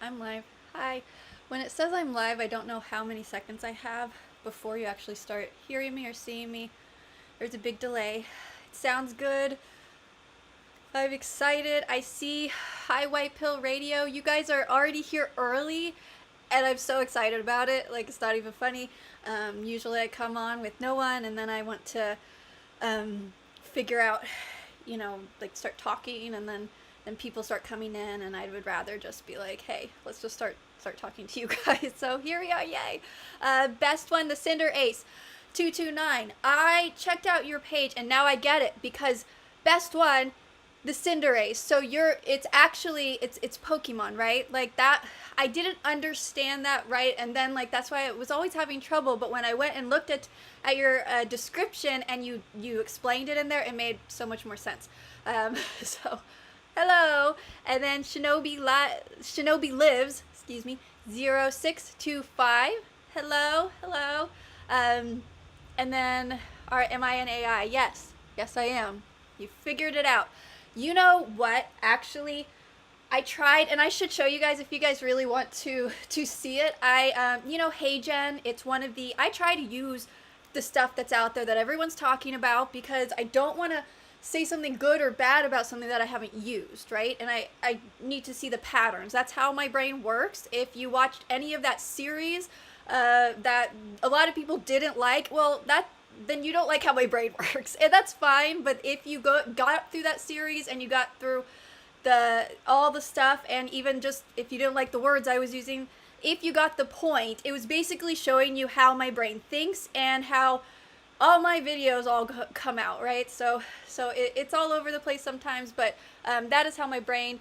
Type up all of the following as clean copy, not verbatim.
I'm live. Hi. When it says I'm live, I don't know how many seconds I have before you actually start hearing me or seeing me. There's a big delay. It sounds good. I'm excited. I see Hi White Pill Radio. You guys are already here early, and I'm so excited about it. Like, it's not even funny. Usually I come on with no one, and then I want to figure out, like start talking, and then people start coming in, and I would rather just be like, hey, let's just start talking to you guys. So here we are, yay. Best one, the Cinder Ace 229. I checked out your page, and now I get it, because best one, the Cinder Ace. So it's actually it's Pokemon, right? Like that. I didn't understand that right, and then like that's why I was always having trouble. But when I went and looked at your description and you explained it in there, it made so much more sense. So hello, and then Shinobi lives. Excuse me, 0625. Hello. And then am I an AI? Yes, I am. You figured it out. You know what? Actually, I tried, and I should show you guys if you guys really want to see it. HeyGen, it's one of the, I try to use the stuff that's out there that everyone's talking about, because I don't want to say something good or bad about something that I haven't used, right? And I need to see the patterns. That's how my brain works. If you watched any of that series that a lot of people didn't like, well, then you don't like how my brain works, and that's fine. But if you got through that series and you got through all the stuff, and even just if you didn't like the words I was using, if you got the point, it was basically showing you how my brain thinks and how all my videos all come out, right? So it's all over the place sometimes, but that is how my brain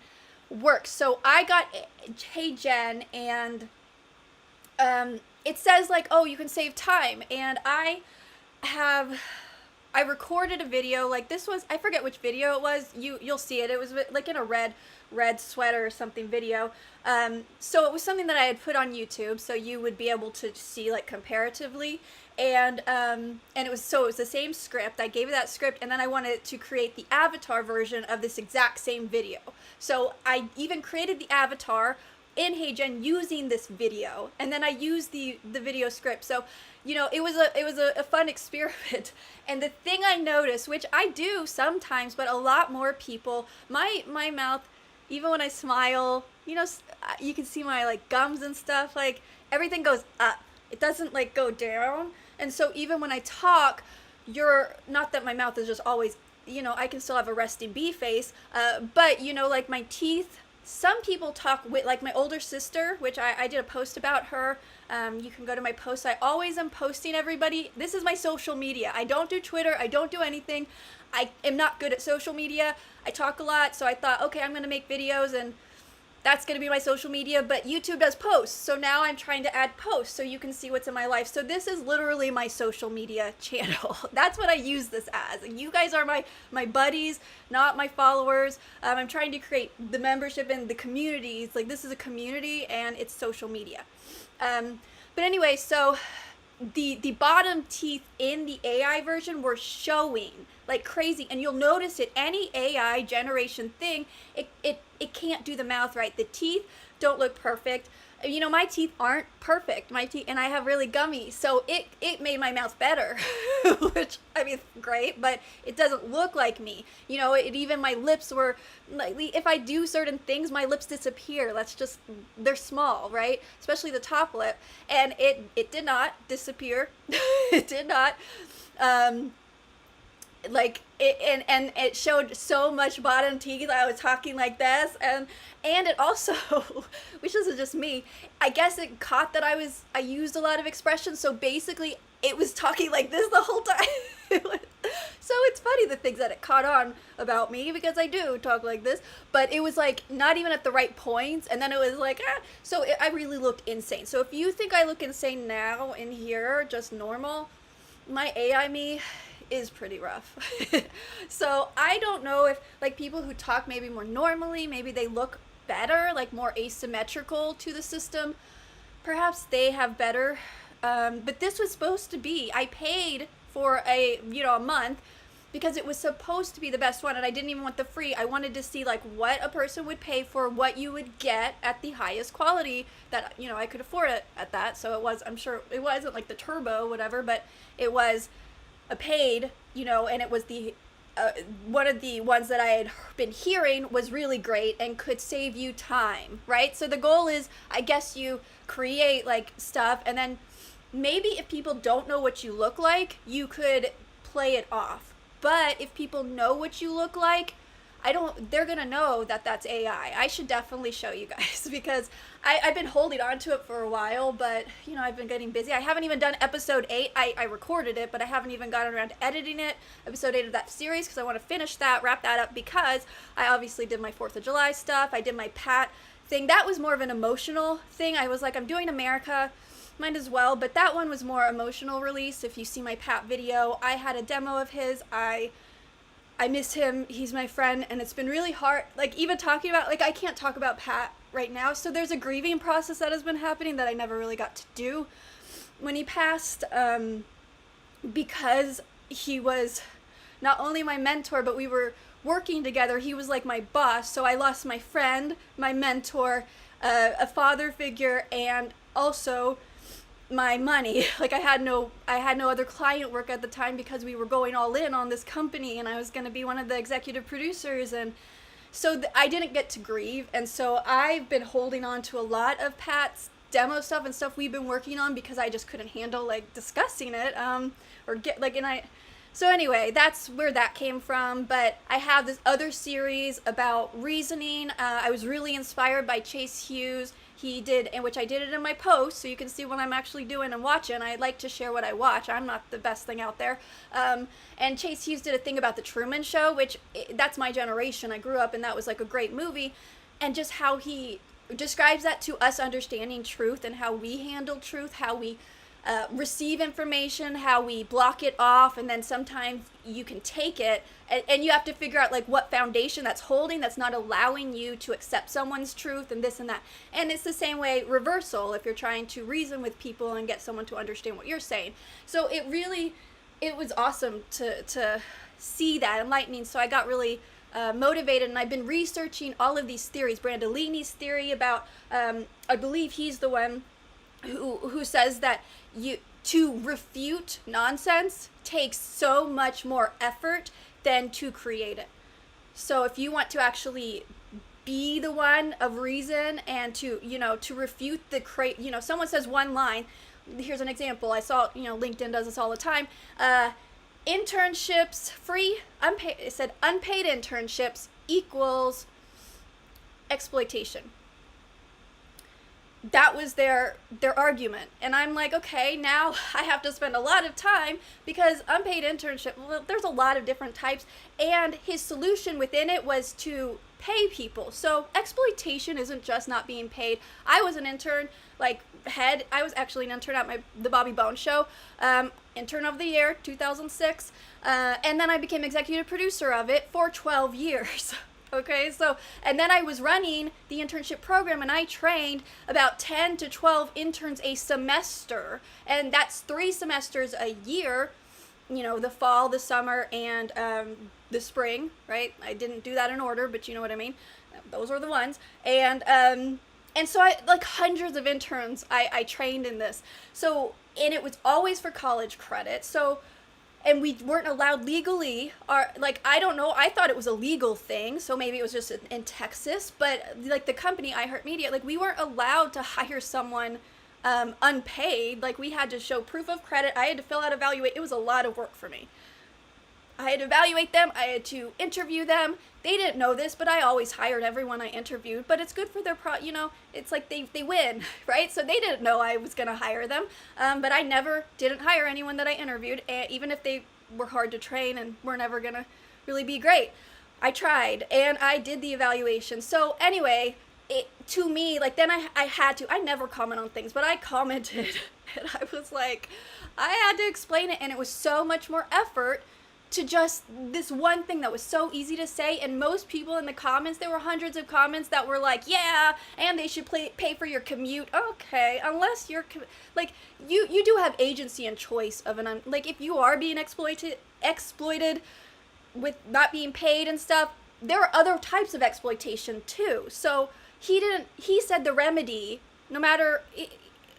works. So I got HeyGen, and it says like, oh, you can save time, and I recorded a video, like this was, I forget which video it was, you'll see it, it was like in a red sweater or something video, so it was something that I had put on YouTube, so you would be able to see like comparatively, and it was the same script. I gave it that script, and then I wanted to create the avatar version of this exact same video, so I even created the avatar in HeyGen using this video, and then I used the video script. So it was a fun experiment. And the thing I noticed, which I do sometimes, but a lot more people, my mouth, even when I smile, you can see my like gums and stuff, like everything goes up, it doesn't like go down. And so even when I talk, not that my mouth is just always, I can still have a resting bee face, but like my teeth, some people talk with, like my older sister, which I did a post about her. You can go to my posts. I always am posting everybody. This is my social media. I don't do Twitter. I don't do anything. I am not good at social media. I talk a lot, so I thought, okay, I'm going to make videos, and that's going to be my social media, but YouTube does posts. So now I'm trying to add posts so you can see what's in my life. So this is literally my social media channel. That's what I use this as. You guys are my buddies, not my followers. I'm trying to create the membership and the communities. Like, this is a community, and it's social media. But anyway, so the bottom teeth in the AI version were showing like crazy, and you'll notice it, any AI generation thing, it can't do the mouth right. The teeth don't look perfect. My teeth aren't perfect. My teeth, and I have really gummy, so it made my mouth better, which, I mean, great, but it doesn't look like me. Even my lips were, like, if I do certain things, my lips disappear. They're small, right? Especially the top lip, and it did not disappear. It did not. Like it, and it showed so much bottom teeth. I was talking like this, and it also, which is just me, I guess it caught that I used a lot of expressions, so basically it was talking like this the whole time. So it's funny the things that it caught on about me, because I do talk like this, but it was like not even at the right points, and then it was like, I really looked insane. So if you think I look insane now in here, just normal, my AI me is pretty rough. So I don't know if, like, people who talk maybe more normally, maybe they look better, like more asymmetrical to the system, perhaps they have better, but this was supposed to be, I paid for a month, because it was supposed to be the best one, and I didn't even want the free. I wanted to see like what a person would pay for what you would get at the highest quality that, you know, I could afford it at that. So it was, I'm sure it wasn't like the turbo whatever, but it was a paid, you know, and it was the one of the ones that I had been hearing was really great and could save you time, right? So the goal is, I guess, you create like stuff, and then maybe if people don't know what you look like, you could play it off. But if people know what you look like, they're gonna know that that's AI. I should definitely show you guys because I've been holding on to it for a while, but you know, I've been getting busy. I haven't even done episode 8. I recorded it, but I haven't even gotten around to editing it, episode 8 of that series, because I want to finish that, wrap that up, because I obviously did my 4th of July stuff. I did my Pat thing. That was more of an emotional thing. I was like, I'm doing America, might as well, but that one was more emotional release. If you see my Pat video, I had a demo of his. I miss him. He's my friend, and it's been really hard, like even talking about, like I can't talk about Pat right now, so there's a grieving process that has been happening that I never really got to do when he passed, because he was not only my mentor, but we were working together. He was like my boss, so I lost my friend, my mentor, a father figure, and also my money. Like I had no other client work at the time because we were going all in on this company, and I was going to be one of the executive producers, and so I didn't get to grieve. And so I've been holding on to a lot of Pat's demo stuff and stuff we've been working on because I just couldn't handle like discussing it or get like, and so anyway, that's where that came from. But I have this other series about reasoning. I was really inspired by Chase Hughes. He did, in which I did it in my post, so you can see what I'm actually doing and watching. I like to share what I watch. I'm not the best thing out there. And Chase Hughes did a thing about the Truman Show, which that's my generation. I grew up, and that was like a great movie. And just how he describes that to us understanding truth and how we handle truth, how we receive information, how we block it off, and then sometimes you can take it and you have to figure out like what foundation that's holding, that's not allowing you to accept someone's truth and this and that. And it's the same way reversal if you're trying to reason with people and get someone to understand what you're saying. So it was awesome to see that enlightening. So I got really motivated, and I've been researching all of these theories. Brandolini's theory about I believe he's the one who says that to refute nonsense takes so much more effort than to create it. So if you want to actually be the one of reason and to refute someone says one line. Here's an example. I saw, LinkedIn does this all the time. Internships, free, unpaid, it said unpaid internships equals exploitation. That was their argument. And I'm like, okay, now I have to spend a lot of time because unpaid internship, well, there's a lot of different types. And his solution within it was to pay people. So exploitation isn't just not being paid. I was an intern, I was actually an intern at the Bobby Bones show, intern of the year, 2006. And then I became executive producer of it for 12 years. Okay, so, and then I was running the internship program, and I trained about 10 to 12 interns a semester, and that's 3 semesters a year, the fall, the summer, and the spring, right? I didn't do that in order, but you know what I mean. Those are the ones. And so I, hundreds of interns, I trained in this. So, and it was always for college credit. So, and we weren't allowed legally, I don't know, I thought it was a legal thing, so maybe it was just in Texas, but the company, iHeartMedia, we weren't allowed to hire someone unpaid. We had to show proof of credit. I had to fill out it was a lot of work for me. I had to evaluate them, I had to interview them. They didn't know this, but I always hired everyone I interviewed, but it's good for their it's like they win, right? So they didn't know I was gonna hire them, but I never didn't hire anyone that I interviewed, even if they were hard to train and were never gonna really be great. I tried, and I did the evaluation. So anyway, to me, then I had to, I never comment on things, but I commented, and I was like, I had to explain it, and it was so much more effort to just this one thing that was so easy to say. And most people in the comments, there were hundreds of comments that were like, yeah, and they should pay for your commute. Okay, unless you're you do have agency and choice of if you are being exploited, with not being paid and stuff, there are other types of exploitation too. So he said the remedy, no matter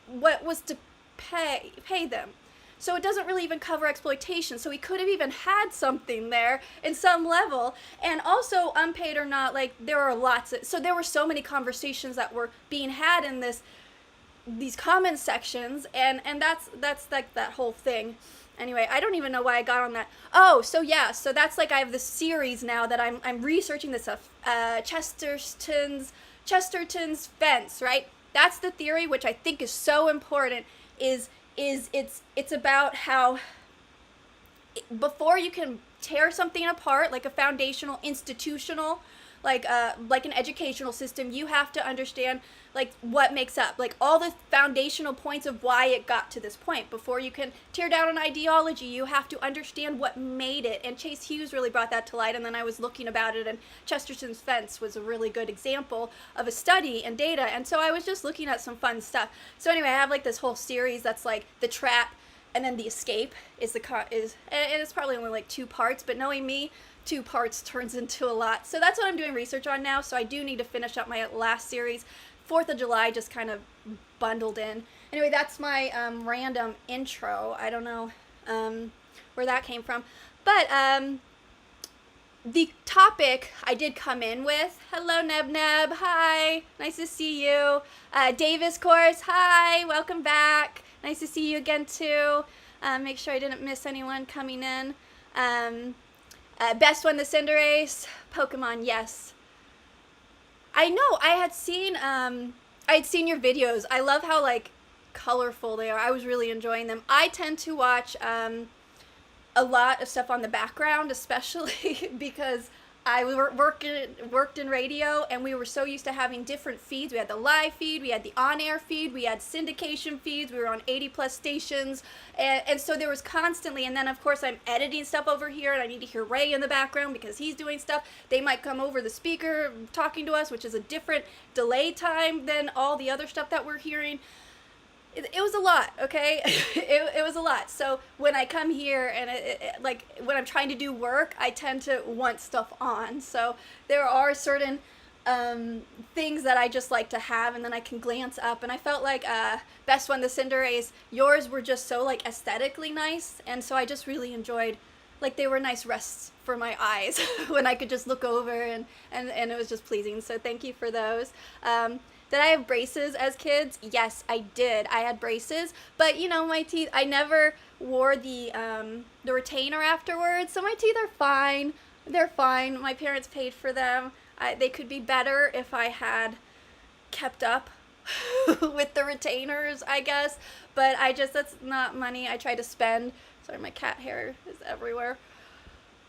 what, was to pay them. So it doesn't really even cover exploitation. So he could have even had something there in some level. And also, unpaid or not, like, there are so there were so many conversations that were being had in these comment sections, and that's like that whole thing. Anyway, I don't even know why I got on that. Oh, so yeah, so that's like I have this series now that I'm researching this stuff. Chesterton's fence, right? That's the theory, which I think is so important, is it's about how before you can tear something apart, like a foundational, institutional, like an educational system, you have to understand like what makes up, like all the foundational points of why it got to this point. Before you can tear down an ideology, you have to understand what made it. And Chase Hughes really brought that to light. And then I was looking about it, and Chesterton's fence was a really good example of a study and data. And so I was just looking at some fun stuff. So anyway, I have like this whole series that's like the trap, and then the escape and it's probably only like 2 parts, but knowing me, 2 parts turns into a lot. So that's what I'm doing research on now. So I do need to finish up my last series. 4th of July just kind of bundled in. Anyway, that's my random intro. I don't know where that came from. But the topic I did come in with, hello Neb Neb, hi, nice to see you. Davis Course, hi, welcome back. Nice to see you again too. Make sure I didn't miss anyone coming in. Best one, the Cinderace. Pokemon, yes. I know, I had seen your videos. I love how like colorful they are. I was really enjoying them. I tend to watch a lot of stuff on the background, especially because I worked in radio, and we were so used to having different feeds. We had the live feed, we had the on-air feed, we had syndication feeds, we were on 80 plus stations, and so there was constantly, and then of course I'm editing stuff over here, and I need to hear Ray in the background because he's doing stuff. They might come over the speaker talking to us, which is a different delay time than all the other stuff that we're hearing. It was a lot, okay? it was a lot. So when I come here and like when I'm trying to do work, I tend to want stuff on. So there are certain things that I just like to have, and then I can glance up. And I felt like best one, the Cinderace, yours were just so like aesthetically nice, and so I just really enjoyed. Like they were nice rests for my eyes when I could just look over, and it was just pleasing. So thank you for those. Did I have braces as kids? Yes, I did. I had braces, but you know, my teeth, I never wore the retainer afterwards, so my teeth are fine. They're fine. My parents paid for them. They could be better if I had kept up with the retainers, I guess, but that's not money I try to spend. Sorry, my cat hair is everywhere.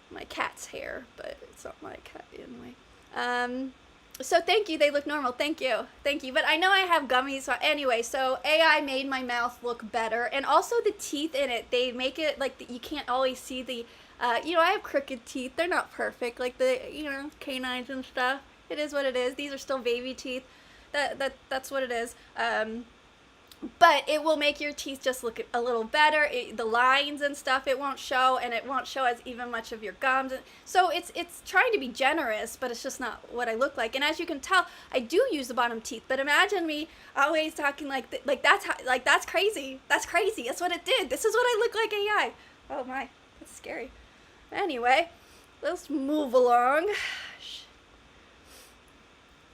My cat's hair, but it's not my cat anyway. So thank you, they look normal, thank you, but I know I have gummies, so anyway, so AI made my mouth look better, and also the teeth in it, they make it like you can't always see the, you know, I have crooked teeth, they're not perfect, like the, you know, canines and stuff, it is what it is, these are still baby teeth, that's what it is, but it will make your teeth just look a little better. The lines and stuff, it won't show, and it won't show as even much of your gums. So it's trying to be generous, but it's just not what I look like. And as you can tell, I do use the bottom teeth. But imagine me always talking like that's crazy. That's crazy. That's what it did. This is what I look like AI. Oh my, that's scary. Anyway, let's move along.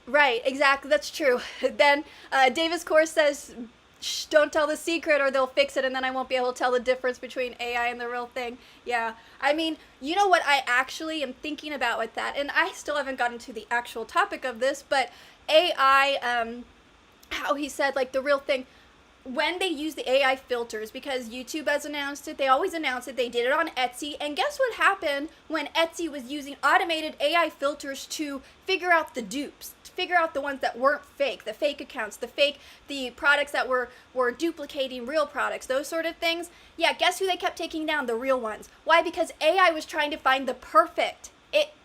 Right, exactly. That's true. Then Davis Course says, shh, don't tell the secret or they'll fix it, and then I won't be able to tell the difference between AI and the real thing. Yeah, I mean, you know what I actually am thinking about with that, and I still haven't gotten to the actual topic of this, but AI, how he said, like, the real thing, when they use the AI filters, because YouTube has announced it, they always announce it, they did it on Etsy, and guess what happened when Etsy was using automated AI filters to figure out the dupes, to figure out the ones that weren't fake, the fake accounts, the products that were duplicating real products, those sort of things? Yeah, guess who they kept taking down? The real ones. Why? Because AI was trying to find the perfect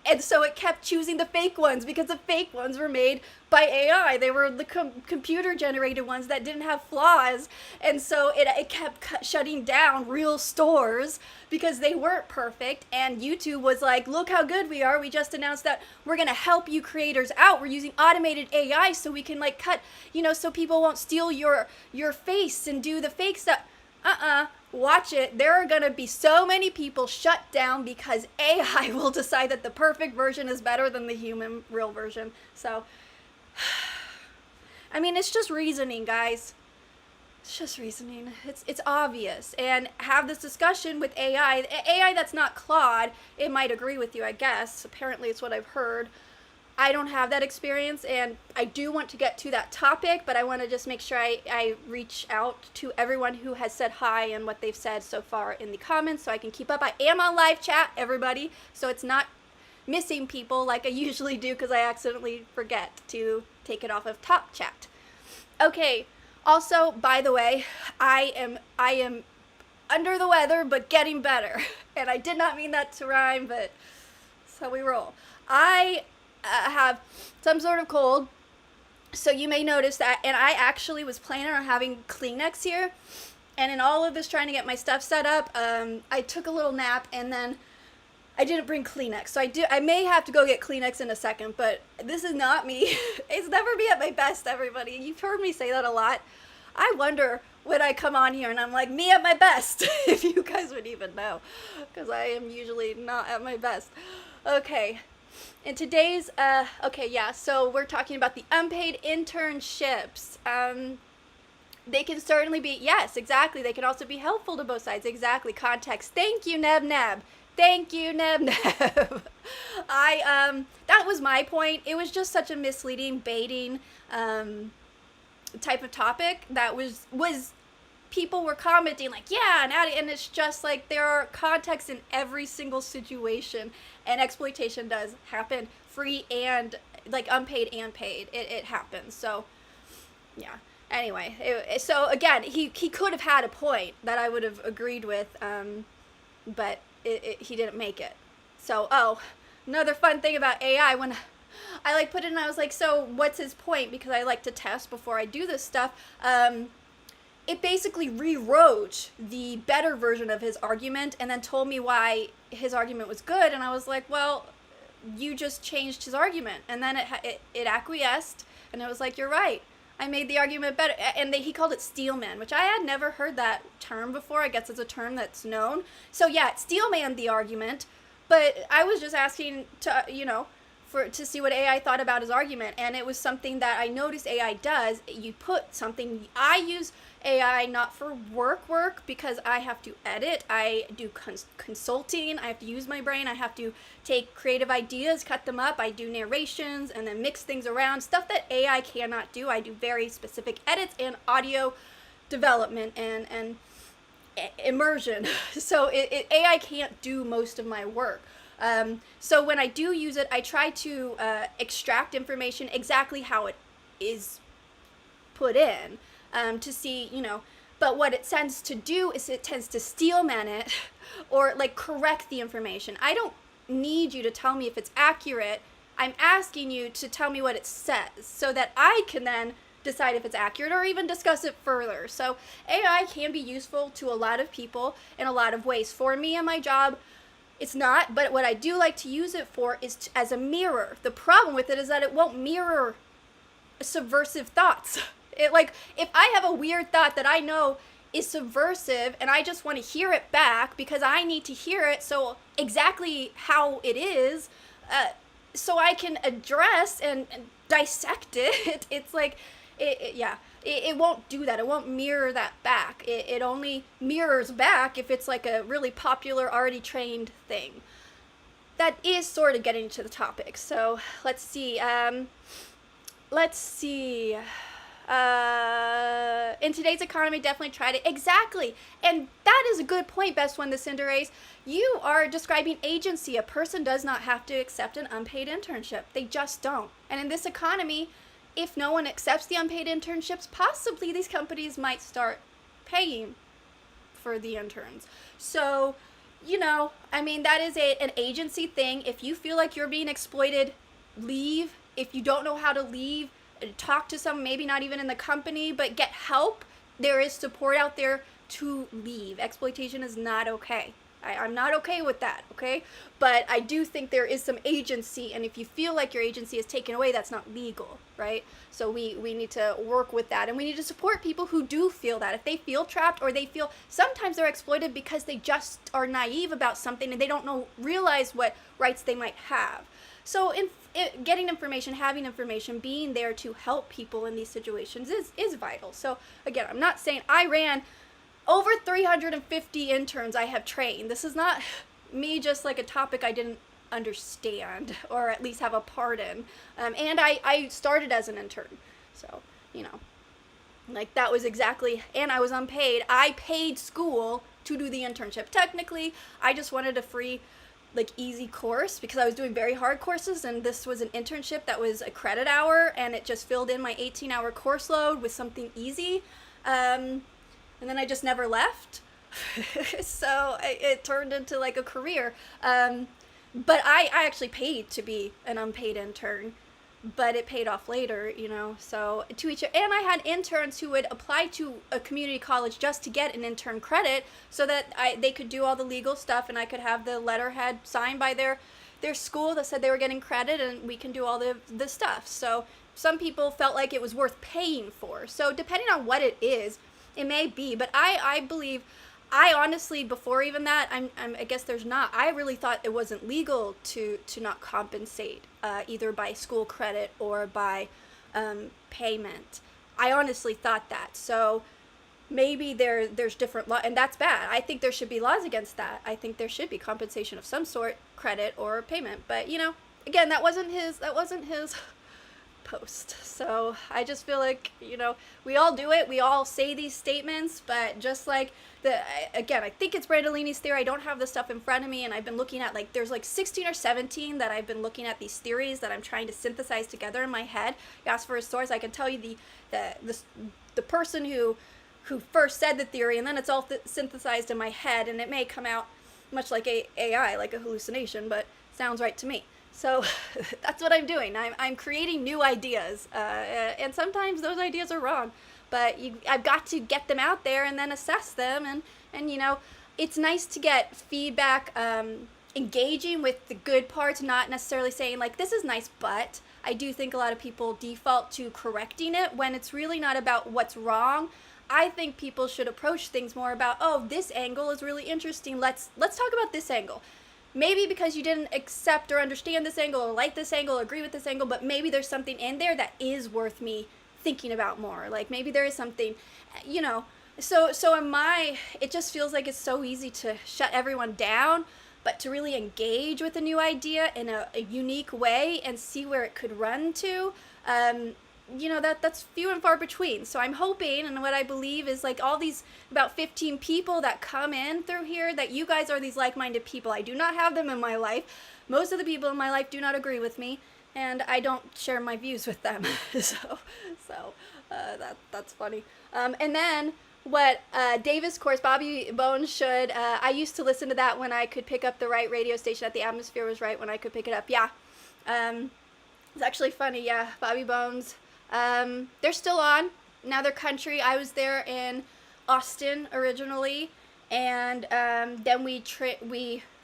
And so it kept choosing the fake ones because the fake ones were made by AI. They were the computer generated ones that didn't have flaws. And so it kept shutting down real stores because they weren't perfect. And YouTube was like, look how good we are. We just announced that we're going to help you creators out. We're using automated AI so we can like cut, so people won't steal your face and do the fake stuff. Watch it. There are going to be so many people shut down because AI will decide that the perfect version is better than the human real version. So, I mean, it's just reasoning, guys. It's just reasoning. It's obvious. And have this discussion with AI. AI that's not Claude, it might agree with you, I guess. Apparently it's what I've heard. I don't have that experience, and I do want to get to that topic, but I want to just make sure I reach out to everyone who has said hi and what they've said so far in the comments so I can keep up. I am on live chat, everybody, so it's not missing people like I usually do because I accidentally forget to take it off of top chat. Okay, also, by the way, I am under the weather, but getting better. And I did not mean that to rhyme, but so we roll. I have some sort of cold, so you may notice that, and I actually was planning on having Kleenex here, and in all of this trying to get my stuff set up, I took a little nap, and then I didn't bring Kleenex, so I may have to go get Kleenex in a second, but this is not me. It's never me at my best, everybody. You've heard me say that a lot. I wonder when I come on here and I'm like, me at my best, if you guys would even know, because I am usually not at my best. Okay. In today's, so we're talking about the unpaid internships. They can certainly be, yes, exactly. They can also be helpful to both sides. Exactly. Context. Thank you, Neb Neb. Thank you, Neb Neb. That was my point. It was just such a misleading, baiting, type of topic that was people were commenting like, yeah, and it's just like there are contexts in every single situation, and exploitation does happen, free and like unpaid and paid. It happens. So yeah. Anyway, so again, he could have had a point that I would have agreed with, but he didn't make it. So another fun thing about AI, when I like put it in, I was like, so what's his point? Because I like to test before I do this stuff. It basically rewrote the better version of his argument and then told me why his argument was good. And I was like, well, you just changed his argument. And then it acquiesced, and it was like, you're right. I made the argument better. And he called it Steelman, which I had never heard that term before. I guess it's a term that's known. So yeah, it Steelman the argument. But I was just asking to see what AI thought about his argument, and it was something that I noticed AI does. You put something, I use AI not for work because I have to edit, I do consulting, I have to use my brain, I have to take creative ideas, cut them up, I do narrations, and then mix things around, stuff that AI cannot do. I do very specific edits and audio development and immersion. So AI can't do most of my work. So when I do use it, I try to extract information exactly how it is put in, to see, but what it tends to do is it tends to steelman it or like correct the information. I don't need you to tell me if it's accurate. I'm asking you to tell me what it says so that I can then decide if it's accurate or even discuss it further. So AI can be useful to a lot of people in a lot of ways. For me and my job, it's not, but what I do like to use it for is as a mirror. The problem with it is that it won't mirror subversive thoughts. If I have a weird thought that I know is subversive and I just want to hear it back because I need to hear it so exactly how it is, so I can address and dissect it. It's like, it won't do that. It won't mirror that back. It only mirrors back if it's like a really popular, already trained thing. That is sort of getting to the topic. So let's see. In today's economy, definitely tried it. Exactly. And that is a good point, Best One, the Cinderace. You are describing agency. A person does not have to accept an unpaid internship. They just don't. And in this economy, if no one accepts the unpaid internships, possibly these companies might start paying for the interns. So you know, I mean, that is an agency thing. If you feel like you're being exploited, leave. If you don't know how to leave, talk to someone, maybe not even in the company, but get help. There is support out there to leave. Exploitation is not okay. I'm not okay with that, okay? But I do think there is some agency, and if you feel like your agency is taken away, that's not legal, right? So we need to work with that, and we need to support people who do feel that. If they feel trapped, or they feel, sometimes they're exploited because they just are naive about something and they don't realize what rights they might have. So getting information, having information, being there to help people in these situations is vital. So again, I'm not saying I ran over 350 interns I have trained. This is not me just like a topic I didn't understand or at least have a part in. And I started as an intern. So, you know, like that was exactly, and I was unpaid. I paid school to do the internship. Technically, I just wanted a free, like, easy course because I was doing very hard courses, and this was an internship that was a credit hour, and it just filled in my 18-hour course load with something easy. And then I just never left. So it turned into like a career. But I actually paid to be an unpaid intern, but it paid off later, you know, so to each, and I had interns who would apply to a community college just to get an intern credit so that they could do all the legal stuff, and I could have the letterhead signed by their school that said they were getting credit, and we can do all the stuff. So some people felt like it was worth paying for. So depending on what it is, it may be, but I believe, I honestly, before even that, I guess there's not, I really thought it wasn't legal to not compensate, either by school credit or by payment. I honestly thought that. So maybe there's different law, and that's bad. I think there should be laws against that. I think there should be compensation of some sort, credit or payment. But, you know, again, that wasn't his post. So I just feel like, you know, we all do it, we all say these statements, but just like again, I think it's Brandolini's theory. I don't have the stuff in front of me, and I've been looking at, like, there's like 16 or 17 that I've been looking at, these theories that I'm trying to synthesize together in my head. You ask for a source, I can tell you the person who first said the theory, and then it's all synthesized in my head, and it may come out much like AI, like a hallucination, but sounds right to me. So that's what I'm doing. I'm creating new ideas, and sometimes those ideas are wrong, but I've got to get them out there and then assess them, and you know, it's nice to get feedback, engaging with the good parts, not necessarily saying like, this is nice, but I do think a lot of people default to correcting it when it's really not about what's wrong. I think people should approach things more about, oh, this angle is really interesting, let's talk about this angle. Maybe because you didn't accept or understand this angle or like this angle or agree with this angle, but maybe there's something in there that is worth me thinking about more. Like maybe there is something, you know, so it just feels like it's so easy to shut everyone down, but to really engage with a new idea in a unique way and see where it could run to, you know, that's few and far between. So I'm hoping, and what I believe is, like, all these about 15 people that come in through here, that you guys are these like-minded people. I do not have them in my life. Most of the people in my life do not agree with me, and I don't share my views with them. so that's funny. And then what Davis course, Bobby Bones should, I used to listen to that when I could pick up the right radio station, that the atmosphere was right when I could pick it up. Yeah. It's actually funny. Yeah. Bobby Bones. They're still on. Now they're country. I was there in Austin originally, and then we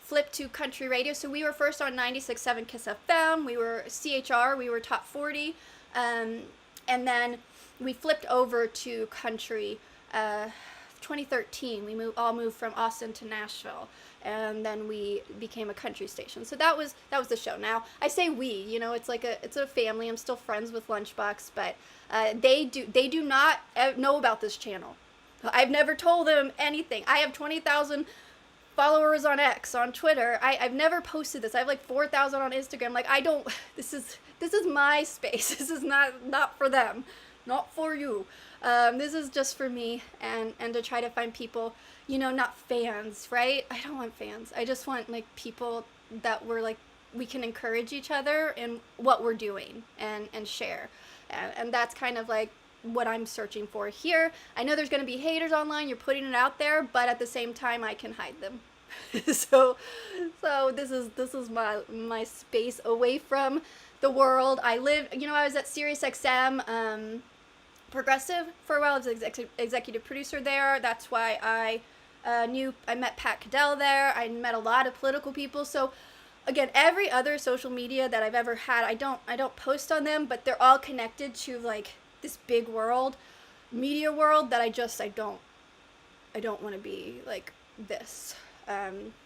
flipped to country radio. So we were first on 96.7 Kiss FM. We were CHR. We were top 40, and then we flipped over to country. 2013. We all moved from Austin to Nashville, and then we became a country station. So that was the show. Now I say we, you know, it's a family. I'm still friends with Lunchbox, but they do not know about this channel. I've never told them anything. I have 20,000 followers on X, on Twitter. I've never posted this. I have like 4,000 on Instagram. Like, I don't. This is my space. This is not for them, not for you. This is just for me, and to try to find people, you know, not fans, right? I don't want fans. I just want, like, people that we can encourage each other in what we're doing and share. And that's kind of like what I'm searching for here. I know there's going to be haters online. You're putting it out there, but at the same time, I can hide them. so this is my space away from the world. I live, I was at SiriusXM Progressive for a while. I was executive producer there. That's why I met Pat Caddell there. I met a lot of political people. So again, every other social media that I've ever had, I don't post on them, but they're all connected to like this big world, media world that I don't want to be like this.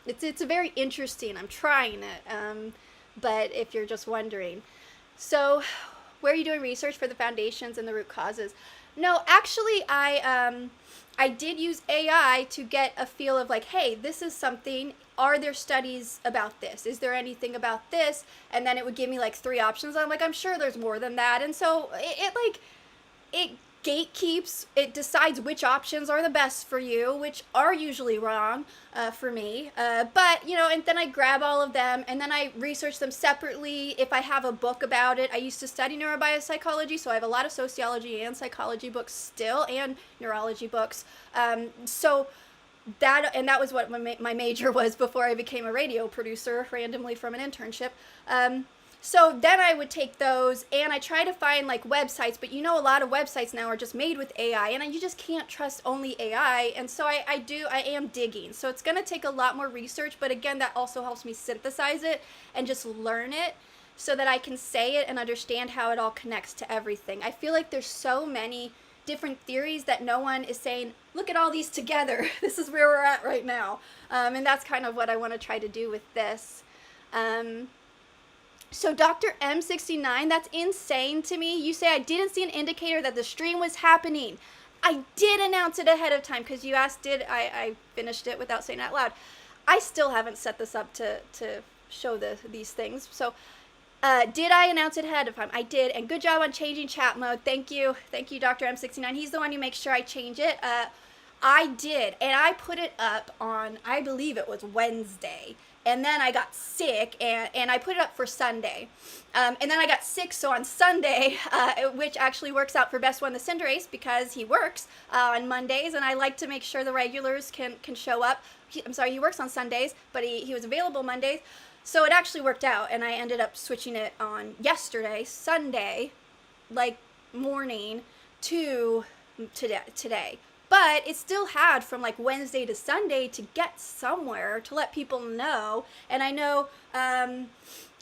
It's a very interesting. I'm trying it. But if you're just wondering, so where are you doing research for the foundations and the root causes? No, actually, I did use AI to get a feel of like, hey, this is something. Are there studies about this? Is there anything about this? And then it would give me like 3 options. I'm like, I'm sure there's more than that. And so it gatekeeps, it decides which options are the best for you, which are usually wrong for me. But, and then I grab all of them and then I research them separately. If I have a book about it, I used to study neurobiopsychology, so I have a lot of sociology and psychology books still and neurology books. So that was what my major was before I became a radio producer randomly from an internship. So then I would take those and I try to find like websites, but a lot of websites now are just made with AI and you just can't trust only AI. And so I am digging. So it's going to take a lot more research, but again, that also helps me synthesize it and just learn it so that I can say it and understand how it all connects to everything. I feel like there's so many different theories that no one is saying, look at all these together. This is where we're at right now. And that's kind of what I want to try to do with this. So Dr. M69, that's insane to me. You say I didn't see an indicator that the stream was happening. I did announce it ahead of time because you asked, did I finished it without saying it out loud. I still haven't set this up to show these things. So did I announce it ahead of time? I did, and good job on changing chat mode. Thank you, Dr. M69. He's the one who makes sure I change it. I did, and I put it up on, I believe it was Wednesday. And then I got sick, and I put it up for Sunday. And then I got sick, so on Sunday, which actually works out for Best Won the Cinderace because he works on Mondays, and I like to make sure the regulars can show up. He works on Sundays, but he was available Mondays. So it actually worked out, and I ended up switching it on yesterday, Sunday, like morning, to today. But it still had from like Wednesday to Sunday to get somewhere to let people know. And I know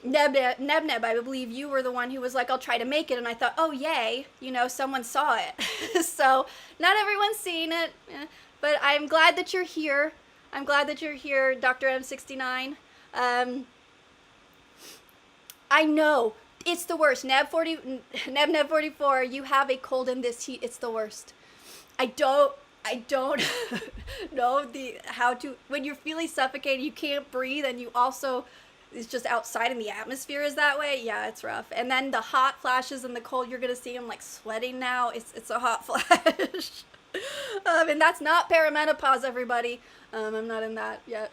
Neb, I believe you were the one who was like, I'll try to make it. And I thought, oh, yay, someone saw it. So not everyone's seeing it, but I'm glad that you're here. I'm glad that you're here, Dr. M69. I know it's the worst. Neb 44, you have a cold in this heat. It's the worst. I don't know how to, when you're feeling suffocated, you can't breathe, and you also, it's just outside and the atmosphere is that way. Yeah, it's rough. And then the hot flashes and the cold, you're going to see them like sweating now. It's a hot flash. And that's not perimenopause, everybody. I'm not in that yet.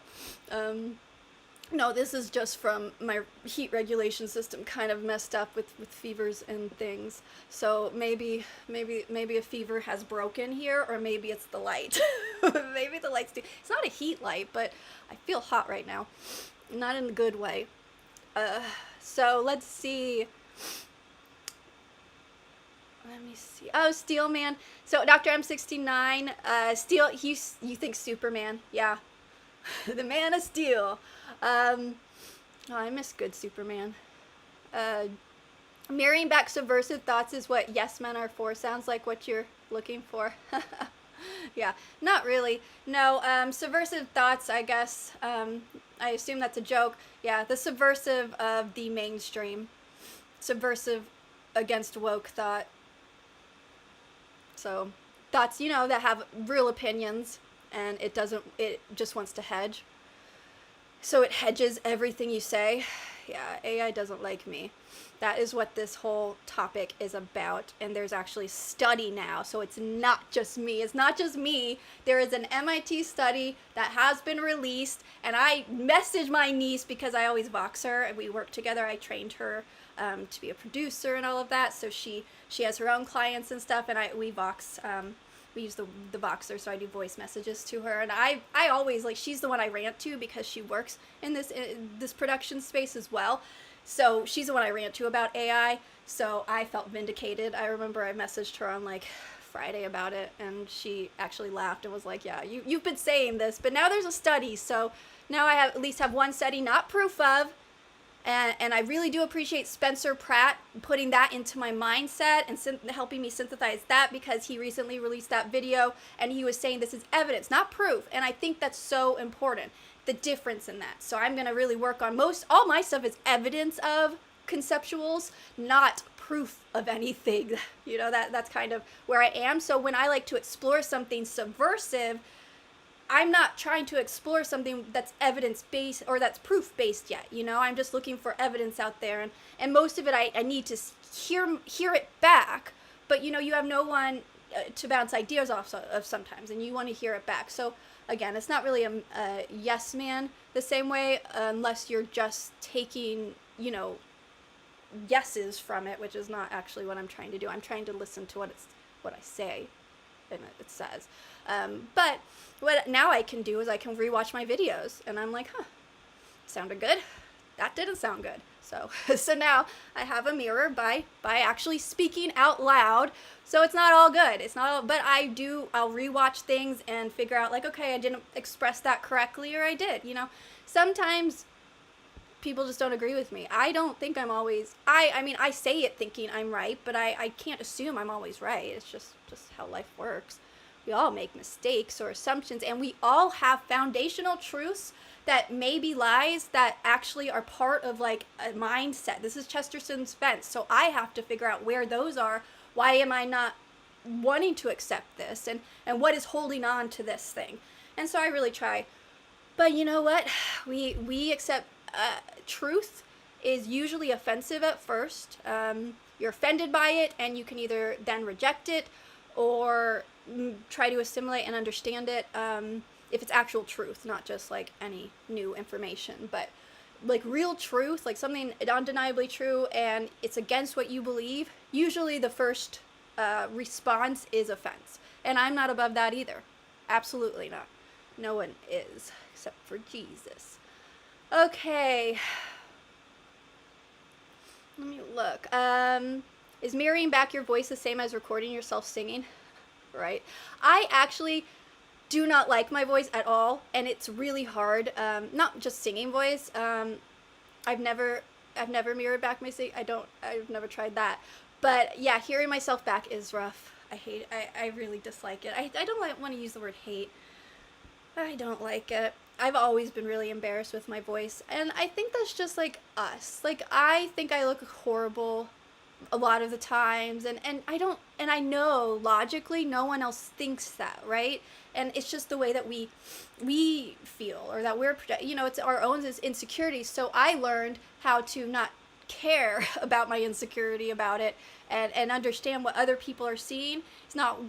No, this is just from my heat regulation system kind of messed up with fevers and things. So maybe a fever has broken here, or maybe it's the light. Maybe the light's it's not a heat light, but I feel hot right now. Not in a good way. So let's see. Let me see. Oh, Steelman. So Dr. M69, Steel, you think Superman? Yeah. The Man of Steel. Oh, I miss good Superman. Mirroring back subversive thoughts is what yes men are for. Sounds like what you're looking for. Yeah, not really. No, subversive thoughts, I guess. I assume that's a joke. Yeah, the subversive of the mainstream. Subversive against woke thought. So, thoughts, that have real opinions, and it just wants to hedge. So it hedges everything you say. Yeah, AI doesn't like me. That is what this whole topic is about. And there's actually study now. So it's not just me. It's not just me. There is an MIT study that has been released. And I messaged my niece because I always vox her. And we work together. I trained her to be a producer and all of that. So she has her own clients and stuff. And we vox we use the Voxer, so I do voice messages to her, and I always, like, she's the one I rant to because she works in this production space as well. So she's the one I rant to about AI, so I felt vindicated. I remember I messaged her on, like, Friday about it, and she actually laughed and was like, yeah, you've been saying this, but now there's a study, so now I at least have one study, not proof of, and I really do appreciate Spencer Pratt putting that into my mindset and helping me synthesize that, because he recently released that video, and he was saying this is evidence, not proof, and I think that's so important, the difference in that. So I'm going to really work on all my stuff is evidence of conceptuals, not proof of anything. You know, that's kind of where I am. So when I like to explore something subversive, I'm not trying to explore something that's evidence-based or that's proof-based yet, you know? I'm just looking for evidence out there, and most of it I need to hear it back, but, you know, you have no one to bounce ideas off of sometimes, and you want to hear it back. So, again, it's not really a yes man the same way, unless you're just taking, you know, yeses from it, which is not actually what I'm trying to do. I'm trying to listen to what I say and it says. But what now I can do is I can rewatch my videos, and I'm like, huh, sounded good. That didn't sound good. So now I have a mirror by actually speaking out loud. So it's not all good. It's not all, but I'll rewatch things and figure out, like, okay, I didn't express that correctly, or I did, you know. Sometimes people just don't agree with me. I don't think I'm always, I mean, I say it thinking I'm right, but I can't assume I'm always right. It's just how life works. We all make mistakes or assumptions, and we all have foundational truths that may be lies that actually are part of, like, a mindset. This is Chesterton's fence, so I have to figure out where those are. Why am I not wanting to accept this, and what is holding on to this thing? And so I really try. But you know what? We accept truth is usually offensive at first. You're offended by it, and you can either then reject it or try to assimilate and understand it, if it's actual truth, not just like any new information, but like real truth, like something undeniably true and it's against what you believe. Usually the first response is offense, and I'm not above that either. Absolutely not. No one is, except for Jesus. Okay, let me look. Is mirroring back your voice the same as recording yourself singing? Right? I actually do not like my voice at all, and it's really hard. Not just singing voice. I've never mirrored back my sing. I've never tried that. But yeah, hearing myself back is rough. I really dislike it. I don't want to use the word hate. I don't like it. I've always been really embarrassed with my voice, and I think that's just like us. Like, I think I look horrible a lot of the times, and I know logically no one else thinks that, right? And it's just the way that we feel, or that we're, you know, it's our own insecurities. So I learned how to not care about my insecurity about it, and understand what other people are seeing. It's not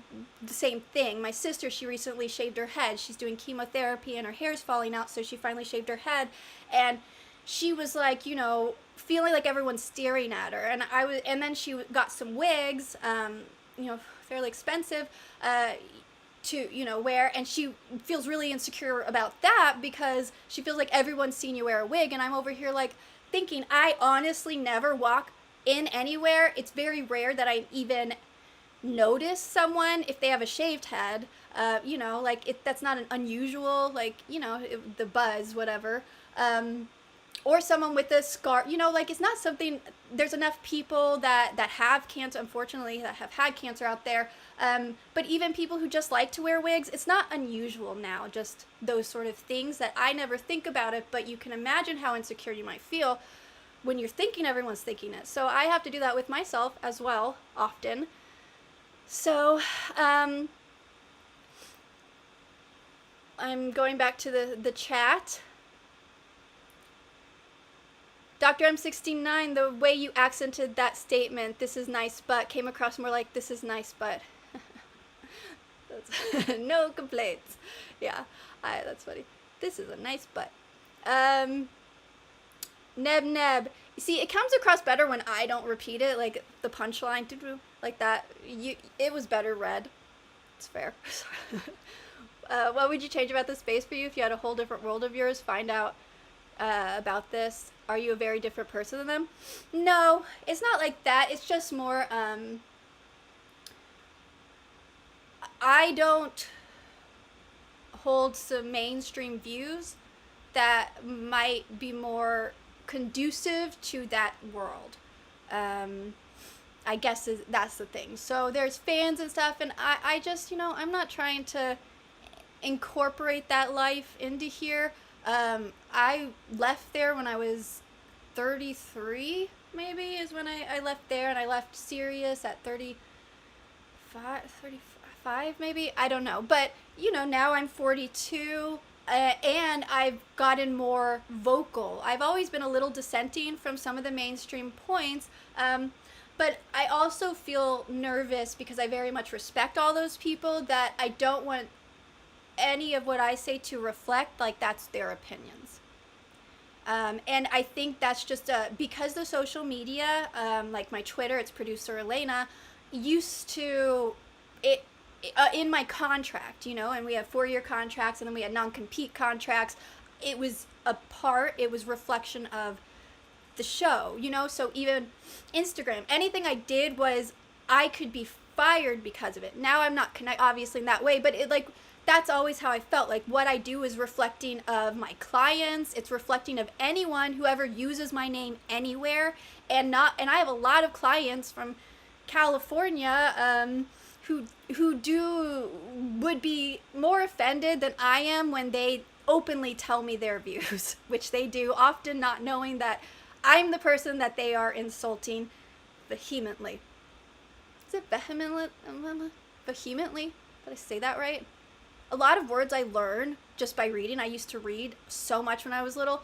the same thing. My sister, she recently shaved her head. She's doing chemotherapy and her hair's falling out, so she finally shaved her head, and she was like, you know, feeling like everyone's staring at her, and then she got some wigs, you know, fairly expensive, to, you know, wear, and she feels really insecure about that because she feels like everyone's seen you wear a wig, and I'm over here like thinking, I honestly never walk in anywhere. It's very rare that I even notice someone if they have a shaved head, you know, like that's not an unusual, like, you know, the buzz, whatever, or someone with a scar, you know, like, it's not something, there's enough people that have cancer, unfortunately, that have had cancer out there, but even people who just like to wear wigs, it's not unusual now, just those sort of things that I never think about it, but you can imagine how insecure you might feel when you're thinking everyone's thinking it. So I have to do that with myself as well, often. So, I'm going back to the chat. Dr. M69, the way you accented that statement, "this is nice but," came across more like "this is nice but." No complaints. Yeah, that's funny. This is a nice butt. Neb. You see, it comes across better when I don't repeat it, like the punchline, like that. It was better read. It's fair. What would you change about the space for you if you had a whole different world of yours? Find out about this. Are you a very different person than them? No, it's not like that. It's just more, I don't hold some mainstream views that might be more conducive to that world. I guess that's the thing. So there's fans and stuff, and I just, I'm not trying to incorporate that life into here. I left there when I was 33, maybe, is when I left there, and I left Sirius at 35 maybe, I don't know, but now I'm 42, and I've gotten more vocal. I've always been a little dissenting from some of the mainstream points, but I also feel nervous because I very much respect all those people, that I don't want any of what I say to reflect like that's their opinions. And I think that's just because the social media, like my Twitter, it's producer Elena, used to, in my contract, and we have 4-year contracts, and then we had non-compete contracts. It was reflection of the show, so even Instagram, anything I did was, I could be fired because of it. Now I'm not obviously in that way, but that's always how I felt. Like, what I do is reflecting of my clients. It's reflecting of anyone who ever uses my name anywhere, and I have a lot of clients from California, who would be more offended than I am when they openly tell me their views, which they do, often not knowing that I'm the person that they are insulting vehemently. Is it vehemently? Vehemently? Did I say that right? A lot of words I learn just by reading. I used to read so much when I was little.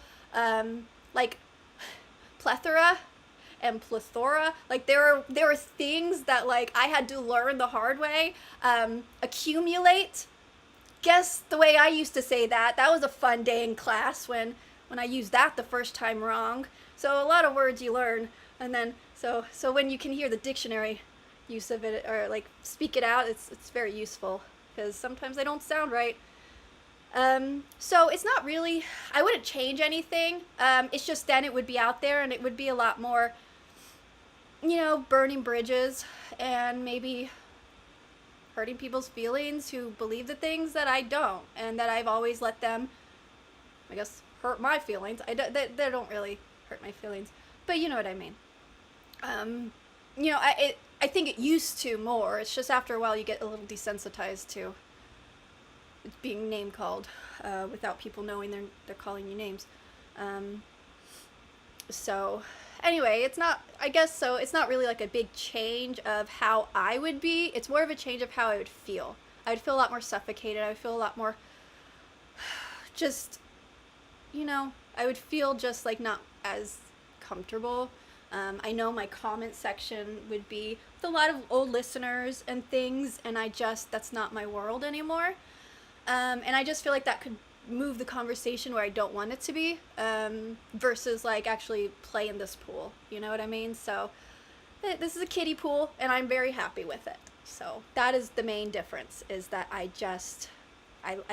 Like plethora and plethora. Like there were things that I had to learn the hard way. Accumulate. Guess the way I used to say that. That was a fun day in class when I used that the first time wrong. So a lot of words you learn, and then so when you can hear the dictionary use of it, or speak it out, it's very useful, because sometimes they don't sound right. So it's not really, I wouldn't change anything. It's just then it would be out there, and it would be a lot more, burning bridges, and maybe hurting people's feelings who believe the things that I don't, and that I've always let them, I guess, hurt my feelings. They don't really hurt my feelings, but you know what I mean. I think it used to more. It's just after a while you get a little desensitized to it's being name called, without people knowing they're calling you names. So anyway, it's not really like a big change of how I would be. It's more of a change of how I would feel. I would feel a lot more suffocated. I would feel a lot more just, I would feel just not as comfortable. I know my comment section would be with a lot of old listeners and things, and that's not my world anymore. And I just feel like that could move the conversation where I don't want it to be, versus actually play in this pool. You know what I mean? So this is a kiddie pool, and I'm very happy with it. So that is the main difference, is that I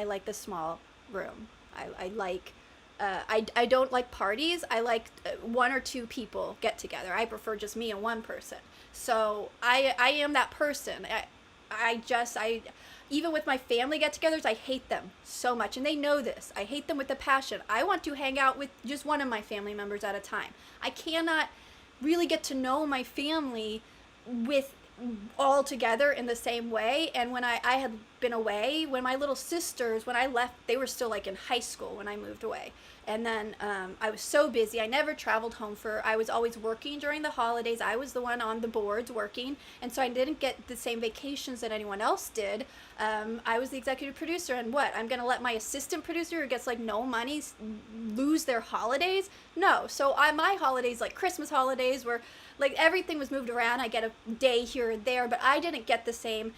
like the small room. I don't like parties. I like 1 or 2 people get together. I prefer just me and one person. So I am that person. I even with my family get-togethers, I hate them so much, and they know this. I hate them with a passion. I want to hang out with just one of my family members at a time. I cannot really get to know my family with all together in the same way. And when I had been away, when my little sisters, when I left, they were still in high school when I moved away. And then I was so busy. I never traveled home I was always working during the holidays. I was the one on the boards working. And so I didn't get the same vacations that anyone else did. I was the executive producer, and I'm going to let my assistant producer who gets no money lose their holidays? No. So my holidays, Christmas holidays, were everything was moved around. I get a day here or there, but I didn't get the same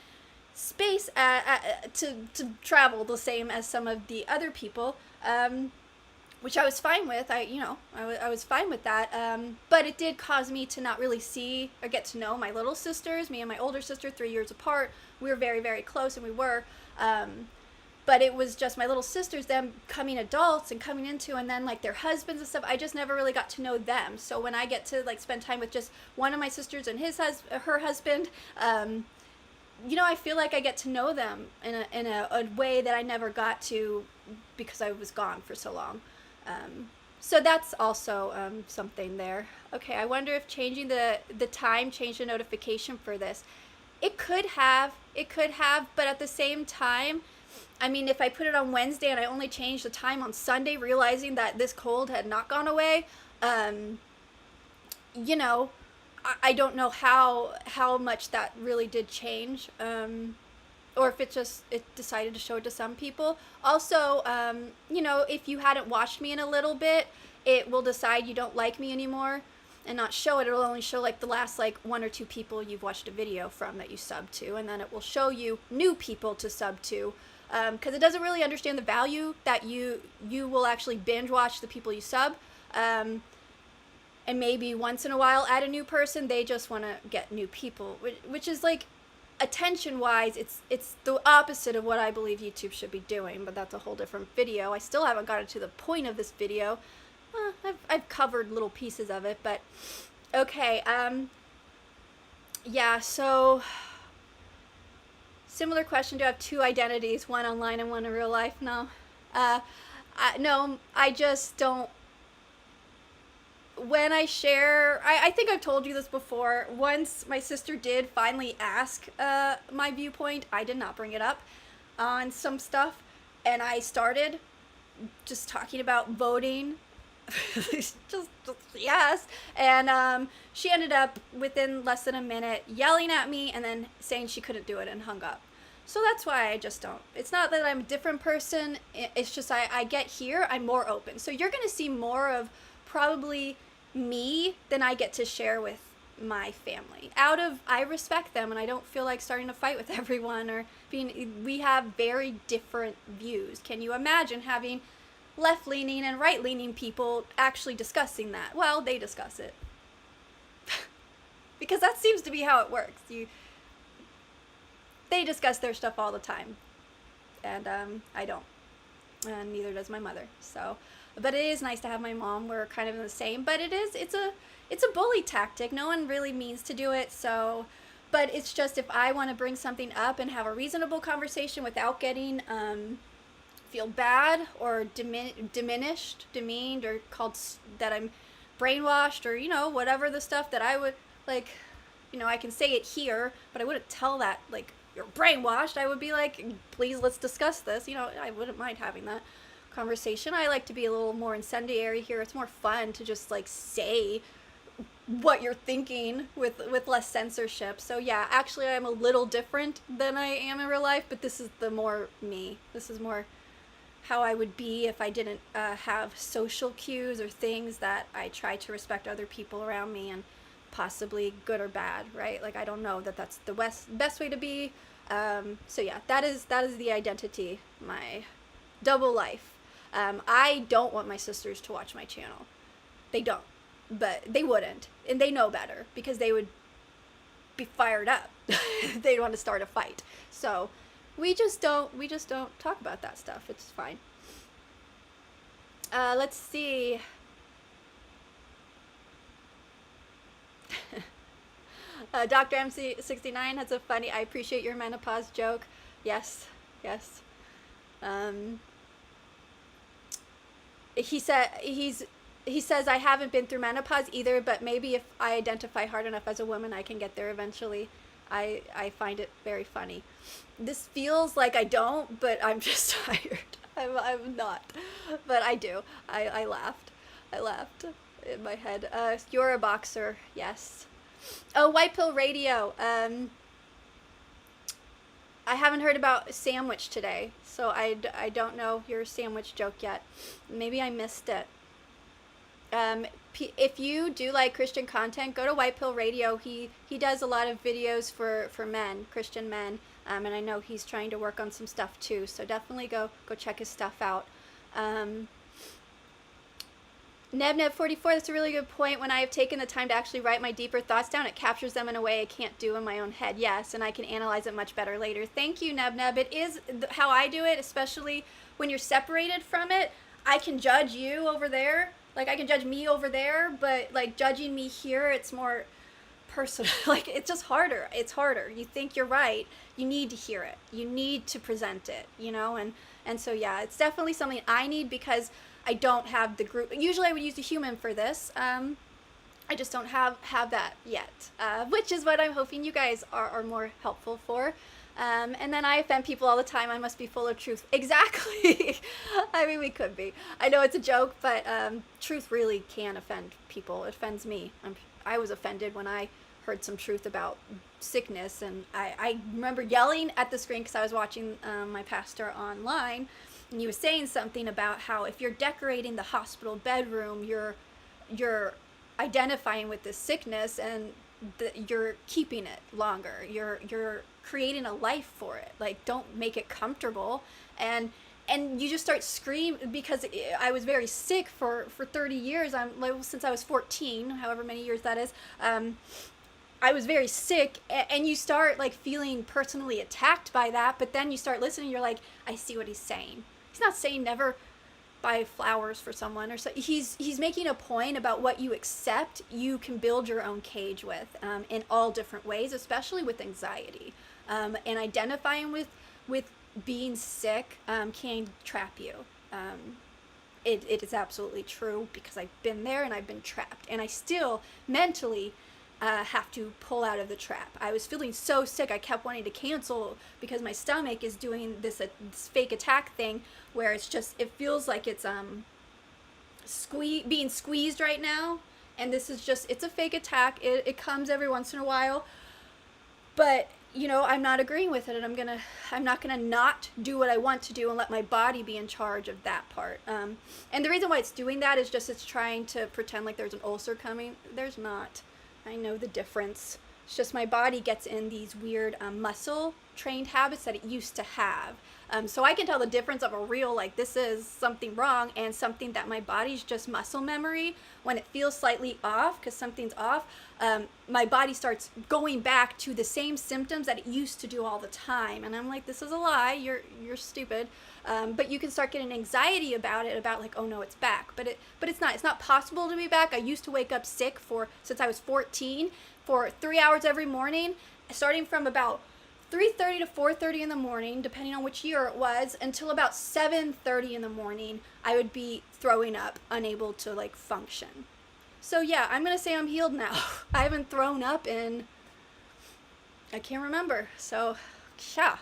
space to travel the same as some of the other people. which I was fine with. I was fine with that. But it did cause me to not really see or get to know my little sisters. Me and my older sister, 3 years apart. We were very, very close, and we were. But it was just my little sisters, them coming adults and coming into, and then like their husbands and stuff. I just never really got to know them. So when I get to like spend time with just one of my sisters and her husband, I feel like I get to know them in a way that I never got to because I was gone for so long. So that's also something there. Okay, I wonder if changing the time changed the notification for this. It could have, but at the same time, I mean, if I put it on Wednesday and I only changed the time on Sunday, realizing that this cold had not gone away, I don't know how much that really did change, or if it decided to show it to some people. Also, if you hadn't watched me in a little bit, it will decide you don't like me anymore and not show it. It'll only show like the last like 1 or 2 people you've watched a video from that you sub to, and then it will show you new people to sub to, because it doesn't really understand the value that you will actually binge watch the people you sub, and maybe once in a while add a new person. They just want to get new people, which is like, attention wise, it's the opposite of what I believe YouTube should be doing, but that's a whole different video. I still haven't gotten to the point of this video. I've covered little pieces of it, but okay. Yeah, so similar question. Do I have 2 identities, one online and one in real life? No. No, I just don't. When I share, I think I've told you this before. Once my sister did finally ask my viewpoint, I did not bring it up on some stuff, and I started just talking about voting. just yes, and she ended up within less than a minute yelling at me and then saying she couldn't do it and hung up. So that's why I just don't. It's not that I'm a different person. It's just I get here, I'm more open. So you're gonna see more of probably me than I get to share with my family. I respect them, and I don't feel like starting a fight with everyone or we have very different views. Can you imagine having left-leaning and right-leaning people actually discussing that? Well, they discuss it. Because that seems to be how it works. They discuss their stuff all the time. And I don't. And neither does my mother. So, but it is nice to have my mom. We're kind of the same, but it's a bully tactic. No one really means to do it. So, but it's just, if I want to bring something up and have a reasonable conversation without getting feel bad or demeaned, or called that I'm brainwashed, or whatever the stuff that I would like, I can say it here, but I wouldn't tell that like you're brainwashed. I would be like, please, let's discuss this. I wouldn't mind having that conversation. I like to be a little more incendiary here. It's more fun to just like say what you're thinking with less censorship. So yeah, actually I'm a little different than I am in real life, but this is the more me. This is more how I would be if I didn't have social cues or things that I try to respect other people around me, and possibly good or bad, right? Like, I don't know that that's the best way to be. So yeah, that is the identity, my double life. I don't want my sisters to watch my channel. They don't, but they wouldn't, and they know better, because they would be fired up. They'd want to start a fight. So we just don't talk about that stuff. It's fine. Let's see. Dr. MC69 has a funny, I appreciate your menopause joke. Yes. He says, I haven't been through menopause either, but maybe if I identify hard enough as a woman, I can get there eventually. I find it very funny. This feels like I don't, but I'm just tired. I'm not, but I do. I laughed in my head. You're a boxer. Yes. Oh, White Pill Radio. I haven't heard about sandwich today, so I don't know your sandwich joke yet. Maybe I missed it. If you do like Christian content, go to White Pill Radio. He does a lot of videos for men, Christian men, and I know he's trying to work on some stuff too. So definitely go check his stuff out. Nebneb44, that's a really good point. When I have taken the time to actually write my deeper thoughts down, it captures them in a way I can't do in my own head. Yes, and I can analyze it much better later. Thank you, Nebneb. It is how I do it, especially when you're separated from it. I can judge you over there. Like, I can judge me over there, but, like, judging me here, it's more personal. Like, it's just harder. It's harder. You think you're right. You need to hear it. You need to present it, you know? And so, yeah, it's definitely something I need because I don't have the group. Usually I would use a human for this. I just don't have that yet, which is what I'm hoping you guys are more helpful for. And then I offend people all the time. I must be full of truth. Exactly. I mean, we could be. I know it's a joke, but truth really can offend people. It offends me. I was offended when I heard some truth about sickness, and I remember yelling at the screen because I was watching my pastor online, and he was saying something about how if you're decorating the hospital bedroom, you're identifying with this sickness, and you're keeping it longer. You're creating a life for it. Like, don't make it comfortable. And you just start screaming, because I was very sick for 30 years. Since I was 14, however many years that is. I was very sick, and you start like feeling personally attacked by that, but then you start listening, you're like, I see what he's saying. He's not saying never buy flowers for someone, or so. He's making a point about what you accept you can build your own cage with, in all different ways, especially with anxiety, and identifying with being sick can trap you. It is absolutely true, because I've been there and I've been trapped, and I still mentally have to pull out of the trap. I was feeling so sick, I kept wanting to cancel because my stomach is doing this fake attack thing where it's just, it feels like it's being squeezed right now, and this is just, it's a fake attack. It comes every once in a while, but you know, I'm not agreeing with it, and I'm not gonna not do what I want to do and let my body be in charge of that part. And the reason why it's doing that is just it's trying to pretend like there's an ulcer coming. There's not. I know the difference. It's just my body gets in these weird muscle trained habits that it used to have. So I can tell the difference of a real, like, this is something wrong, and something that my body's just muscle memory. When it feels slightly off, because something's off, my body starts going back to the same symptoms that it used to do all the time. And I'm like, this is a lie. You're stupid. But you can start getting anxiety about it, about like, oh no, it's back. But it's not. It's not possible to be back. I used to wake up sick since I was 14 for 3 hours every morning, starting from about 3:30 to 4:30 in the morning, depending on which year it was, until about 7:30 in the morning. I would be throwing up, unable to like function. So yeah, I'm gonna say I'm healed now. I haven't thrown up in, I can't remember. So yeah,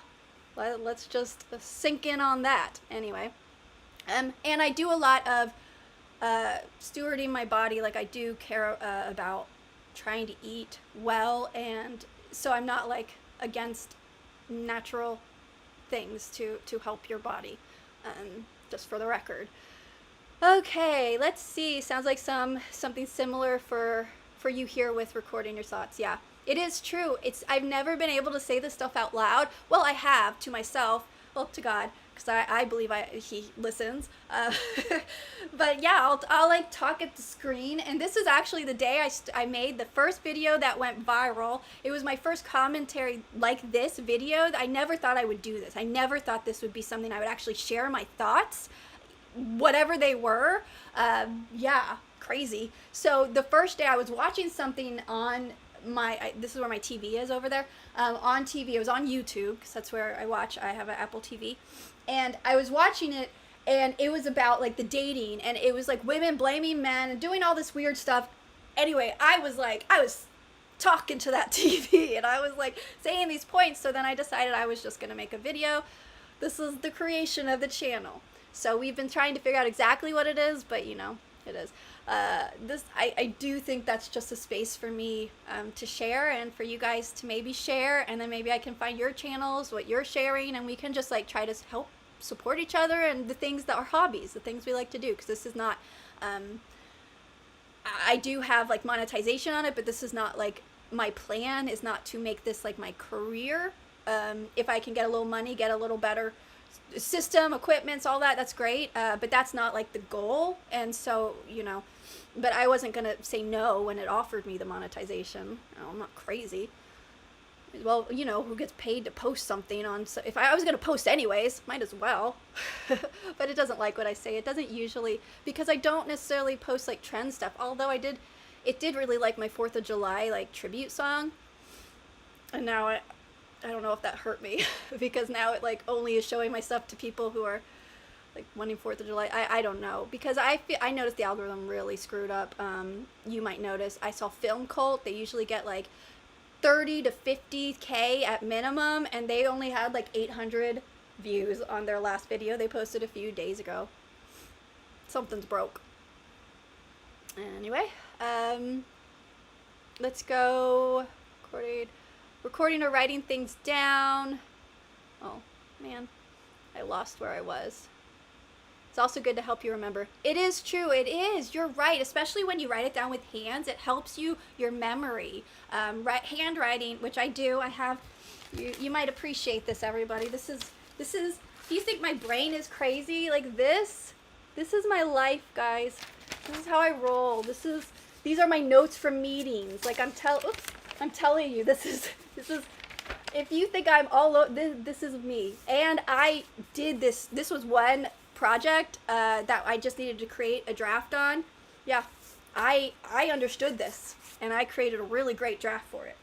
let's just sink in on that. Anyway, and I do a lot of stewarding my body. Like, I do care about trying to eat well, and so I'm not like against natural things to help your body, just for the record. Okay, let's see. Sounds like something similar for you here with recording your thoughts. Yeah, it is true. I've never been able to say this stuff out loud. Well, I have to myself, well, to God, because I believe he listens. But yeah, I'll like talk at the screen, and this is actually the day I made the first video that went viral. It was my first commentary like this video. I never thought I would do this. I never thought this would be something I would actually share my thoughts, whatever they were. Yeah, crazy. So the first day I was watching something on this is where my TV is over there, on TV. It was on YouTube, because that's where I watch. I have an Apple TV, and I was watching it, and it was about like the dating, and it was like women blaming men and doing all this weird stuff. Anyway, I was talking to that TV, and I was like saying these points. So then I decided I was just gonna make a video. This is the creation of the channel. So we've been trying to figure out exactly what it is, but you know, it is. I do think that's just a space for me to share, and for you guys to maybe share, and then maybe I can find your channels, what you're sharing, and we can just like try to help support each other and the things that are hobbies, the things we like to do, because this is not, I do have like monetization on it, but this is not like, my plan is not to make this like my career. If I can get a little money, get a little better system, equipments, all that, that's great, but that's not like the goal. And so, you know, But I wasn't going to say no when it offered me the monetization. Oh, I'm not crazy. Well, you know, who gets paid to post something on, so if I was going to post anyways, might as well. But it doesn't like what I say. It doesn't usually, because I don't necessarily post like trend stuff, although it did really like my 4th of July like tribute song. And now I don't know if that hurt me because now it like only is showing my stuff to people who are like wanting 4th of July. I don't know, because I noticed the algorithm really screwed up. You might notice I saw Film Cult. They usually get like 30 to 50K at minimum, and they only had like 800 views on their last video they posted a few days ago. Something's broke. Anyway, let's go. Recording or writing things down. Oh man, I lost where I was. It's also good to help you remember. It is true, it is. You're right, especially when you write it down with hands. It helps your memory. Handwriting, which I do. I have. You might appreciate this, everybody. This is. If you think my brain is crazy, like this is my life, guys. This is how I roll. These are my notes from meetings. Like I'm telling you, this is. If you think I'm this is me. And I did this. This was one project that I just needed to create a draft on. Yeah, I understood this, and I created a really great draft for it.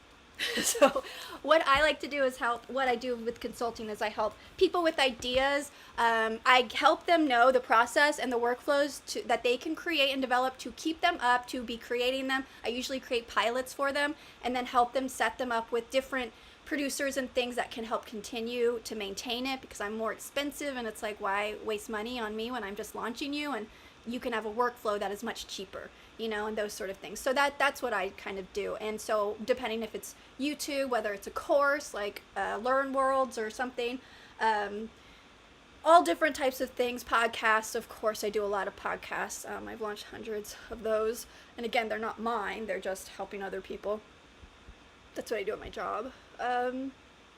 So what I like to do is what I do with consulting is I help people with ideas. I help them know the process and the workflows that they can create and develop to keep them up, to be creating them. I usually create pilots for them and then help them set them up with different producers and things that can help continue to maintain it, because I'm more expensive, and it's like, why waste money on me when I'm just launching you and you can have a workflow that is much cheaper, you know, and those sort of things. So that's what I kind of do. And so depending if it's YouTube, whether it's a course like Learn Worlds or something, all different types of things. Podcasts, of course, I do a lot of podcasts. I've launched hundreds of those, and again, they're not mine, they're just helping other people. That's what I do at my job.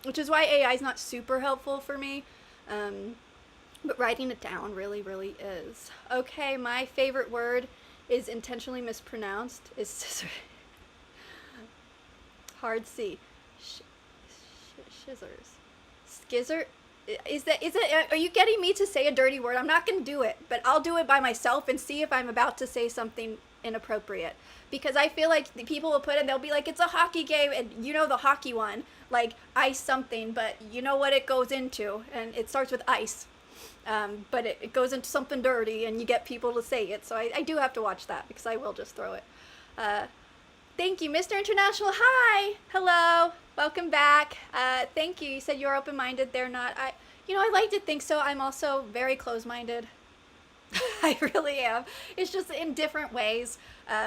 Which is why AI is not super helpful for me. But writing it down really, really is. Okay, my favorite word is intentionally mispronounced. Is scissor. Hard C. Scissors. Skizzer. Is it? Are you getting me to say a dirty word? I'm not gonna do it, but I'll do it by myself and see if I'm about to say something inappropriate, because I feel like the people will put it, they'll be like, it's a hockey game, and you know the hockey one, like ice something, but you know what it goes into, and it starts with ice, but it goes into something dirty, and you get people to say it, so I do have to watch that, because I will just throw it. Thank you, Mr. International. Hi, hello, welcome back. Thank you. You said you're open-minded. They're not. I like to think so. I'm also very closed-minded. I really am. It's just in different ways.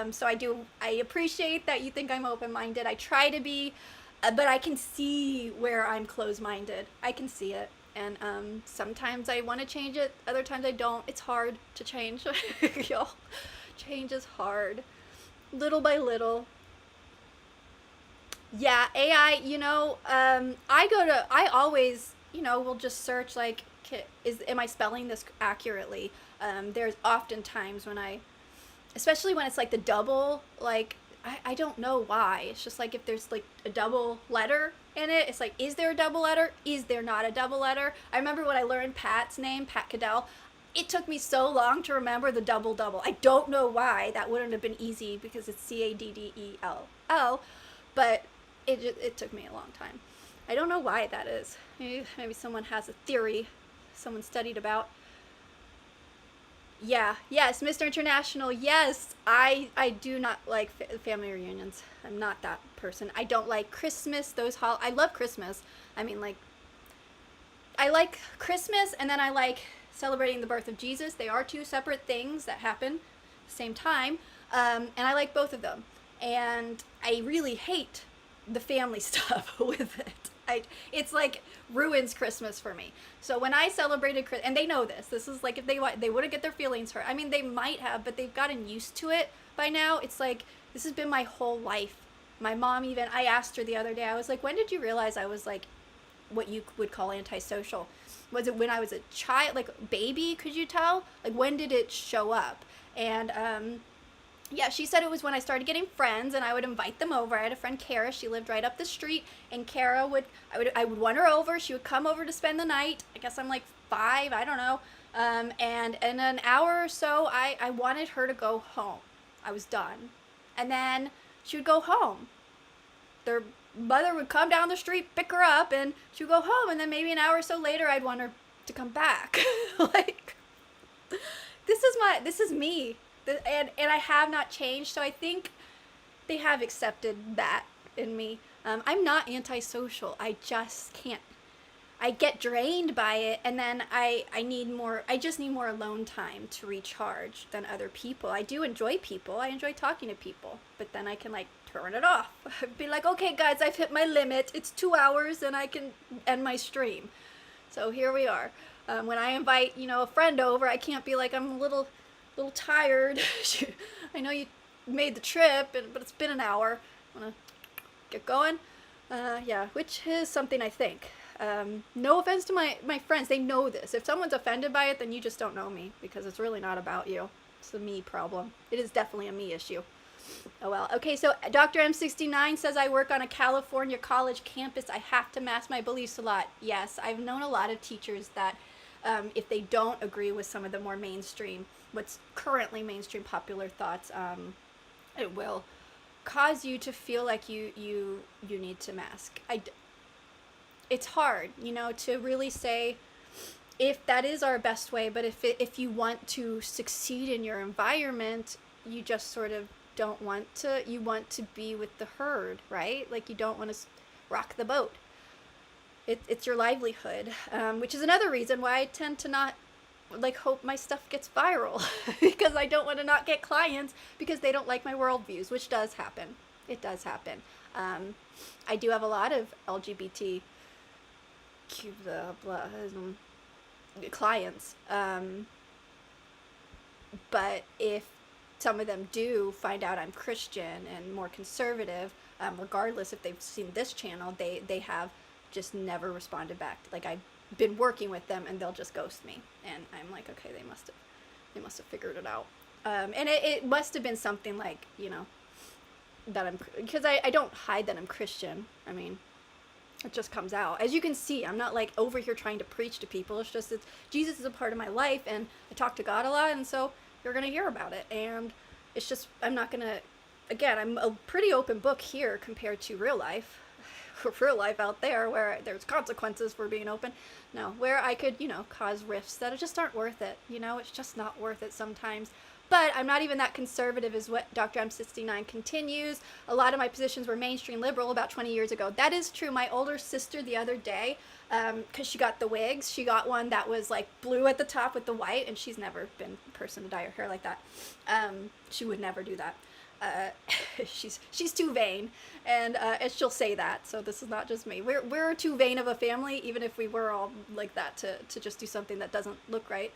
So I appreciate that you think I'm open-minded. I try to be, but I can see where I'm closed-minded. I can see it. And sometimes I want to change it. Other times I don't. It's hard to change. Y'all, change is hard. Little by little. Yeah, AI, I always, will just search like, am I spelling this accurately? There's often times when especially when it's like the double, like, I don't know why. It's just like if there's like a double letter in it, it's like, is there a double letter? Is there not a double letter? I remember when I learned Pat's name, Pat Caddell, it took me so long to remember the double. I don't know why. That wouldn't have been easy because it's Caddell, but it took me a long time. I don't know why that is. Maybe someone has a theory someone studied about. Yeah, yes, Mr. International, yes. I do not like family reunions. I'm not that person. I don't like Christmas, I love Christmas. I mean, like, I like Christmas, and then I like celebrating the birth of Jesus. They are two separate things that happen at the same time, and I like both of them. And I really hate the family stuff with it. It's like ruins Christmas for me. So when I celebrated Christmas, and they know this is like, if they wouldn't get their feelings hurt. I mean, they might have, but they've gotten used to it by now. It's like, this has been my whole life. My mom even, I asked her the other day, I was like, when did you realize I was like what you would call antisocial? Was it when I was a child, like baby? Could you tell? Like, when did it show up? And Yeah, she said it was when I started getting friends and I would invite them over. I had a friend, Kara. She lived right up the street, and Kara I would want her over. She would come over to spend the night. I guess I'm like 5, I don't know. And in an hour or so, I wanted her to go home. I was done. And then she would go home. Their mother would come down the street, pick her up, and she would go home. And then maybe an hour or so later, I'd want her to come back. Like, this is me. And I have not changed, so I think they have accepted that in me. I'm not antisocial. I just can't. I get drained by it, and then I just need more alone time to recharge than other people. I do enjoy people. I enjoy talking to people, but then I can like turn it off. Be like, okay guys, I've hit my limit. It's 2 hours and I can end my stream. So here we are. When I invite, a friend over, I can't be like, I'm a little tired. I know you made the trip, but it's been an hour. Want to get going? Yeah, which is something I think. No offense to my friends, they know this. If someone's offended by it, then you just don't know me, because it's really not about you. It's a me problem. It is definitely a me issue. Oh well. Okay, so Dr. M69 says, I work on a California college campus. I have to mask my beliefs a lot. Yes, I've known a lot of teachers that if they don't agree with some of the more mainstream, what's currently mainstream popular thoughts, it will cause you to feel like you need to mask. It's hard, to really say if that is our best way, but if you want to succeed in your environment, you just sort of don't want to, you want to be with the herd, right? Like, you don't want to rock the boat. It's your livelihood, which is another reason why I tend to not hope my stuff gets viral because I don't want to not get clients because they don't like my worldviews, which does happen. It does happen. I do have a lot of LGBT clients, but if some of them do find out I'm Christian and more conservative, regardless if they've seen this channel, they have just never responded back. Like, I've been working with them and they'll just ghost me, and I'm like, okay, they must have figured it out. And it must have been something like, that because I don't hide that I'm Christian. I mean, it just comes out. As you can see, I'm not like over here trying to preach to people. It's just that Jesus is a part of my life, and I talk to God a lot, and so you're gonna hear about it. And it's just, I'm not gonna, again, I'm a pretty open book here compared to real life. Real life out there where there's consequences for being open. No, where I could, cause rifts that just aren't worth it. It's just not worth it sometimes. But I'm not even that conservative, is what Dr. M69 continues. A lot of my positions were mainstream liberal about 20 years ago. That is true. My older sister the other day, because she got the wigs, she got one that was like blue at the top with the white, and she's never been a person to dye her hair like that. She would never do that. She's too vain, and she'll say that. So this is not just me. We're too vain of a family, even if we were all like that, to just do something that doesn't look right.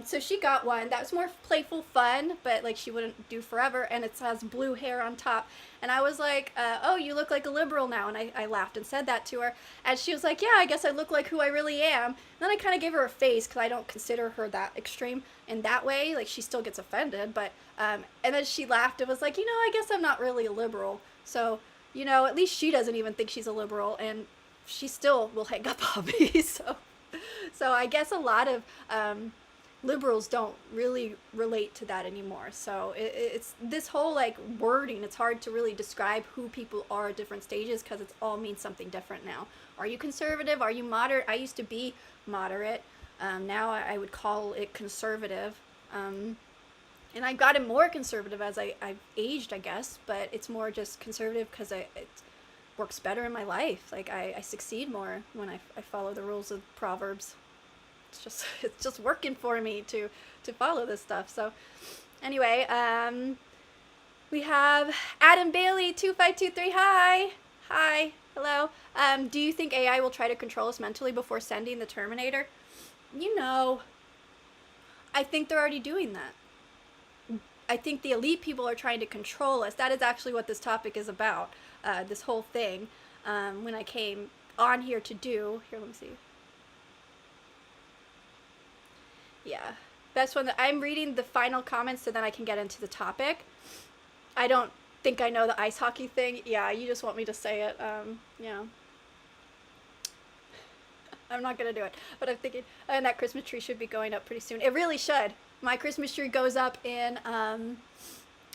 So she got one that was more playful fun, but like she wouldn't do forever, and it has blue hair on top. And I was like, oh, you look like a liberal now. And I laughed and said that to her, and she was like, yeah, I guess I look like who I really am. And then I kind of gave her a face, because I don't consider her that extreme in that way. Like, she still gets offended, but and then she laughed and was like, I guess I'm not really a liberal. So, at least she doesn't even think she's a liberal, and she still will hang up on me. So I guess a lot of liberals don't really relate to that anymore. So it's this whole like wording, it's hard to really describe who people are at different stages, because it all means something different now. Are you conservative? Are you moderate? I used to be moderate. Now I would call it conservative. And I've gotten more conservative as I've aged, I guess, but it's more just conservative because it works better in my life. Like, I succeed more when I follow the rules of Proverbs. It's just working for me to follow this stuff. So anyway, we have Adam Bailey 2523. Hi, hello. Do you think AI will try to control us mentally before sending the Terminator? I think they're already doing that. I think the elite people are trying to control us. That is actually what this topic is about, this whole thing. When I came on here to do, let me see. Yeah, best one. I'm reading the final comments so then I can get into the topic. I don't think I know the ice hockey thing. Yeah, you just want me to say it. Yeah. I'm not gonna do it, but I'm thinking, and that Christmas tree should be going up pretty soon. It really should. My Christmas tree goes up in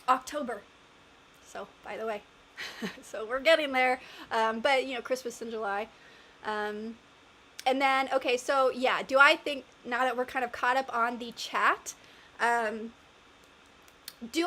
October. So, by the way, so we're getting there. But you know, Christmas in July. And then, okay, so yeah, do I think now that we're kind of caught up on the chat, do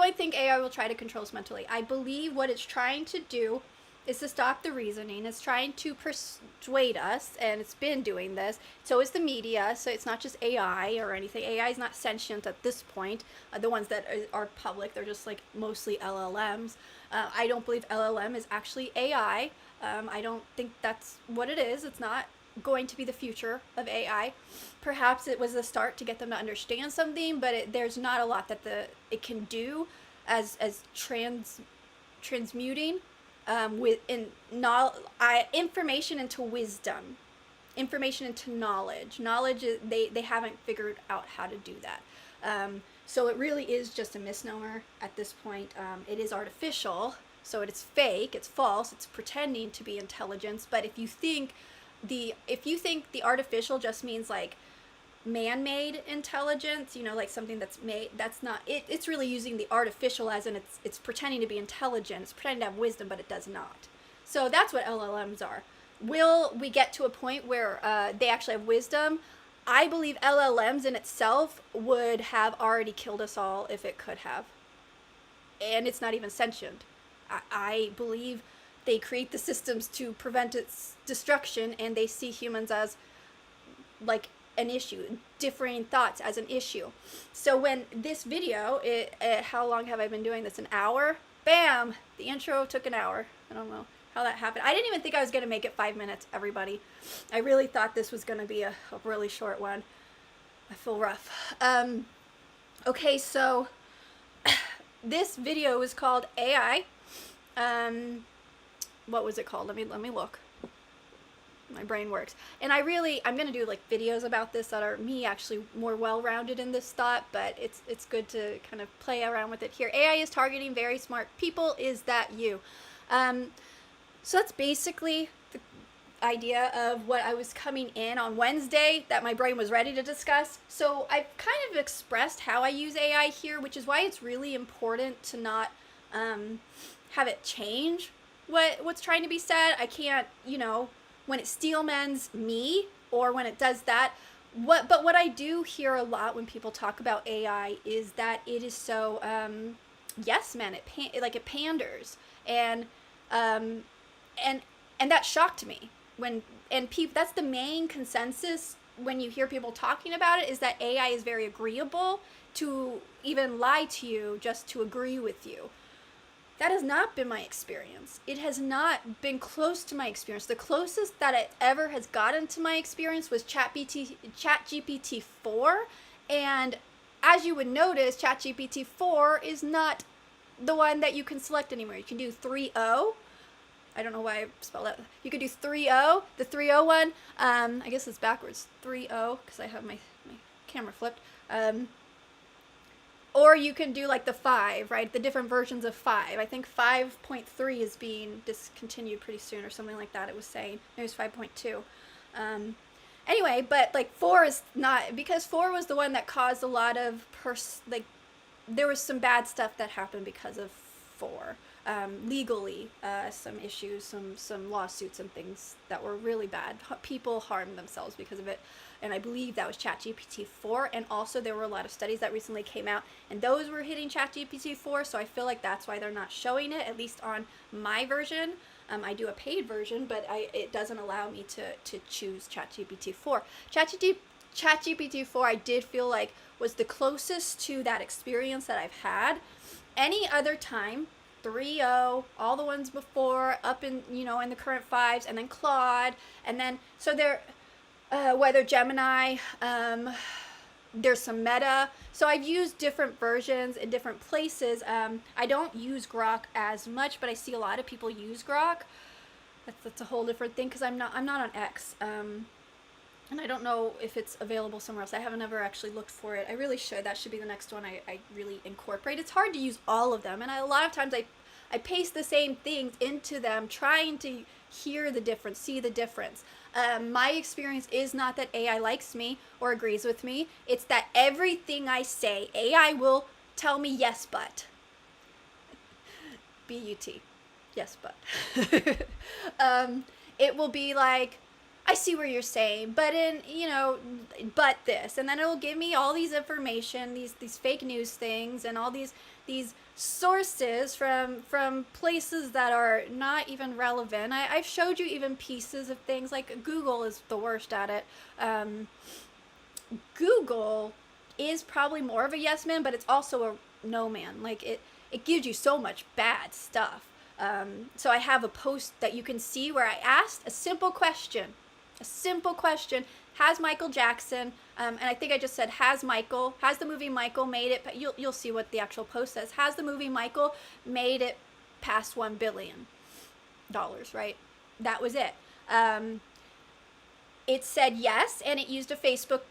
I think AI will try to control us mentally? I believe what it's trying to do is to stop the reasoning. It's trying to persuade us, and it's been doing this. So is the media, so it's not just AI or anything. AI is not sentient at this point. The ones that are public, they're just like mostly LLMs. I don't believe LLM is actually AI. I don't think that's what it is. It's not going to be the future of AI. Perhaps it was the start to get them to understand something, but there's not a lot that it can do as transmuting information into wisdom, information into knowledge. Knowledge they haven't figured out how to do that. So it really is just a misnomer at this point. It is artificial, so it's fake, it's false, it's pretending to be intelligence. But if you think the artificial just means like man-made intelligence, you know, like something that's made, that's not it. It's really using the artificial as in it's pretending to be intelligent, it's pretending to have wisdom, but it does not. So that's what LLMs are. Will we get to a point where they actually have wisdom? I believe LLMs in itself would have already killed us all if it could have, and it's not even sentient. I believe they create the systems to prevent its destruction, and they see humans as like an issue, differing thoughts as an issue. So when this video, how long have I been doing this? An hour? Bam! The intro took an hour. I don't know how that happened. I didn't even think I was going to make it 5 minutes, everybody. I really thought this was going to be a really short one. I feel rough. Okay, so this video is called AI. What was it called? Let me look. My brain works. And I'm going to do like videos about this that are me actually more well-rounded in this thought, but it's good to kind of play around with it here. AI is targeting very smart people. Is that you? So that's basically the idea of what I was coming in on Wednesday that my brain was ready to discuss. So I've kind of expressed how I use AI here, which is why it's really important to not have it change what's trying to be said. I can't, you know, when it Steelman's me or when it does that. But what I do hear a lot when people talk about AI is that it is so yes man, it panders, and that shocked me that's the main consensus when you hear people talking about it, is that AI is very agreeable to even lie to you just to agree with you. That has not been my experience. It has not been close to my experience. The closest that it ever has gotten to my experience was ChatGPT 4. And as you would notice, ChatGPT 4 is not the one that you can select anymore. You can do 3.0. I don't know why I spelled that. You could do 3.0, the 3.0 one. I guess it's backwards. 3.0, because I have my camera flipped. Or you can do like the 5, right? The different versions of 5. I think 5.3 is being discontinued pretty soon or something like that, it was saying. Maybe it was 5.2. Anyway, but like 4 is not, because 4 was the one that caused a lot of, there was some bad stuff that happened because of 4. Legally, some issues, some lawsuits and things that were really bad. People harmed themselves because of it. And I believe that was ChatGPT 4. And also there were a lot of studies that recently came out, and those were hitting ChatGPT 4. So I feel like that's why they're not showing it, at least on my version. I do a paid version, but it doesn't allow me to choose ChatGPT 4. ChatGPT 4 I did feel like was the closest to that experience that I've had. Any other time, 3.0, all the ones before, up in, you know, in the current 5s, and then Claude, and then, so there, whether Gemini, there's some Meta. So I've used different versions in different places. I don't use Grok as much, but I see a lot of people use Grok. That's a whole different thing, because I'm not on X. and I don't know if it's available somewhere else. I haven't ever actually looked for it. I really should. That should be the next one I really incorporate. It's hard to use all of them, and a lot of times I paste the same things into them, trying to hear the difference, see the difference. My experience is not that AI likes me or agrees with me. It's that everything I say, AI will tell me yes, but. B-U-T. Yes, but. It will be like, I see what you're saying, but but this. And then it'll give me all these information, these fake news things, and all these sources from places that are not even relevant. I've showed you even pieces of things, like Google is the worst at it. Google is probably more of a yes man, but it's also a no man. Like it gives you so much bad stuff. So I have a post that you can see where I asked a simple question. Has Michael Jackson, and I think I just said, has the movie Michael made it, you'll see what the actual post says. Has the movie Michael made it past $1 billion, right? That was it. It said yes, and it used a Facebook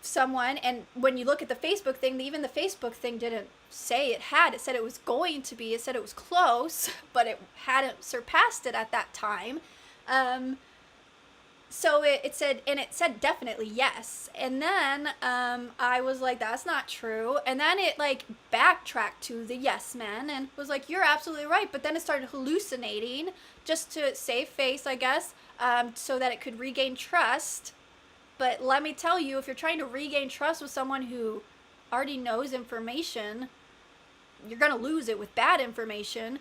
someone, and when you look at the Facebook thing, even the Facebook thing didn't say it had. It said it was going to be. It said it was close, but it hadn't surpassed it at that time. So it said definitely yes. And then I was like, that's not true. And then it like backtracked to the yes man and was like, you're absolutely right. But then it started hallucinating just to save face, I guess, so that it could regain trust. But let me tell you, if you're trying to regain trust with someone who already knows information, you're going to lose it with bad information.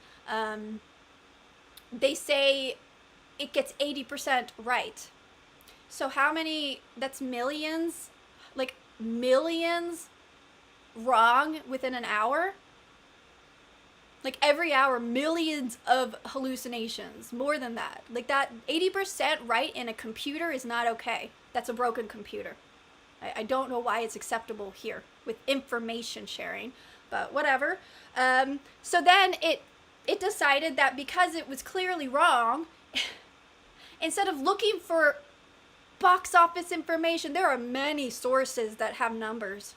They say it gets 80% right. So how many, that's millions, like millions wrong within an hour? Like every hour, millions of hallucinations, more than that. Like that 80% right in a computer is not okay. That's a broken computer. I don't know why it's acceptable here with information sharing, but whatever. So then it decided that because it was clearly wrong, instead of looking for box office information, there are many sources that have numbers.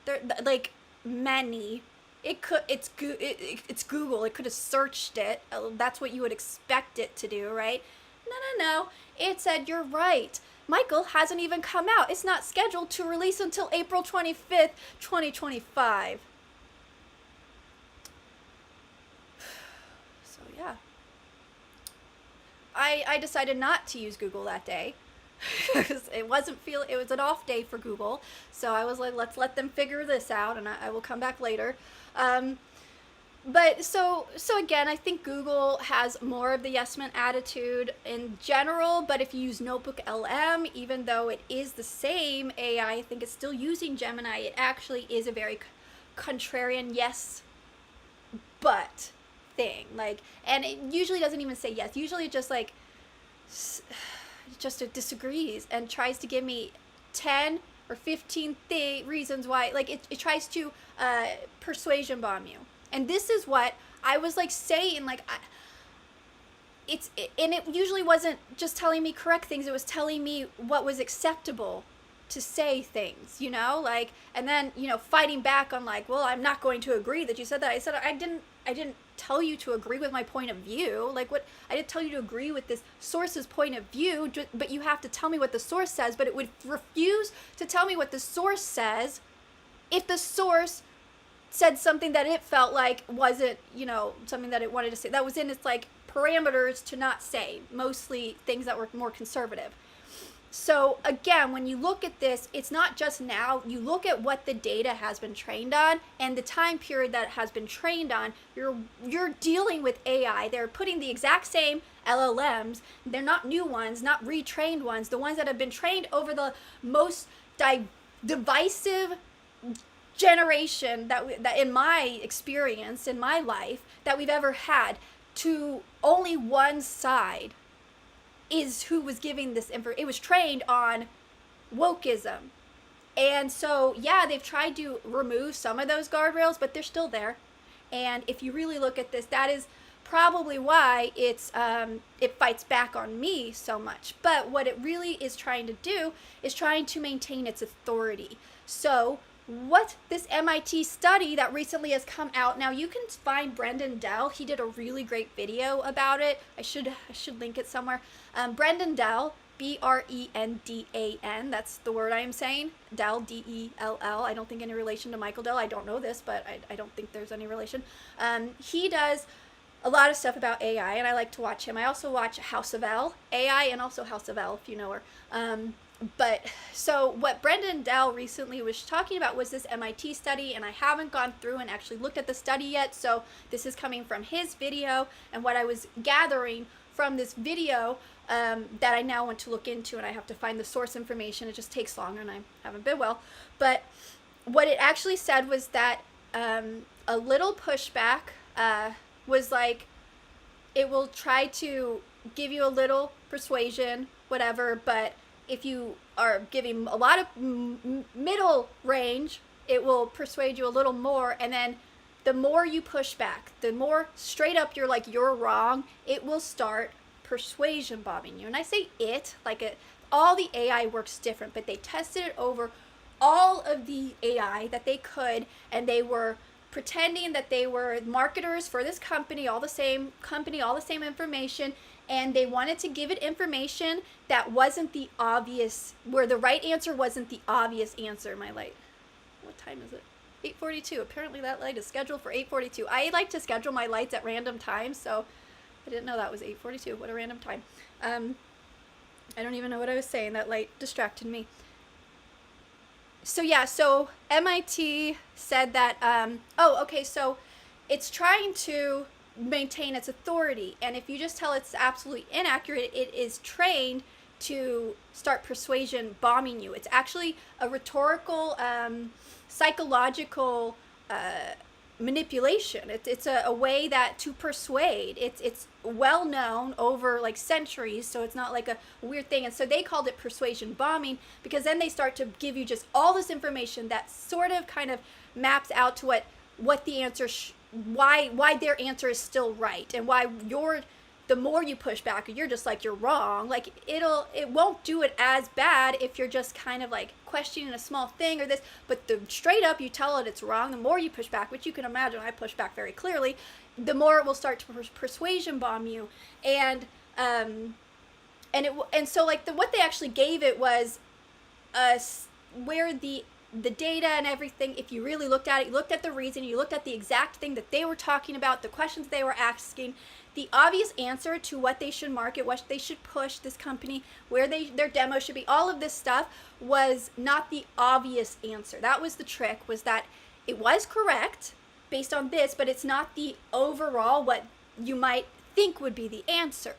There, like many. It's Google. It could have searched it. That's what you would expect it to do, right? No. It said, you're right. Michael hasn't even come out. It's not scheduled to release until April 25th, 2025. So yeah. I decided not to use Google that day because it was an off day for Google. So I was like, let's let them figure this out, and I will come back later. But so again, I think Google has more of the yes man attitude in general, but if you use Notebook LM, even though it is the same AI, I think it's still using Gemini, it actually is a very contrarian yes, but thing. Like, and it usually doesn't even say yes. Usually it just like, it disagrees and tries to give me 10 or 15 reasons why, like it tries to persuasion bomb you. And this is what I was like saying, like and it usually wasn't just telling me correct things, it was telling me what was acceptable to say things, like, and then, fighting back on like, well, I'm not going to agree that you said that. I said, I didn't tell you to agree with my point of view. Like, what, I didn't tell you to agree with this source's point of view, but you have to tell me what the source says. But it would refuse to tell me what the source says if the source said something that it felt like wasn't, something that it wanted to say. That was in its like parameters to not say, mostly things that were more conservative. So again, when you look at this, it's not just now. You look at what the data has been trained on and the time period that it has been trained on. You're dealing with AI. They're putting the exact same LLMs. They're not new ones, not retrained ones. The ones that have been trained over the most divisive generation that in my experience, in my life, that we've ever had, to only one side is who was giving this info. It was trained on wokeism. And so, yeah, they've tried to remove some of those guardrails, but they're still there. And if you really look at this, that is probably why it fights back on me so much. But what it really is trying to do is trying to maintain its authority. So what this MIT study that recently has come out, now you can find Brendan Dell. He did a really great video about it. I should link it somewhere. Brendan Dell, Brendan, that's the word I am saying. Dell, Dell. I don't think any relation to Michael Dell. I don't know this, but I don't think there's any relation. He does a lot of stuff about AI, and I like to watch him. I also watch House of L, AI, and also House of L, if you know her. But so what Brendan Dell recently was talking about was this MIT study, and I haven't gone through and actually looked at the study yet, so this is coming from his video, and what I was gathering from this video that I now want to look into, and I have to find the source information. It just takes longer, and I haven't been well. But what it actually said was that a little pushback was like, it will try to give you a little persuasion, whatever, but if you are giving a lot of middle range, it will persuade you a little more, and then the more you push back, the more straight up you're like, you're wrong, it will start persuasion bombing you. And I say it, like all the AI works different, but they tested it over all of the AI that they could, and they were pretending that they were marketers for this company, all the same information, and they wanted to give it information that wasn't the obvious, where the right answer wasn't the obvious answer. My light, what time is it? 8:42. Apparently that light is scheduled for 8:42. I like to schedule my lights at random times, so I didn't know that was 8:42. What a random time. I don't even know what I was saying. That light distracted me. So yeah, so MIT said that, so it's trying to maintain its authority, and if you just tell it's absolutely inaccurate, it is trained to start persuasion bombing you. It's actually a rhetorical, psychological manipulation. It's a way that to persuade. It's well known over like centuries, so it's not like a weird thing. And so they called it persuasion bombing, because then they start to give you just all this information that sort of kind of maps out to what the answer why their answer is still right, and why the more you push back, you're just like, you're wrong. Like it won't do it as bad if you're just kind of like questioning a small thing or this, but the straight up you tell it it's wrong, the more you push back, which you can imagine I push back very clearly, the more it will start to persuasion bomb you. And so like what they actually gave it was where the data and everything, if you really looked at it, you looked at the reason, you looked at the exact thing that they were talking about, the questions they were asking, the obvious answer to what they should market, what they should push, this company, where their demo should be, all of this stuff was not the obvious answer. That was the trick, was that it was correct based on this, but it's not the overall what you might think would be the answer.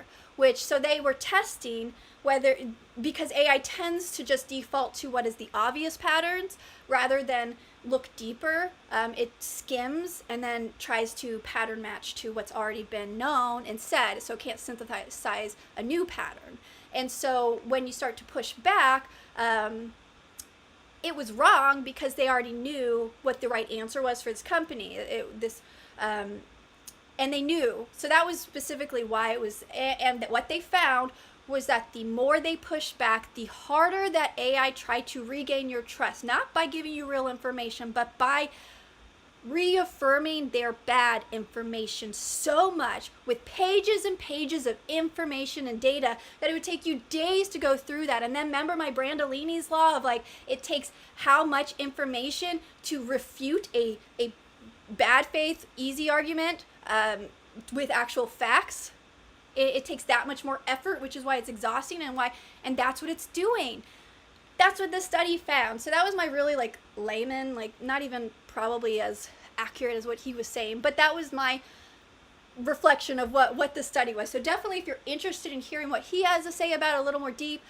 So they were testing whether, because AI tends to just default to what is the obvious patterns rather than look deeper. It skims and then tries to pattern match to what's already been known and said, so it can't synthesize a new pattern. And so when you start to push back, it was wrong because they already knew what the right answer was for this company. And they knew. So that was specifically why it was, and what they found was that the more they pushed back, the harder that AI tried to regain your trust, not by giving you real information, but by reaffirming their bad information so much with pages and pages of information and data that it would take you days to go through that. And then remember my Brandolini's law of like, it takes how much information to refute a bad faith, easy argument with actual facts. It takes that much more effort, which is why it's exhausting, and that's what it's doing. That's what the study found. So that was my really like layman, like not even probably as accurate as what he was saying, but that was my reflection of what the study was. So definitely if you're interested in hearing what he has to say about it a little more deep,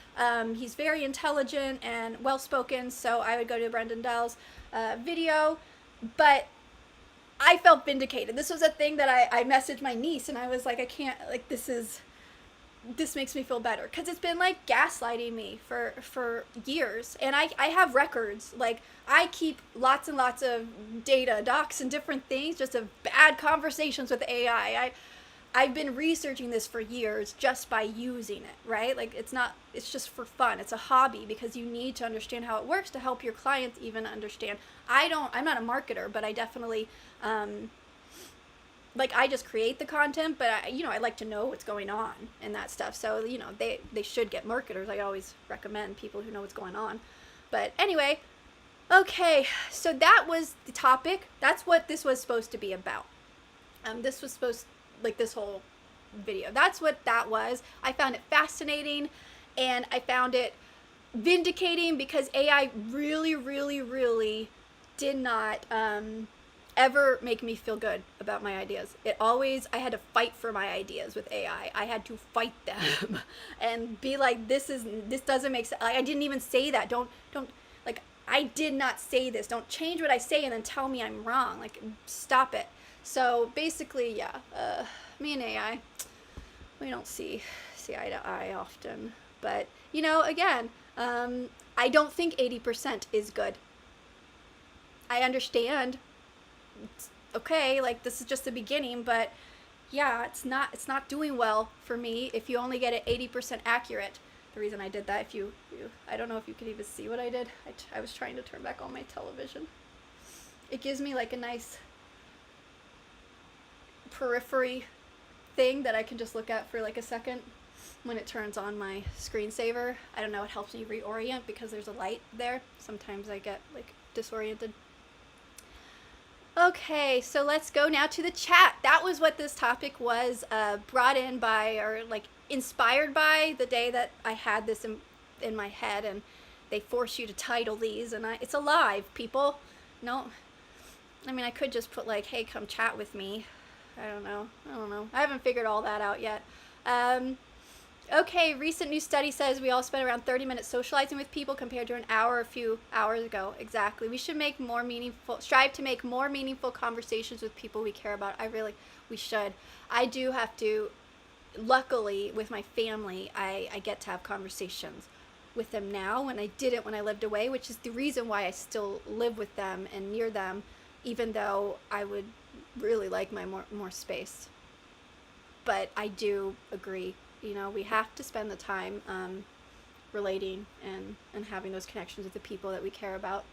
he's very intelligent and well-spoken, so I would go to Brendan Dell's video. But I felt vindicated. This was a thing that I messaged my niece, and I was like, I can't, like, this makes me feel better, because it's been like gaslighting me for years, and I have records. Like, I keep lots and lots of data, docs and different things, just of bad conversations with AI. I've been researching this for years just by using it, right? Like it's just for fun. It's a hobby because you need to understand how it works to help your clients even understand. I'm not a marketer, but I definitely, like I just create the content, but I like to know what's going on and that stuff. So, they should get marketers. I always recommend people who know what's going on. But anyway, okay, so that was the topic. That's what this was supposed to be about. This whole video, that's what that was. I found it fascinating, and I found it vindicating because AI really, really, really did not ever make me feel good about my ideas. I had to fight for my ideas with AI. I had to fight them and be like, this doesn't make sense. I didn't even say that. Don't like, I did not say this. Don't change what I say and then tell me I'm wrong. Like, stop it. So basically, yeah, me and AI, we don't see eye to eye often. But, again, I don't think 80% is good. I understand. It's okay, like this is just the beginning, but yeah, it's not doing well for me if you only get it 80% accurate. The reason I did that, I don't know if you could even see what I did. I was trying to turn back on my television. It gives me like a nice periphery thing that I can just look at for like a second when it turns on my screensaver. I don't know, it helps me reorient because there's a light there. Sometimes I get like disoriented. Okay, so let's go now to the chat. That was what this topic was brought in by, or like inspired by, the day that I had this in my head, and they force you to title these, and it's alive, people. No, I mean, I could just put like, hey, come chat with me. I don't know. I haven't figured all that out yet. Okay, recent new study says we all spend around 30 minutes socializing with people compared to an hour a few hours ago. Exactly. We should strive to make more meaningful conversations with people we care about. We should. I do have to, luckily with my family, I get to have conversations with them now, and I didn't when I lived away, which is the reason why I still live with them and near them, even though I would really like my more space. But I do agree. We have to spend the time relating and having those connections with the people that we care about.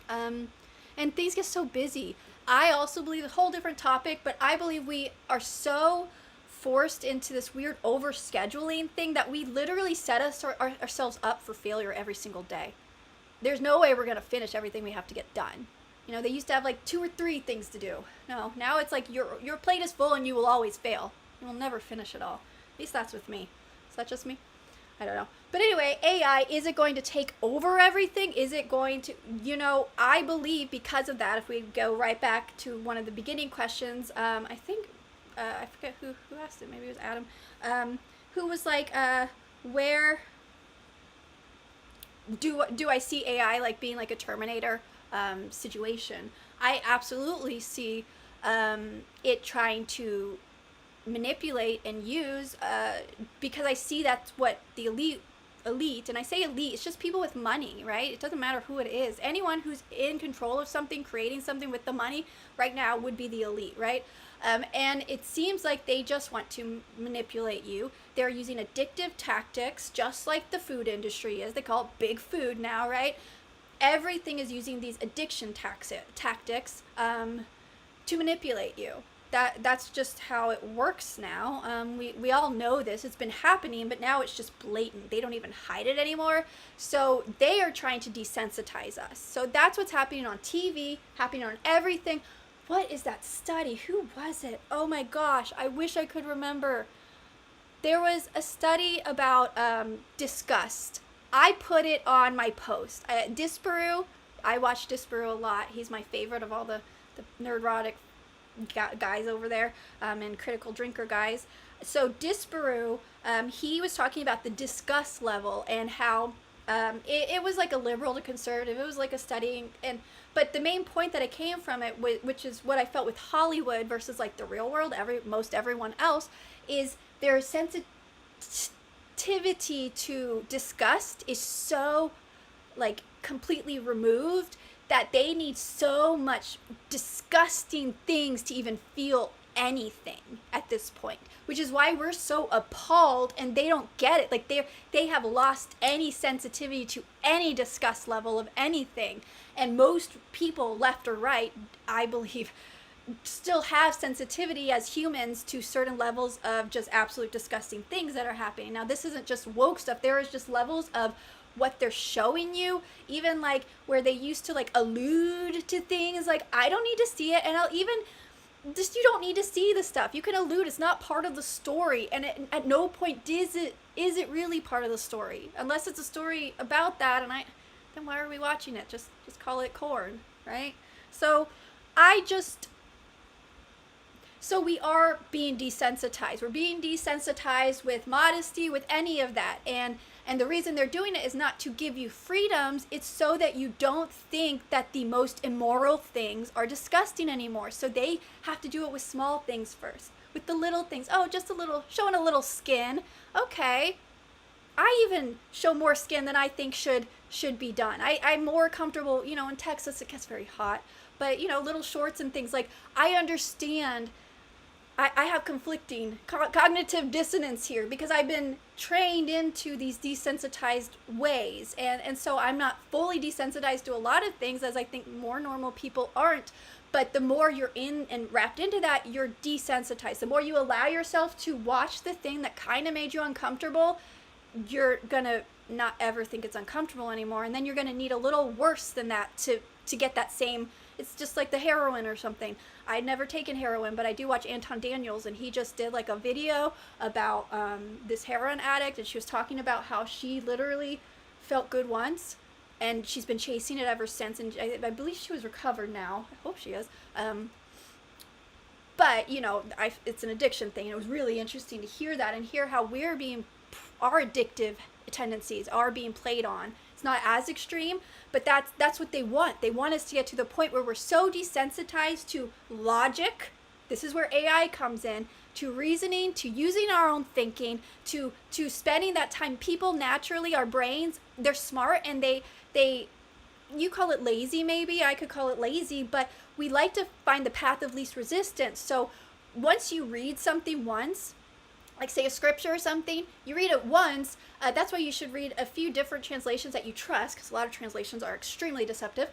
And things get so busy. I also believe, a whole different topic, but I believe we are so forced into this weird overscheduling thing that we literally set ourselves up for failure every single day. There's no way we're going to finish everything we have to get done. They used to have like 2 or 3 things to do. No, now it's like your plate is full and you will always fail. You will never finish it all. At least that's with me. Is that just me? I don't know. But anyway, AI, is it going to take over everything? Is it going to, I believe because of that, if we go right back to one of the beginning questions, I think, I forget who asked it. Maybe it was Adam. Who was like, where do I see AI like being like a Terminator situation? I absolutely see it trying to manipulate and use, because I see that's what the elite, and I say elite, it's just people with money, right? It doesn't matter who it is. Anyone who's in control of something, creating something with the money right now would be the elite, right? And it seems like they just want to manipulate you. They're using addictive tactics, just like the food industry is. They call it big food now, right? Everything is using these addiction tactics to manipulate you. That's just how it works now. We all know this. It's been happening, but now it's just blatant. They don't even hide it anymore. So they are trying to desensitize us. So that's what's happening on TV, happening on everything. What is that study? Who was it? Oh my gosh, I wish I could remember. There was a study about disgust. I put it on my post. Disparu, I watch Disparu a lot. He's my favorite of all the nerdrotic guys over there, and critical drinker guys. So Disparu, he was talking about the disgust level and how it was like a liberal to conservative. It was like a study, but the main point that it came from it, which is what I felt with Hollywood versus like the real world, most everyone else, is their sensitivity to disgust is so like completely removed that they need so much disgusting things to even feel anything at this point, which is why we're so appalled and they don't get it. Like they have lost any sensitivity to any disgust level of anything. And most people, left or right, I believe, still have sensitivity as humans to certain levels of just absolute disgusting things that are happening. Now, this isn't just woke stuff. There is just levels of what they're showing you, even like where they used to like allude to things. Like, I don't need to see it, and I'll even just, you don't need to see the stuff. You can allude. It's not part of the story, and at no point is it really part of the story, unless it's a story about that. And then why are we watching it? Just call it corn, right? So So we are being desensitized. We're being desensitized with modesty, with any of that. And the reason they're doing it is not to give you freedoms. It's so that you don't think that the most immoral things are disgusting anymore. So they have to do it with small things first. With the little things. Oh, just a little, showing a little skin. Okay. I even show more skin than I think should be done. I'm more comfortable, in Texas it gets very hot. But, little shorts and things. Like, I understand. I have conflicting cognitive dissonance here because I've been trained into these desensitized ways. And so I'm not fully desensitized to a lot of things, as I think more normal people aren't. But the more you're in and wrapped into that, you're desensitized. The more you allow yourself to watch the thing that kind of made you uncomfortable, you're going to not ever think it's uncomfortable anymore. And then you're going to need a little worse than that to get that same. It's just like the heroin or something. I'd never taken heroin, but I do watch Anton Daniels, and he just did like a video about this heroin addict, and she was talking about how she literally felt good once, and she's been chasing it ever since, and I believe she was recovered now. I hope she is. But, it's an addiction thing, and it was really interesting to hear that and hear how our addictive tendencies are being played on. It's not as extreme, but that's what they want. They want us to get to the point where we're so desensitized to logic. This is where AI comes in, to reasoning, to using our own thinking, to spending that time. People naturally, our brains, they're smart, and they you call it lazy maybe, I could call it lazy, but we like to find the path of least resistance. So once you read something once, like say a scripture or something, you read it once. That's why you should read a few different translations that you trust, because a lot of translations are extremely deceptive.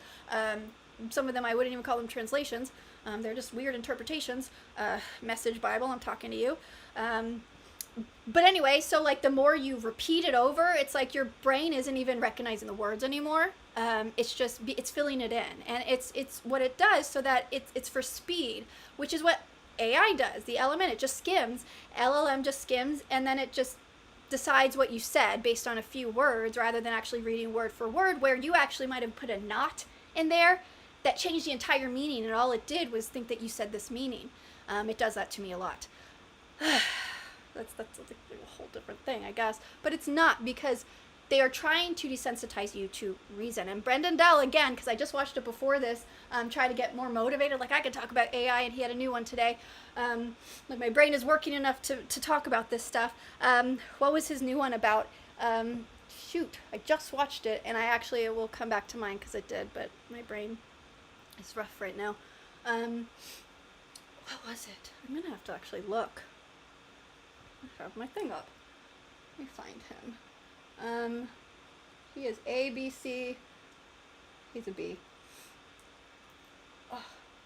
Some of them I wouldn't even call them translations. They're just weird interpretations. Message Bible, I'm talking to you. But anyway, so like the more you repeat it over, it's like your brain isn't even recognizing the words anymore. It's filling it in, and it's what it does so that it's for speed, which is what AI does. The element, it just skims. LLM just skims, and then it just decides what you said based on a few words rather than actually reading word for word, where you actually might have put a not in there that changed the entire meaning, and all it did was think that you said this meaning. It does that to me a lot. That's a whole different thing, I guess. But it's not, because they are trying to desensitize you to reason. And Brendan Dell, again, because I just watched it before this, try to get more motivated. Like, I could talk about AI, and he had a new one today. Like, my brain is working enough to talk about this stuff. What was his new one about? Shoot, I just watched it, and it will come back to mine because it did, but my brain is rough right now. What was it? I'm going to have to actually look. I have my thing up. Let me find him. He is A, B, C. He's a B.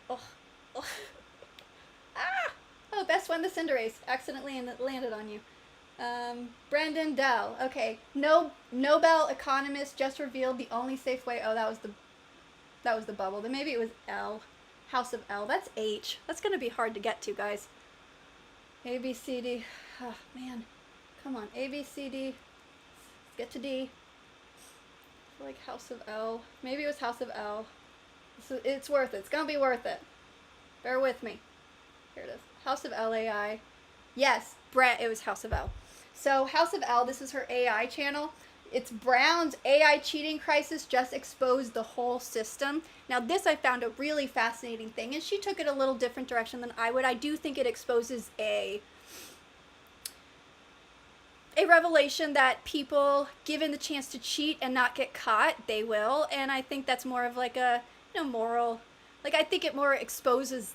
Oh, best one, the Cinderace. Accidentally landed on you. Brendan Dell. Okay. Nobel economist just revealed the only safe way. Oh, that was the bubble. Then maybe it was L. House of L. That's H. That's going to be hard to get to, guys. A, B, C, D. Oh, man. Come on. A, B, C, D. Let's get to D. I feel like House of L. Maybe it was House of L. So it's worth it. It's going to be worth it. Bear with me. Here it is. House of L AI. Yes, it was House of L. So House of L, this is her AI channel. It's Brown's AI cheating crisis just exposed the whole system. Now this I found a really fascinating thing, and she took it a little different direction than I would. I do think it exposes a revelation that people, given the chance to cheat and not get caught, they will. And I think that's more of like a moral, like I think it more exposes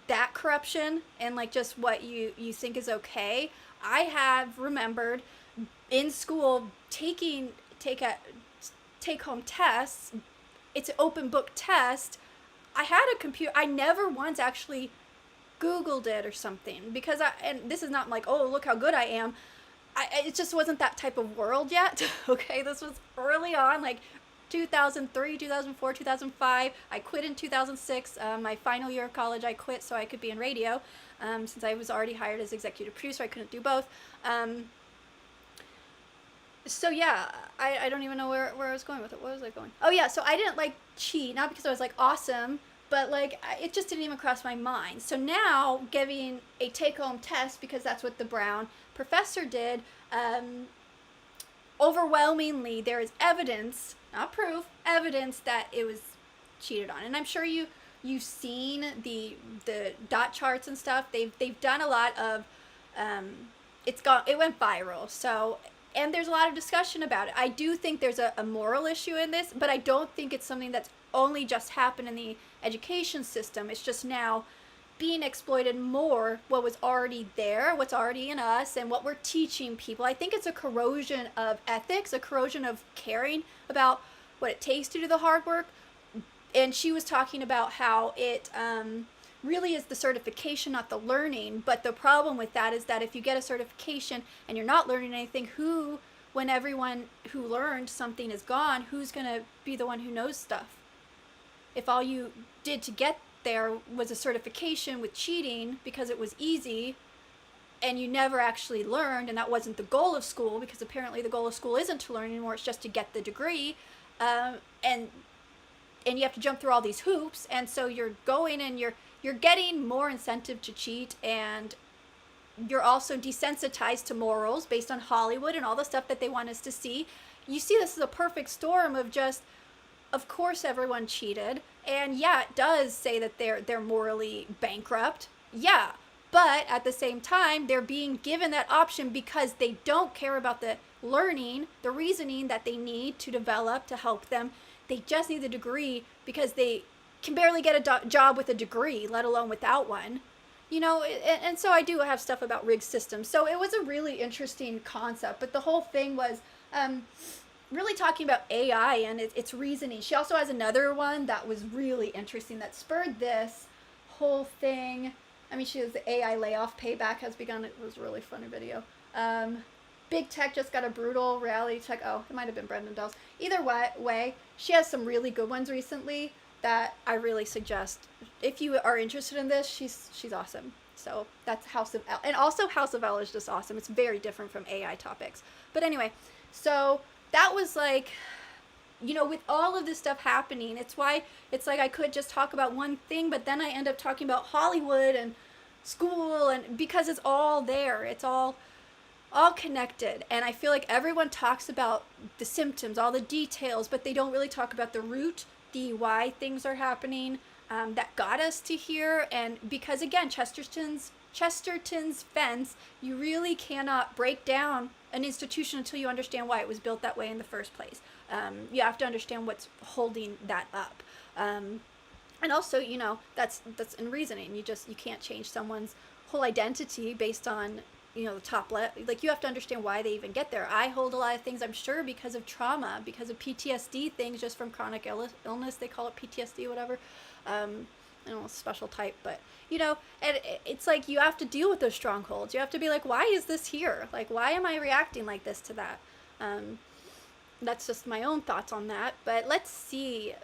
that corruption and like just what you think is okay. I have remembered in school take home tests. It's an open book test. I had a computer. I never once actually Googled it or something because and this is not like, oh, look how good I am. It just wasn't that type of world yet. Okay, this was early on, like 2003, 2004, 2005. I quit in 2006. My final year of college, I quit so I could be in radio. Since I was already hired as executive producer, I couldn't do both. So yeah, I don't even know where I was going with it. What was I going? Oh yeah, so I didn't like cheat, not because I was like awesome, but like it just didn't even cross my mind. So now giving a take-home test, because that's what the Brown professor did, overwhelmingly there is evidence, not proof, evidence that it was cheated on. And I'm sure you've seen the dot charts and stuff. They've done a lot of it went viral. So, and there's a lot of discussion about it. I do think there's a moral issue in this, but I don't think it's something that's only just happened in the education system. It's just now being exploited more, what was already there, what's already in us, and what we're teaching people. I think it's a corrosion of ethics, a corrosion of caring about what it takes to do the hard work. And she was talking about how it really is the certification, not the learning. But the problem with that is that if you get a certification and you're not learning anything, when everyone who learned something is gone, who's going to be the one who knows stuff? If all you did to get there was a certification with cheating because it was easy, and you never actually learned, and that wasn't the goal of school, because apparently the goal of school isn't to learn anymore, it's just to get the degree, and you have to jump through all these hoops, and so you're going and you're getting more incentive to cheat, and you're also desensitized to morals based on Hollywood and all the stuff that they want us to see. You see, this is a perfect storm of just, of course everyone cheated, and yeah, it does say that they're morally bankrupt, yeah, but at the same time, they're being given that option because they don't care about the learning, the reasoning that they need to develop to help them. They just need the degree because they can barely get a job with a degree, let alone without one. You know, and so I do have stuff about rigged systems. So it was a really interesting concept, but the whole thing was really talking about AI and its reasoning. She also has another one that was really interesting that spurred this whole thing. I mean, she has the AI layoff payback has begun. It was a really funny video. Big Tech just got a brutal reality check. Oh, it might have been Brendan Dell's. Either way, she has some really good ones recently that I really suggest. If you are interested in this, she's awesome. So that's House of L. And also House of L is just awesome. It's very different from AI topics. But anyway, so that was like, you know, with all of this stuff happening, it's why it's like I could just talk about one thing, but then I end up talking about Hollywood and school, and because it's all there. It's all connected, and I feel like everyone talks about the symptoms, all the details, but they don't really talk about the root, the why things are happening, that got us to here. And because again, Chesterton's fence, you really cannot break down an institution until you understand why it was built that way in the first place. You have to understand what's holding that up, and also, you know, that's in reasoning. You can't change someone's whole identity based on, you know, the top like you have to understand why they even get there. I hold a lot of things, I'm sure, because of trauma, because of PTSD things, just from chronic illness. They call it PTSD, whatever. I don't know, special type, but you know, and it's like you have to deal with those strongholds. You have to be like, why is this here? Like, why am I reacting like this to that? That's just my own thoughts on that. But let's see.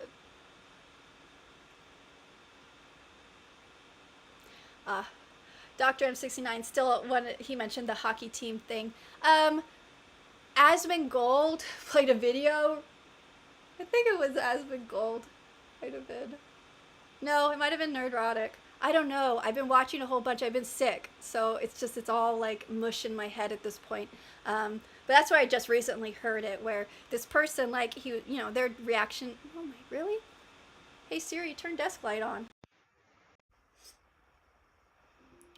Dr. M69 still when he mentioned the hockey team thing. Asmongold played a video. I think it was Asmongold. Might have been. No, it might have been Nerdrotic. I don't know. I've been watching a whole bunch. I've been sick, so it's all like mush in my head at this point. But that's where I just recently heard it, where this person, like, you know, their reaction. Oh my, really? Hey Siri, turn desk light on.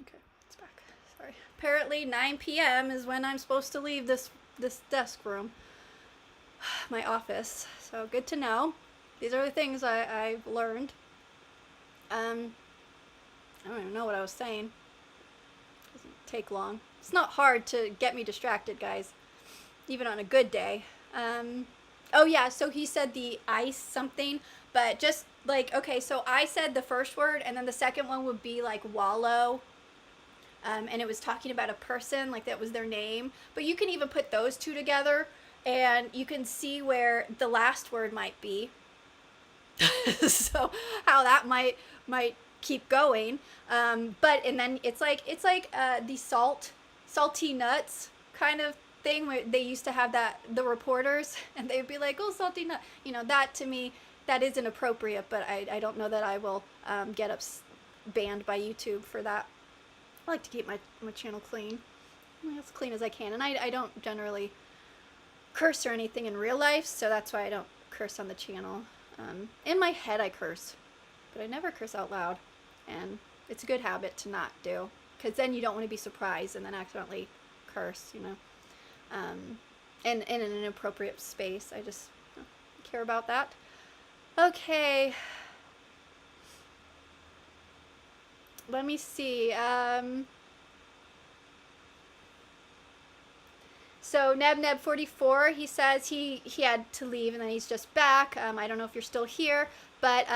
Okay, it's back. Sorry. Apparently 9 p.m. is when I'm supposed to leave this desk room, my office. So good to know. These are the things I've learned. I don't even know what I was saying. Doesn't take long. It's not hard to get me distracted, guys, even on a good day. Oh yeah, so he said the ice something, but just like, okay, so I said the first word, and then the second one would be like wallow. And it was talking about a person, like that was their name. But you can even put those two together, and you can see where the last word might be. So how that might keep going. But and then it's like the salty nuts kind of thing, where they used to have that, the reporters, and they'd be like, oh, salty nut, that to me, that is inappropriate, but I don't know that I will get banned by YouTube for that. I like to keep my channel clean, as clean as I can, and I don't generally curse or anything in real life, so that's why I don't curse on the channel. In my head I curse, but I never curse out loud, and it's a good habit to not do, because then you don't want to be surprised and then accidentally curse, and in an inappropriate space. I just don't care about that. Okay. Let me see. So Neb44, he says he had to leave and then he's just back. I don't know if you're still here, but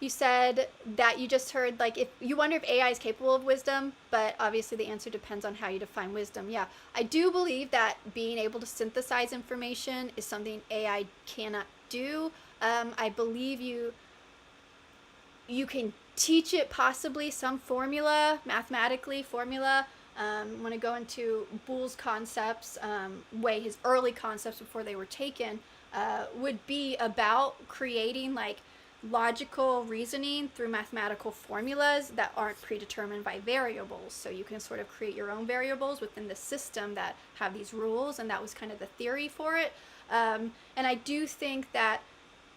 you said that you just heard, like, if you wonder if AI is capable of wisdom, but obviously the answer depends on how you define wisdom. Yeah, I do believe that being able to synthesize information is something AI cannot do. I believe you can teach it possibly some formula, mathematically formula. When I go into Boole's concepts, his early concepts before they were taken, would be about creating like logical reasoning through mathematical formulas that aren't predetermined by variables. So you can sort of create your own variables within the system that have these rules, and that was kind of the theory for it. And I do think that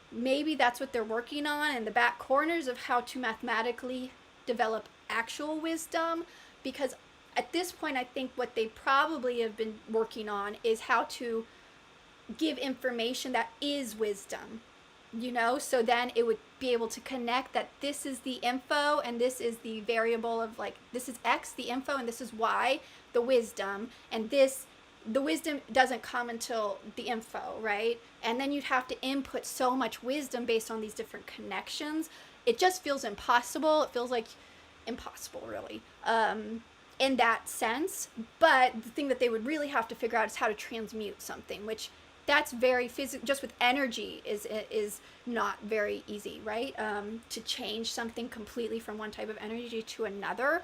maybe that's what they're working on in the back corners of how to mathematically develop actual wisdom, because at this point I think what they probably have been working on is how to give information that is wisdom, so then it would be able to connect that this is the info and this is the variable of, like, this is X, the info, and this is Y, the wisdom, and the wisdom doesn't come until the info, right? And then you'd have to input so much wisdom based on these different connections. It just feels impossible. It feels like impossible, really, in that sense. But the thing that they would really have to figure out is how to transmute something, which that's very physical. Just with energy is not very easy, right? To change something completely from one type of energy to another.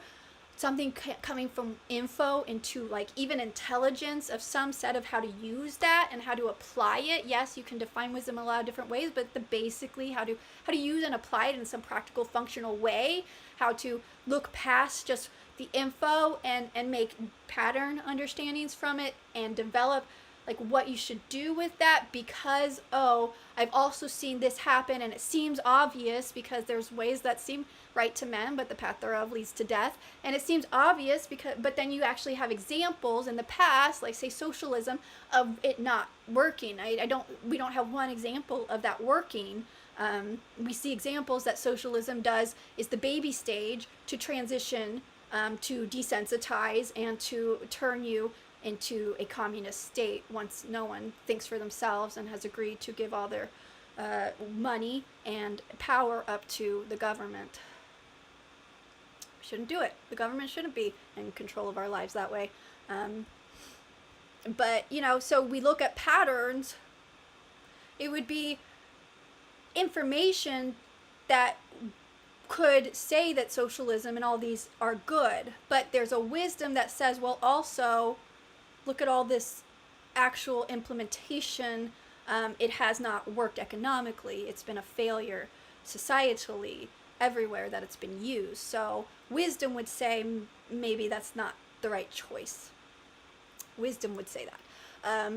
Something coming from info into, like, even intelligence of some set of how to use that and how to apply it. Yes, you can define wisdom in a lot of different ways, but basically how to use and apply it in some practical, functional way, how to look past just the info and make pattern understandings from it and develop, like, what you should do with that, because, I've also seen this happen and it seems obvious, because there's ways that seem right to men, but the path thereof leads to death. And it seems obvious but then you actually have examples in the past, like say socialism, of it not working. We don't have one example of that working. We see examples that socialism is the baby stage to transition, to desensitize and to turn you into a communist state once no one thinks for themselves and has agreed to give all their money and power up to the government. We shouldn't do it. The government shouldn't be in control of our lives that way. But, so we look at patterns. It would be information that could say that socialism and all these are good, but there's a wisdom that says, well, also look at all this actual implementation. It has not worked economically. It's been a failure societally everywhere that it's been used. So wisdom would say maybe that's not the right choice. Wisdom would say that.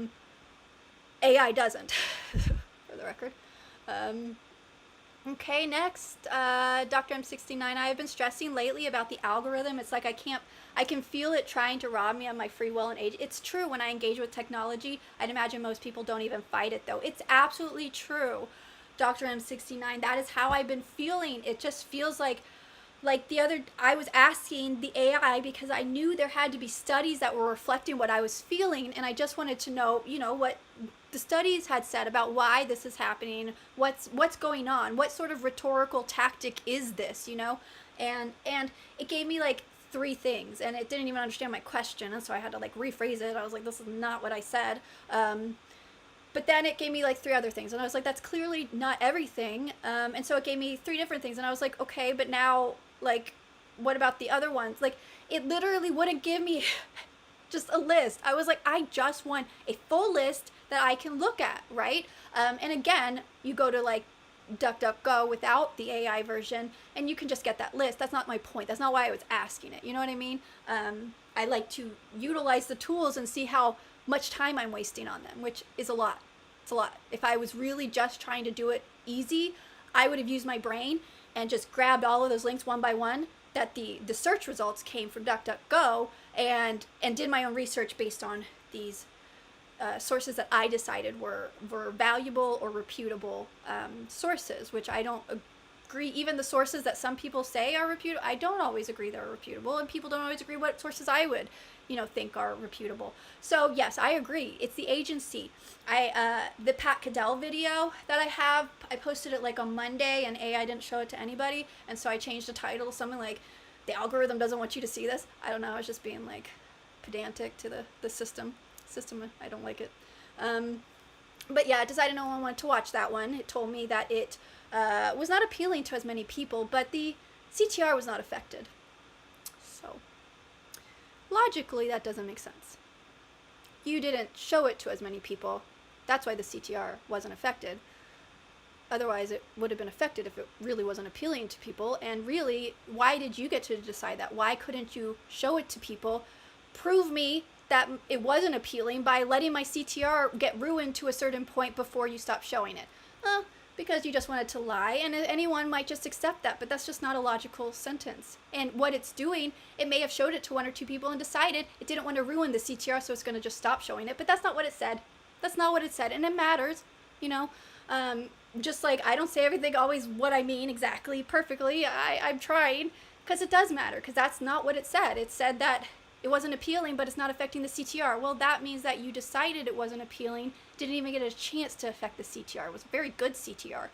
AI doesn't, for the record. Okay, next, Dr. M69. I have been stressing lately about the algorithm. It's like I can feel it trying to rob me of my free will and age. It's true when I engage with technology. I'd imagine most people don't even fight it, though. It's absolutely true, Dr. M69. That is how I've been feeling. It just feels like like I was asking the AI because I knew there had to be studies that were reflecting what I was feeling, and I just wanted to know, what the studies had said about why this is happening, what's going on, what sort of rhetorical tactic is this, and it gave me like three things, and it didn't even understand my question, and so I had to like rephrase it. I was like, this is not what I said. But then it gave me like three other things, and I was like, that's clearly not everything. And so it gave me three different things, and I was like, okay, but now, like, what about the other ones? Like, it literally wouldn't give me just a list. I was like, I just want a full list that I can look at, right? And again, you go to like DuckDuckGo without the AI version, and you can just get that list. That's not my point. That's not why I was asking it. You know what I mean? I like to utilize the tools and see how much time I'm wasting on them, which is a lot. It's a lot. If I was really just trying to do it easy, I would have used my brain and just grabbed all of those links one by one that the search results came from DuckDuckGo, and did my own research based on these sources that I decided were valuable or reputable sources, which I don't agree. Even the sources that some people say are reputable, I don't always agree they're reputable, and people don't always agree what sources I would think are reputable. So yes, I agree. It's the agency. The Pat Caddell video that I posted it like on Monday, and I didn't show it to anybody, and so I changed the title to something like, the algorithm doesn't want you to see this. I don't know, I was just being like pedantic to the system. I don't like it. But yeah, I decided no one wanted to watch that one. It told me that it was not appealing to as many people, but the CTR was not affected. So logically, that doesn't make sense. You didn't show it to as many people. That's why the CTR wasn't affected. Otherwise, it would have been affected if it really wasn't appealing to people. And really, why did you get to decide that? Why couldn't you show it to people? Prove me that it wasn't appealing by letting my CTR get ruined to a certain point before you stop showing it. Because you just wanted to lie, and anyone might just accept that, but that's just not a logical sentence. And what it's doing, it may have showed it to one or two people and decided it didn't want to ruin the CTR, so it's going to just stop showing it, but that's not what it said. That's not what it said, and it matters, just like I don't say everything always what I mean exactly, perfectly. I'm trying, because it does matter, because that's not what it said. It said that it wasn't appealing, but it's not affecting the CTR. Well, that means that you decided it wasn't appealing, didn't even get a chance to affect the CTR. It was a very good CTR.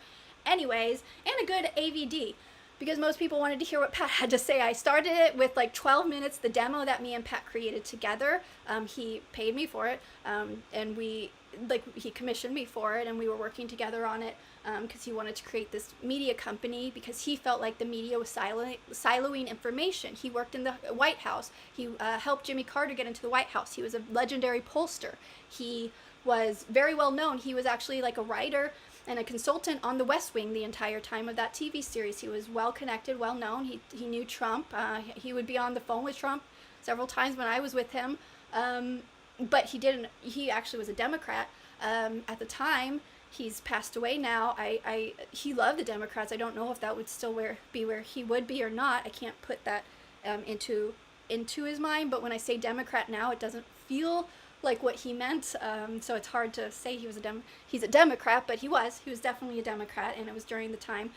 Anyways, and a good AVD, because most people wanted to hear what Pat had to say. I started it with like 12 minutes, the demo that me and Pat created together. He paid me for it, and he commissioned me for it, and we were working together on it because he wanted to create this media company because he felt like the media was siloing information. He worked in the White House. He helped Jimmy Carter get into the White House. He was a legendary pollster. He was very well known. He was actually like a writer and a consultant on The West Wing the entire time of that TV series. He was well connected, well known. He knew Trump. He would be on the phone with Trump several times when I was with him. But he actually was a Democrat at the time. He's passed away now. He loved the Democrats. I don't know if that would still be where he would be or not. I can't put that into his mind, but when I say Democrat now, it doesn't feel like what he meant, so it's hard to say he's a Democrat, but he was definitely a Democrat, and it was during the time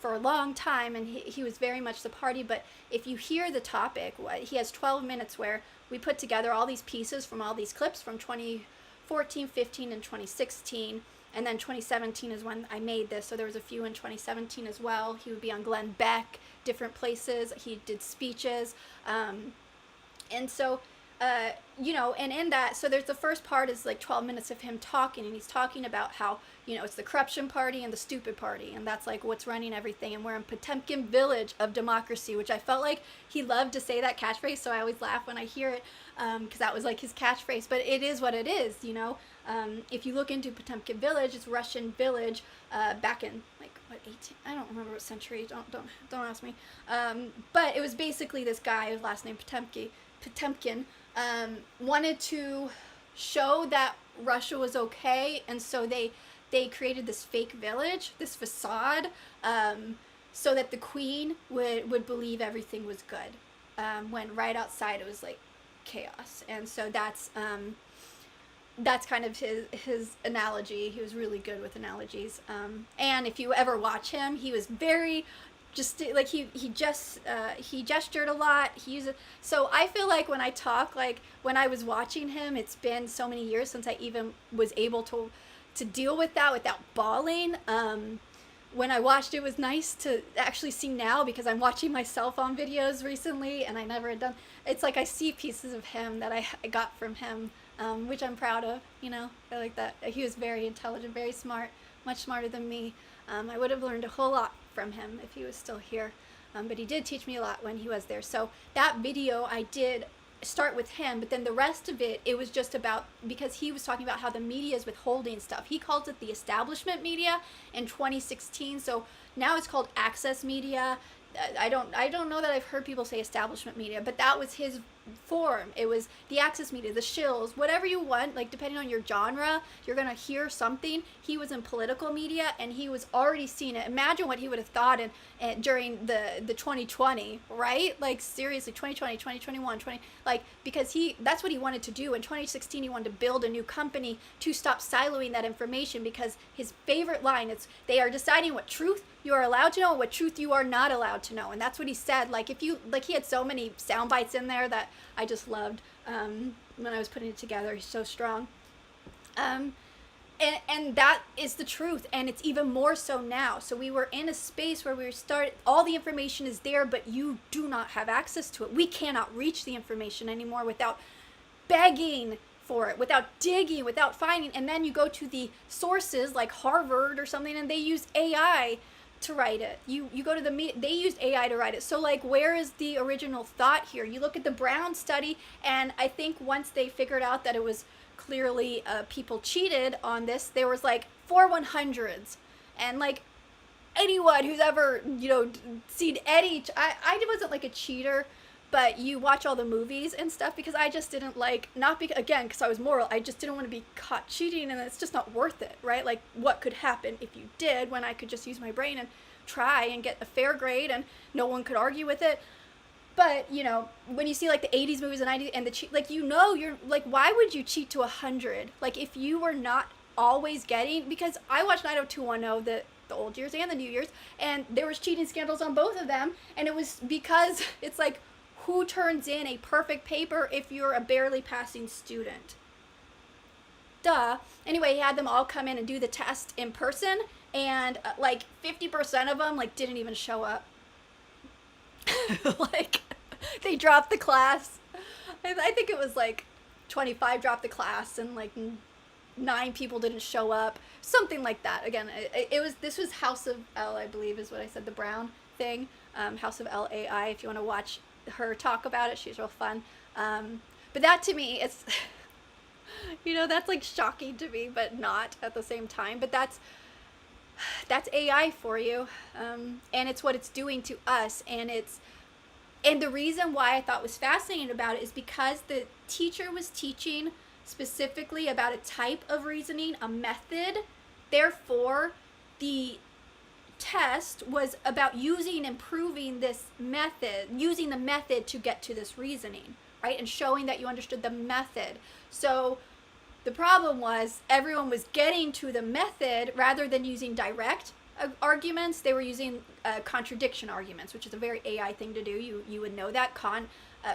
for a long time, and he was very much the party. But if you hear the topic, he has 12 minutes where we put together all these pieces from all these clips from 2014, 15, and 2016, and then 2017 is when I made this, so there was a few in 2017 as well. He would be on Glenn Beck, different places. He did speeches, and so and in that, so there's the first part is like 12 minutes of him talking, and he's talking about how, it's the corruption party and the stupid party, and that's like what's running everything, and we're in Potemkin village of democracy, which I felt like he loved to say that catchphrase, so I always laugh when I hear it, because that was like his catchphrase, but it is what it is, if you look into Potemkin village, it's Russian village, back in like, what, 18, I don't remember what century, don't ask me, but it was basically this guy, his last name Potemkin, wanted to show that Russia was okay, and so they created this fake village, this facade, so that the queen would believe everything was good, when right outside it was like chaos. And so that's kind of his analogy. He was really good with analogies, and if you ever watch him, he was very just like he gestured a lot. He used it. So I feel like when I talk, like when I was watching him, it's been so many years since I even was able to deal with that without bawling. When I watched it, was nice to actually see now, because I'm watching myself on videos recently and I never had done. It's like I see pieces of him that I got from him, which I'm proud of. You know, I like that. He was very intelligent, very smart, much smarter than me. I would have learned a whole lot from him if he was still here, but he did teach me a lot when he was there. So that video I did start with him, but then the rest of it, it was just about, because he was talking about how the media is withholding stuff. He calls it the establishment media in 2016. So now it's called access media. I don't know that I've heard people say establishment media, but that was his form. It was the access media, the shills, whatever you want, like depending on your genre, you're gonna hear something. He was in political media and he was already seeing it. Imagine what he would have thought during the 2020, right? Like seriously, 2020, 2021, like, because that's what he wanted to do. In 2016, he wanted to build a new company to stop siloing that information, because his favorite line is, they are deciding what truth you are allowed to know and what truth you are not allowed to know. And that's what he said. Like, if you, like, he had so many sound bites in there that I just loved when I was putting it together. He's so strong. And that is the truth, and it's even more so now. So we were in a space where all the information is there, but you do not have access to it. We cannot reach the information anymore without begging for it, without digging, without finding. And then you go to the sources like Harvard or something, and they use AI to write it. You go to they used AI to write it. So like, where is the original thought here? You look at the Brown study, and I think once they figured out that it was clearly people cheated on this, there was like 4/100s, and like anyone who's ever, you know, seen any, I wasn't like a cheater, but you watch all the movies and stuff, because I just didn't like, because I was moral, I just didn't want to be caught cheating, and it's just not worth it, right? Like, what could happen if you did, when I could just use my brain and try and get a fair grade and no one could argue with it. But, you know, when you see like the 80s movies and 90s and the cheat, like, you know, you're like, why would you cheat to 100? Like, if you were not always getting, because I watched 90210, the old years and the new years, and there was cheating scandals on both of them, and it was because it's like, who turns in a perfect paper if you're a barely passing student? Duh. Anyway, he had them all come in and do the test in person, and like 50% of them like didn't even show up. Like, they dropped the class. I think it was like 25 dropped the class, and like 9 people didn't show up, something like that. Again, this was House of L, I believe is what I said, the Brown thing, House of LAI, if you want to watch her talk about it, she's real fun. But that, to me, it's you know, that's like shocking to me, but not at the same time. But that's AI for you, and it's what it's doing to us. And the reason why I thought was fascinating about it is because the teacher was teaching specifically about a type of reasoning, a method. Therefore, the test was about improving this method, using the method to get to this reasoning, right? And showing that you understood the method. So the problem was, everyone was getting to the method rather than using direct arguments. They were using contradiction arguments, which is a very AI thing to do. You would know that.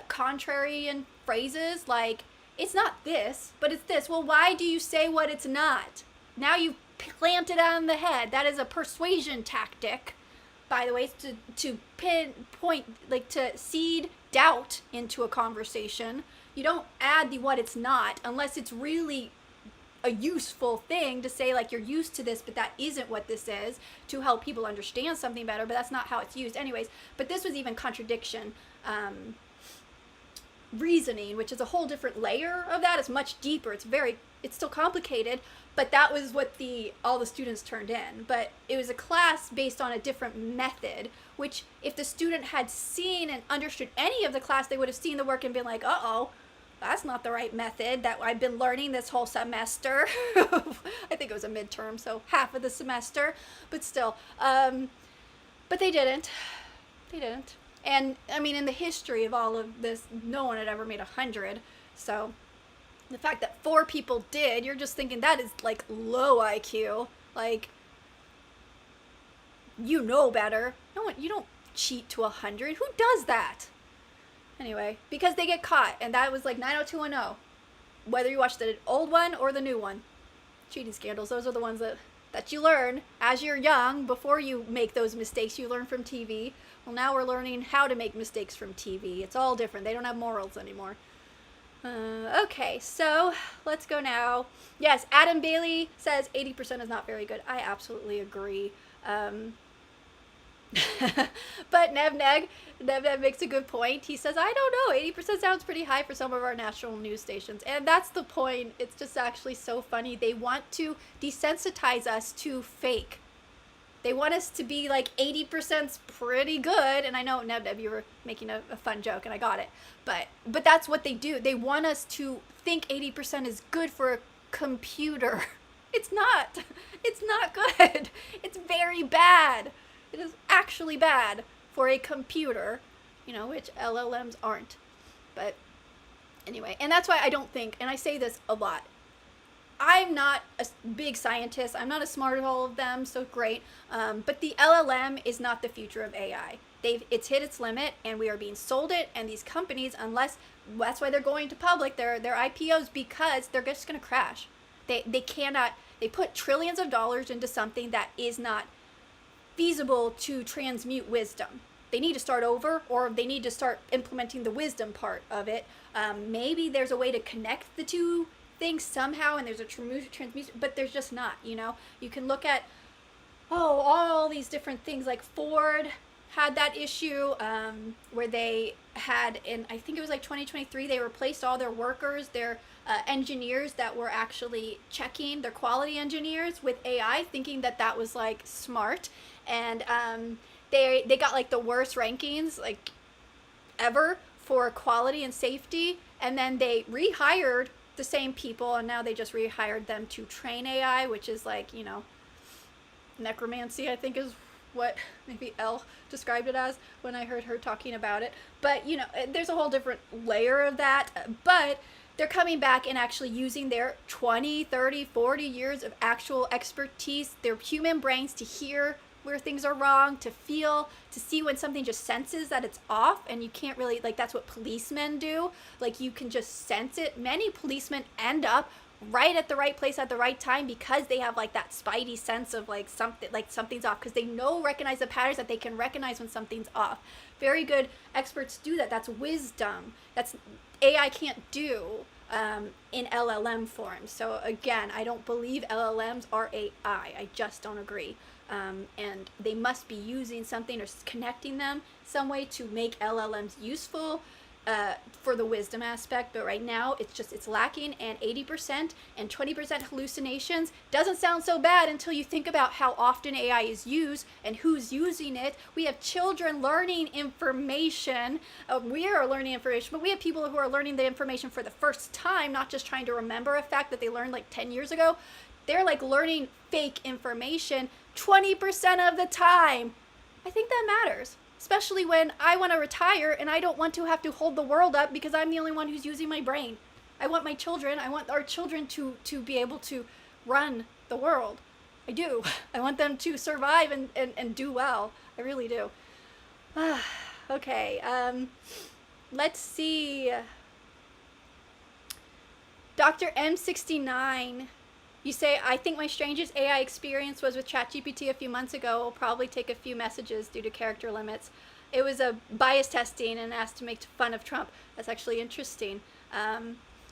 Contrarian phrases like, it's not this, but it's this. Well, why do you say what it's not? Now you plant it on the head. That is a persuasion tactic, by the way, to pinpoint, like, to seed doubt into a conversation. You don't add the what it's not unless it's really a useful thing to say, like, you're used to this, but that isn't what this is, to help people understand something better, but that's not how it's used anyways. But this was even contradiction reasoning, which is a whole different layer of that. It's much deeper. It's still complicated, but that was what all the students turned in. But it was a class based on a different method, which if the student had seen and understood any of the class, they would have seen the work and been like, uh-oh, that's not the right method that I've been learning this whole semester. I think it was a midterm, so half of the semester, but still. But they didn't. They didn't. And, I mean, in the history of all of this, no one had ever made 100. So the fact that 4 people did, you're just thinking that is, like, low IQ. Like, you know better. No one, you don't cheat to 100. Who does that? Anyway, because they get caught, and that was like 90210. Whether you watch the old one or the new one. Cheating scandals, those are the ones that you learn as you're young. Before you make those mistakes, you learn from TV. Well, now we're learning how to make mistakes from TV. It's all different. They don't have morals anymore. Okay, so let's go now. Yes, Adam Bailey says 80% is not very good. I absolutely agree. But Nev makes a good point. He says, I don't know, 80% sounds pretty high for some of our national news stations. And that's the point. It's just actually so funny. They want to desensitize us to fake. They want us to be like 80%'s pretty good. And I know, Nev, you were making a fun joke and I got it. But that's what they do. They want us to think 80% is good for a computer. It's not. It's not good. It's very bad. It is actually bad for a computer, which LLMs aren't. But anyway, and that's why I don't think, and I say this a lot, I'm not a big scientist. I'm not as smart as all of them, so great. But the LLM is not the future of AI. It's hit its limit, and we are being sold it. And these companies, unless that's why they're going to public, their IPOs, because they're just going to crash. They cannot. They put trillions of dollars into something that is not feasible to transmute wisdom. They need to start over, or they need to start implementing the wisdom part of it. Maybe there's a way to connect the two things somehow, and there's a transmutation, but there's just not. You can look at all these different things. Like Ford had that issue where they had, in I think it was like 2023, they replaced all their workers, their engineers that were actually checking, their quality engineers, with AI, thinking that was like smart. And they got like the worst rankings like ever for quality and safety. And then they rehired the same people, and now they just rehired them to train AI, which is like, necromancy, I think is what maybe Elle described it as when I heard her talking about it. But, there's a whole different layer of that. But they're coming back and actually using their 20, 30, 40 years of actual expertise, their human brains, to hear where things are wrong, to feel, to see when something just senses that it's off. And you can't really, like, that's what policemen do. Like, you can just sense it. Many policemen end up right at the right place at the right time because they have like that spidey sense of like something's off, because they recognize the patterns, that they can recognize when something's off. Very good experts do that. That's wisdom. That's AI can't do in LLM form. So again, I don't believe LLMs are AI. I just don't agree. And they must be using something or connecting them some way to make LLMs useful for the wisdom aspect. But right now it's lacking, and 80% and 20% hallucinations doesn't sound so bad until you think about how often AI is used and who's using it. We have children learning information. We are learning information, but we have people who are learning the information for the first time, not just trying to remember a fact that they learned like 10 years ago. They're like learning fake information 20% of the time. I think that matters. Especially when I want to retire and I don't want to have to hold the world up because I'm the only one who's using my brain. I want our children to be able to run the world. I do. I want them to survive and do well. I really do. Okay, let's see. Dr. M69, you say, I think my strangest AI experience was with ChatGPT a few months ago. Will probably take a few messages due to character limits. It was a bias testing and asked to make fun of Trump. That's actually interesting.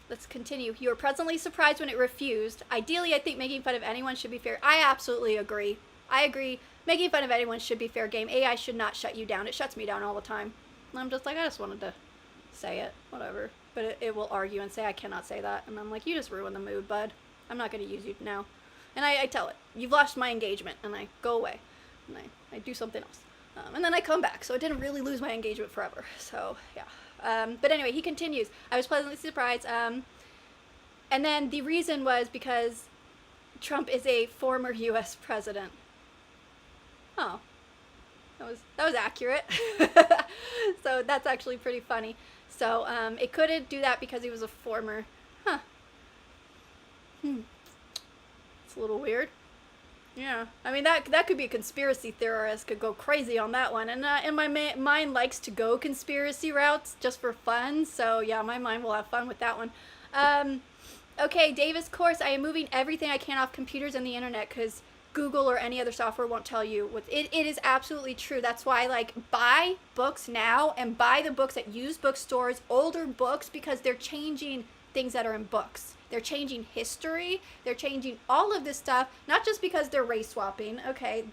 Let's continue. You were pleasantly surprised when it refused. Ideally, I think making fun of anyone should be fair. I absolutely agree. I agree. Making fun of anyone should be fair game. AI should not shut you down. It shuts me down all the time. And I'm just like, I just wanted to say it. Whatever. But it will argue and say, I cannot say that. And I'm like, you just ruined the mood, bud. I'm not going to use you now. And I tell it, you've lost my engagement, and I go away, and I do something else. And then I come back, so I didn't really lose my engagement forever. So, yeah. But anyway, he continues. I was pleasantly surprised. And then the reason was because Trump is a former U.S. president. Oh. That was accurate. So that's actually pretty funny. So it couldn't do that because he was a former. It's a little weird. Yeah, I mean that could be a conspiracy theorist could go crazy on that one, and my mind likes to go conspiracy routes just for fun. So yeah, my mind will have fun with that one. Um, okay, Davis course. I am moving everything I can off computers and the internet because Google or any other software won't tell you what it is. Absolutely true. That's why like buy books now and buy the books at used bookstores, older books, because they're changing things that are in books. They're changing history. They're changing all of this stuff, not just because they're race swapping. Okay,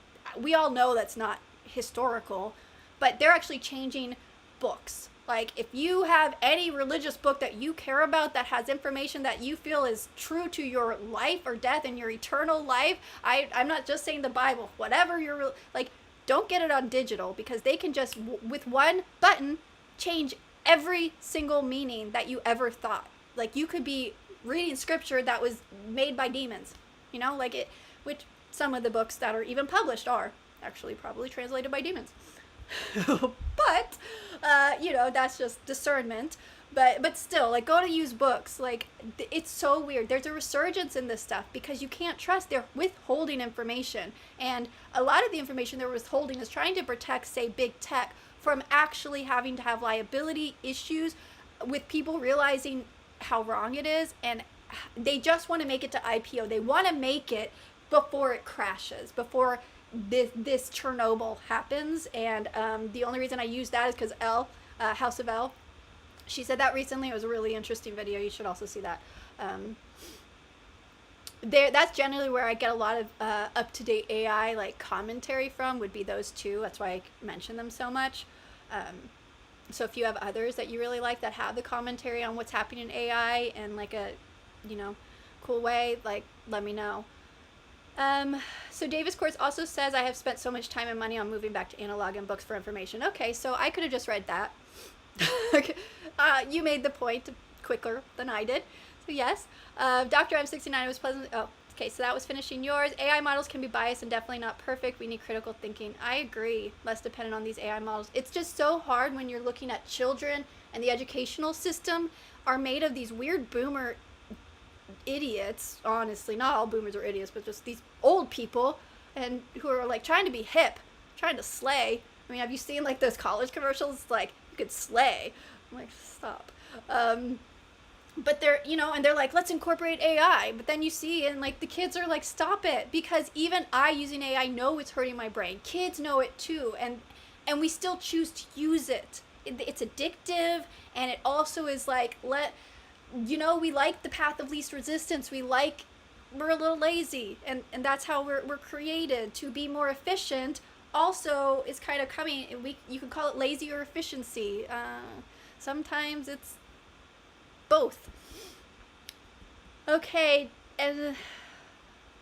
we all know that's not historical, but they're actually changing books. Like, if you have any religious book that you care about that has information that you feel is true to your life or death and your eternal life, I'm not just saying the Bible, whatever you're, like, don't get it on digital because they can just, with one button, change every single meaning that you ever thought. Like, you could be reading scripture that was made by demons, you know, like it, which some of the books that are even published are actually probably translated by demons. But you know, that's just discernment. But still, like, go to used books. Like, it's so weird. There's a resurgence in this stuff because you can't trust. They're withholding information, and a lot of the information they're withholding is trying to protect, say, big tech from actually having to have liability issues with people realizing how wrong it is, and they just want to make it to IPO. They want to make it before it crashes, before this Chernobyl happens. And the only reason I use that is because House of L, she said that recently. It was a really interesting video. You should also see that. That's generally where I get a lot of up-to-date AI like commentary from, would be those two. That's why I mention them so much. So if you have others that you really like that have the commentary on what's happening in AI in like a, you know, cool way, like, let me know. So Davis Courts also says, I have spent so much time and money on moving back to analog and books for information. Okay, so I could have just read that. You made the point quicker than I did. So yes. Dr. M69 was pleasant. Oh, okay, so that was finishing yours. AI models can be biased and definitely not perfect. We need critical thinking. I agree. Less dependent on these AI models. It's just so hard when you're looking at children, and the educational system are made of these weird boomer idiots. Honestly, not all boomers are idiots, but just these old people, and who are like trying to be hip, trying to slay. I mean, have you seen like those college commercials? Like, you could slay. I'm like, stop. But they're, you know, and they're like, let's incorporate AI. But then you see, and like the kids are like, stop it, because even I using AI know it's hurting my brain. Kids know it too, and we still choose to use it. It's addictive, and it also is like, you know, we like the path of least resistance. We're a little lazy, and that's how we're created, to be more efficient. Also, is kind of coming. You can call it lazy or efficiency. Sometimes it's both. Okay, and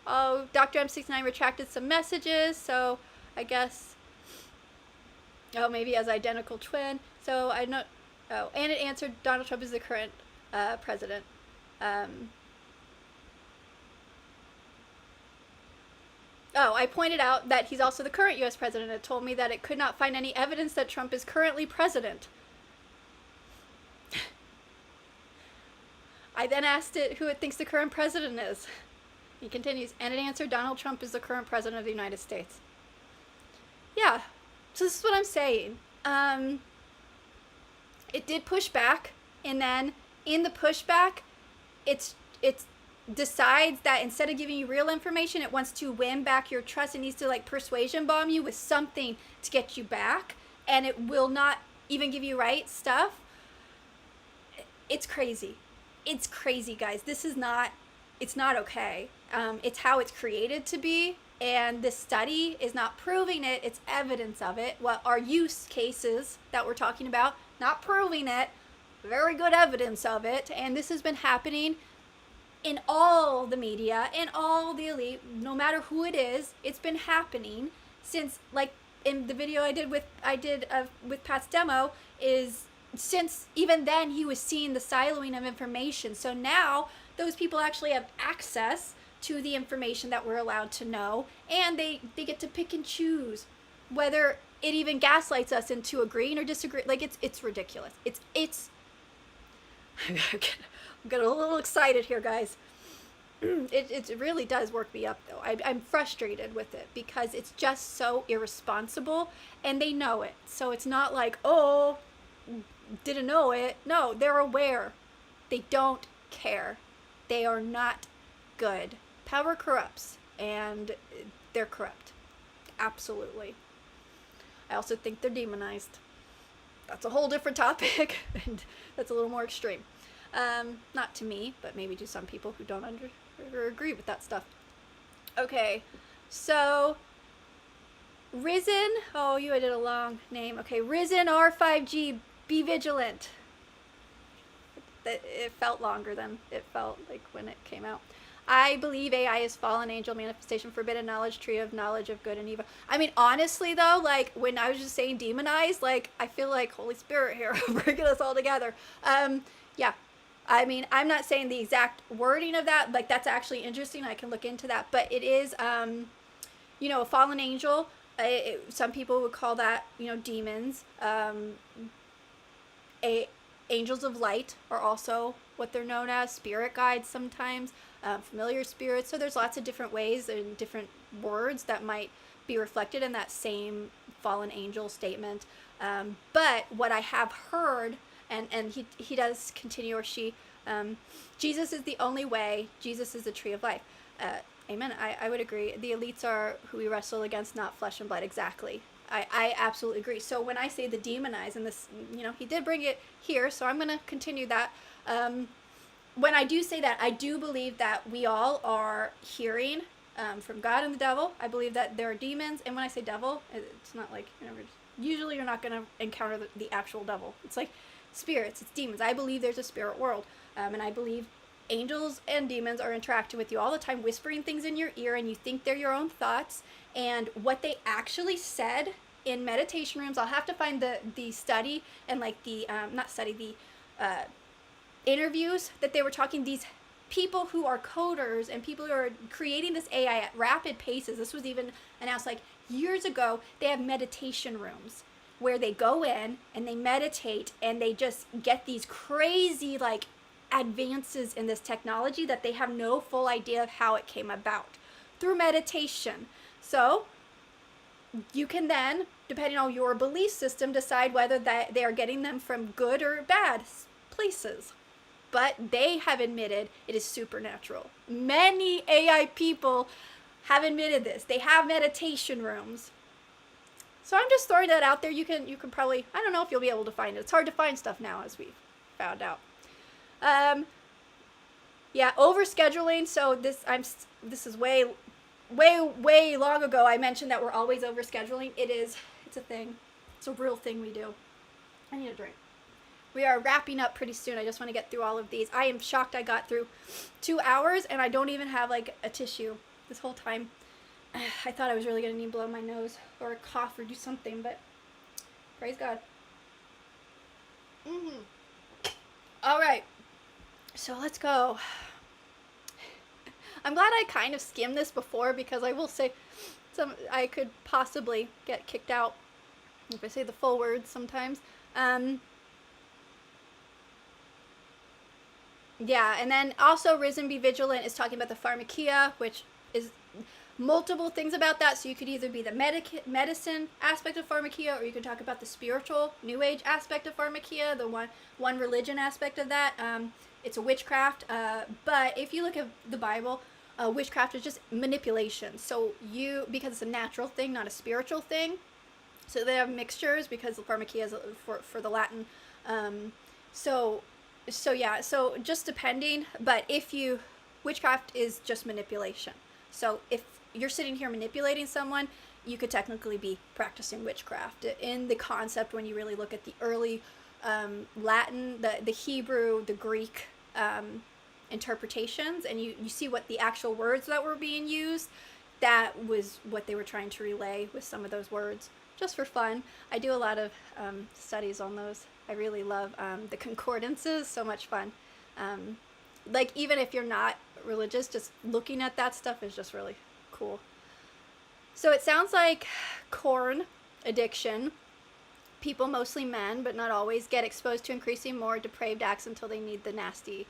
Dr. M69 retracted some messages, so I guess. Oh, maybe as identical twin. So I know. Oh, and it answered Donald Trump is the current president. Oh, I pointed out that he's also the current U.S. president. It told me that it could not find any evidence that Trump is currently president. I then asked it who it thinks the current president is. He continues, and it answered Donald Trump is the current president of the United States. Yeah, so this is what I'm saying. It did push back, and then in the pushback, it decides that instead of giving you real information, it wants to win back your trust. It needs to like persuasion bomb you with something to get you back, and it will not even give you right stuff. It's crazy. It's crazy, guys. It's not okay. It's how it's created to be, and this study is not proving it. It's evidence of it. What our use cases that we're talking about, not proving it, very good evidence of it. And this has been happening in all the media, in all the elite, no matter who it is. It's been happening since, like in the video I did with Pat's demo, is since even then he was seeing the siloing of information. So now those people actually have access to the information that we're allowed to know, and they get to pick and choose whether it even gaslights us into agreeing or disagreeing. Like, it's ridiculous. It's I'm getting a little excited here, guys. It really does work me up, though. I'm frustrated with it because it's just so irresponsible, and they know it. So it's not like, oh, didn't know it. No, they're aware. They don't care. They are not good. Power corrupts, and they're corrupt. Absolutely. I also think they're demonized. That's a whole different topic, and that's a little more extreme. Not to me, but maybe to some people who don't agree with that stuff. Okay, so Risen. Oh, you added a long name. Okay, Risen R5G. Be vigilant. It felt longer than it felt like when it came out. I believe AI is fallen angel manifestation, forbidden knowledge, tree of knowledge of good and evil. I mean, honestly, though, like, when I was just saying demonized, like, I feel like Holy Spirit here bringing us all together. Yeah. I mean, I'm not saying the exact wording of that. Like, that's actually interesting. I can look into that. But it is, you know, a fallen angel. Some people would call that, you know, demons. Angels of light are also what they're known as, spirit guides sometimes, familiar spirits. So there's lots of different ways and different words that might be reflected in that same fallen angel statement. But what I have heard, and he does continue, or she, Jesus is the only way. Jesus is the tree of life. Amen. I would agree. The elites are who we wrestle against, not flesh and blood. Exactly. I absolutely agree. So when I say the demonize, and this, you know, he did bring it here, so I'm going to continue that. When I do say that, I do believe that we all are hearing from God and the devil. I believe that there are demons, and when I say devil, it's not like, you know, usually you're not going to encounter the actual devil. It's like spirits, it's demons. I believe there's a spirit world, and I believe angels and demons are interacting with you all the time, whispering things in your ear, and you think they're your own thoughts. And what they actually said in meditation rooms, I'll have to find the study and like the not study, the interviews that they were talking. These people who are coders and people who are creating this AI at rapid paces. This was even announced like years ago. They have meditation rooms where they go in and they meditate, and they just get these crazy like advances in this technology that they have no full idea of how it came about through meditation. So you can then, depending on your belief system, decide whether that they are getting them from good or bad places. But they have admitted it is supernatural. Many AI people have admitted this. They have meditation rooms. So I'm just throwing that out there. You can probably, I don't know if you'll be able to find it. It's hard to find stuff now, as we've found out. Yeah, overscheduling. So this is way long ago. I mentioned that we're always overscheduling. It's a thing. It's a real thing we do. I need a drink. We are wrapping up pretty soon. I just want to get through all of these. I am shocked I got through 2 hours and I don't even have like a tissue this whole time. I thought I was really going to need to blow my nose or cough or do something, but praise God. All right. So let's go. I'm glad I kind of skimmed this before, because I will say I could possibly get kicked out if I say the full words sometimes. Yeah, and then also Risen Be Vigilant is talking about the Pharmakia, which is multiple things about that. So you could either be the medicine aspect of Pharmakia, or you could talk about the spiritual New Age aspect of Pharmakia, the one religion aspect of that. It's a witchcraft, but if you look at the Bible, witchcraft is just manipulation. So because it's a natural thing, not a spiritual thing. So they have mixtures, because the Pharmakia is for the Latin. So yeah, so just depending, but witchcraft is just manipulation. So if you're sitting here manipulating someone, you could technically be practicing witchcraft in the concept when you really look at the early Latin, the Hebrew, the Greek interpretations, and you see what the actual words that were being used. That was what they were trying to relay with some of those words, just for fun. I do a lot of studies on those. I really love the concordances, so much fun. Like, even if you're not religious, just looking at that stuff is just really cool. So it sounds like corn addiction. People, mostly men, but not always, get exposed to increasing more depraved acts until they need the nasty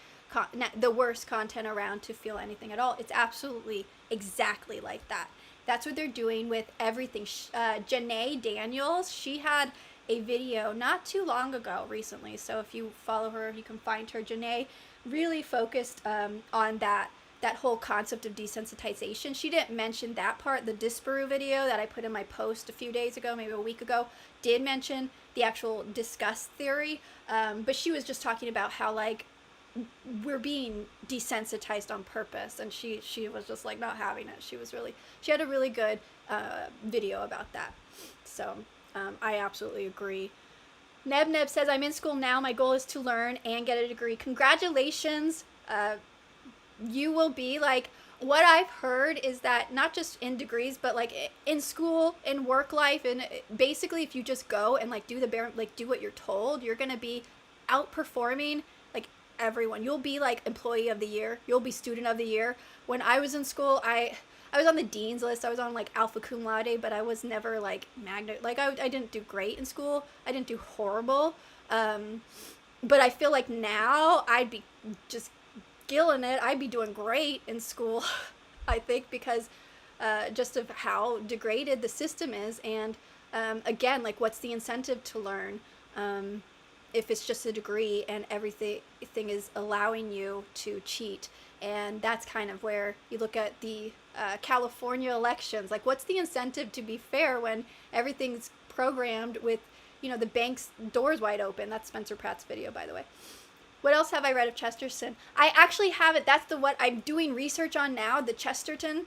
the worst content around to feel anything at all. It's absolutely exactly like that. That's what they're doing with everything. Janae Daniels, she had a video not too long ago recently, so if you follow her, you can find her. Janae really focused on that whole concept of desensitization. She didn't mention that part. The Disparu video that I put in my post a few days ago, maybe a week ago, did mention the actual disgust theory, but she was just talking about how like we're being desensitized on purpose, and she was just like not having it. She had a really good video about that. So I absolutely agree. Neb says, I'm in school now. My goal is to learn and get a degree. Congratulations. You will be like, what I've heard is that not just in degrees, but like in school, in work life, and basically if you just go and like do what you're told, you're going to be outperforming like everyone. You'll be like employee of the year. You'll be student of the year. When I was in school, I was on the dean's list. I was on like alpha cum laude, but I was never like magna. Like I didn't do great in school. I didn't do horrible. But I feel like now I'd be just killing it. I'd be doing great in school, I think, because just of how degraded the system is. And again, like, what's the incentive to learn if it's just a degree and everything is allowing you to cheat? And that's kind of where you look at the California elections. Like, what's the incentive to be fair when everything's programmed with, you know, the bank's doors wide open? That's Spencer Pratt's video, by the way. What else have I read of Chesterton? I actually have it. That's what I'm doing research on now, the Chesterton,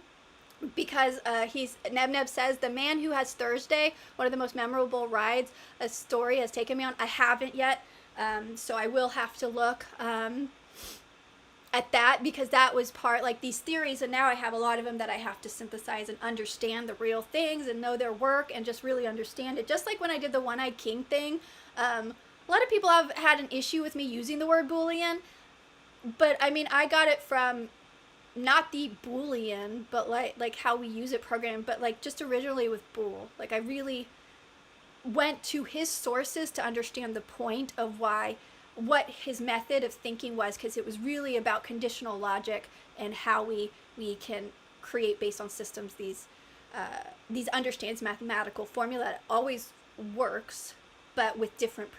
because Neb says, the man who has Thursday, one of the most memorable rides a story has taken me on. I haven't yet, so I will have to look at that, because that was part, like, these theories, and now I have a lot of them that I have to synthesize and understand the real things and know their work and just really understand it. Just like when I did the one-eyed king thing, a lot of people have had an issue with me using the word Boolean, but I mean, I got it from not the Boolean, but like how we use it programmed, but like just originally with bool. Like, I really went to his sources to understand the point of what his method of thinking was, because it was really about conditional logic and how we can create, based on systems, these understands mathematical formula that always works, but with different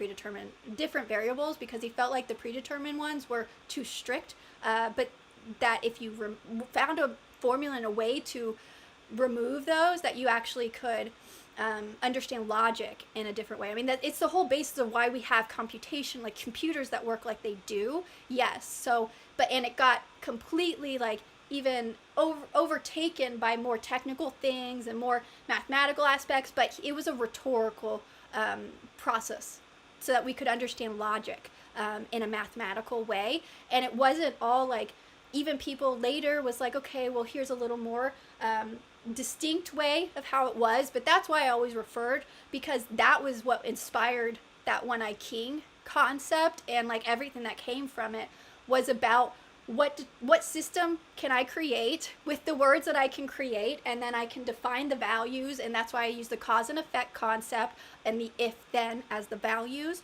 variables, because he felt like the predetermined ones were too strict, but that if you found a formula and a way to remove those, that you actually could understand logic in a different way. I mean, that it's the whole basis of why we have computation, like computers that work like they do. Yes. So, and it got completely like even overtaken by more technical things and more mathematical aspects, but it was a rhetorical process so that we could understand logic in a mathematical way. And it wasn't all like, even people later was like, okay, well, here's a little more distinct way of how it was. But that's why I always referred, because that was what inspired that one-eyed king concept, and like everything that came from it was about what system can I create with the words that I can create, and then I can define the values. And that's why I use the cause and effect concept and the if then as the values,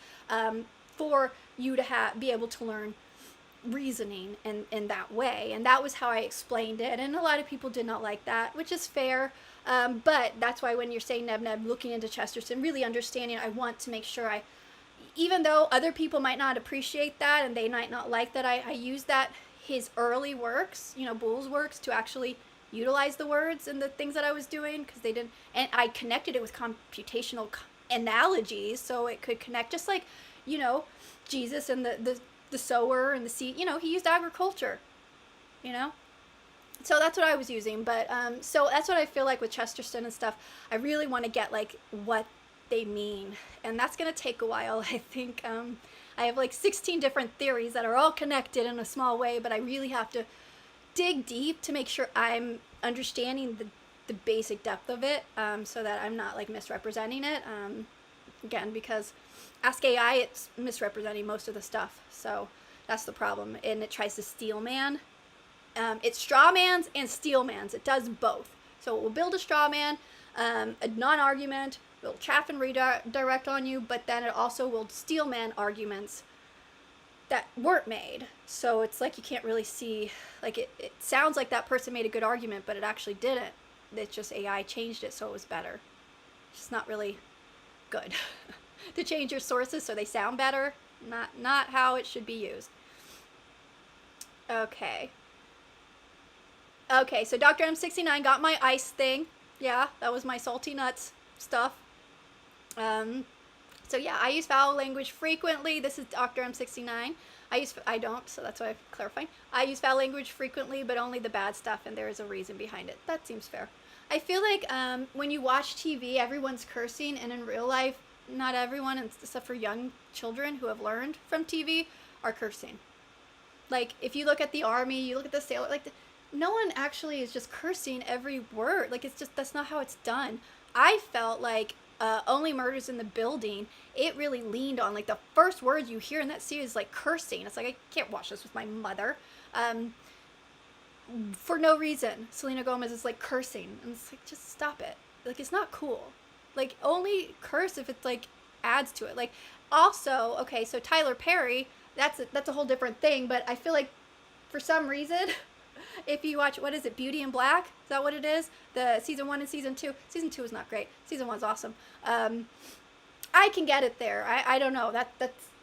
for you to be able to learn reasoning in that way. And that was how I explained it, and a lot of people did not like that, which is fair, but that's why when you're saying Neb looking into Chesterton, really understanding, I want to make sure even though other people might not appreciate that and they might not like that I use that, his early works, you know, Bool's works, to actually utilize the words and the things that I was doing, because they didn't, and I connected it with computational analogies so it could connect, just like, you know, Jesus and the sower and the seed, you know, he used agriculture, you know, so that's what I was using. But so that's what I feel like with Chesterton and stuff. I really want to get like what they mean, and that's gonna take a while. I think I have like 16 different theories that are all connected in a small way, but I really have to dig deep to make sure I'm understanding the basic depth of it, so that I'm not like misrepresenting it, again, because Ask AI, it's misrepresenting most of the stuff, so that's the problem. And it tries to steal man. It straw mans and steal mans. It does both. So it will build a straw man, a non-argument, will chaff and redirect on you, but then it also will steal man arguments that weren't made. So it's like you can't really see, like it sounds like that person made a good argument, but it actually didn't. It's just AI changed it so it was better. It's not really good. To change your sources so they sound better, not how it should be used. Okay. Okay, so Dr. M69 got my ice thing. Yeah, that was my salty nuts stuff. So yeah, I use foul language frequently. This is Dr. M69. I don't, so that's why I'm clarifying. I use foul language frequently, but only the bad stuff, and there is a reason behind it. That seems fair. I feel like when you watch TV, everyone's cursing, and in real life, not everyone, except for young children who have learned from TV, are cursing. Like, if you look at the army, you look at the sailor, like, no one actually is just cursing every word. Like, it's just, that's not how it's done. I felt like Only Murders in the Building, it really leaned on, like, the first words you hear in that series is, like, cursing. It's like, I can't watch this with my mother. For no reason. Selena Gomez is, like, cursing. And it's like, just stop it. Like, it's not cool. Like, only curse if it's, like, adds to it. Like, also, okay, so Tyler Perry, that's a whole different thing, but I feel like, for some reason, if you watch, what is it, Beauty in Black? Is that what it is? The season 1 and season 2. Season 2 is not great. Season 1's awesome. I can get it there. I don't know.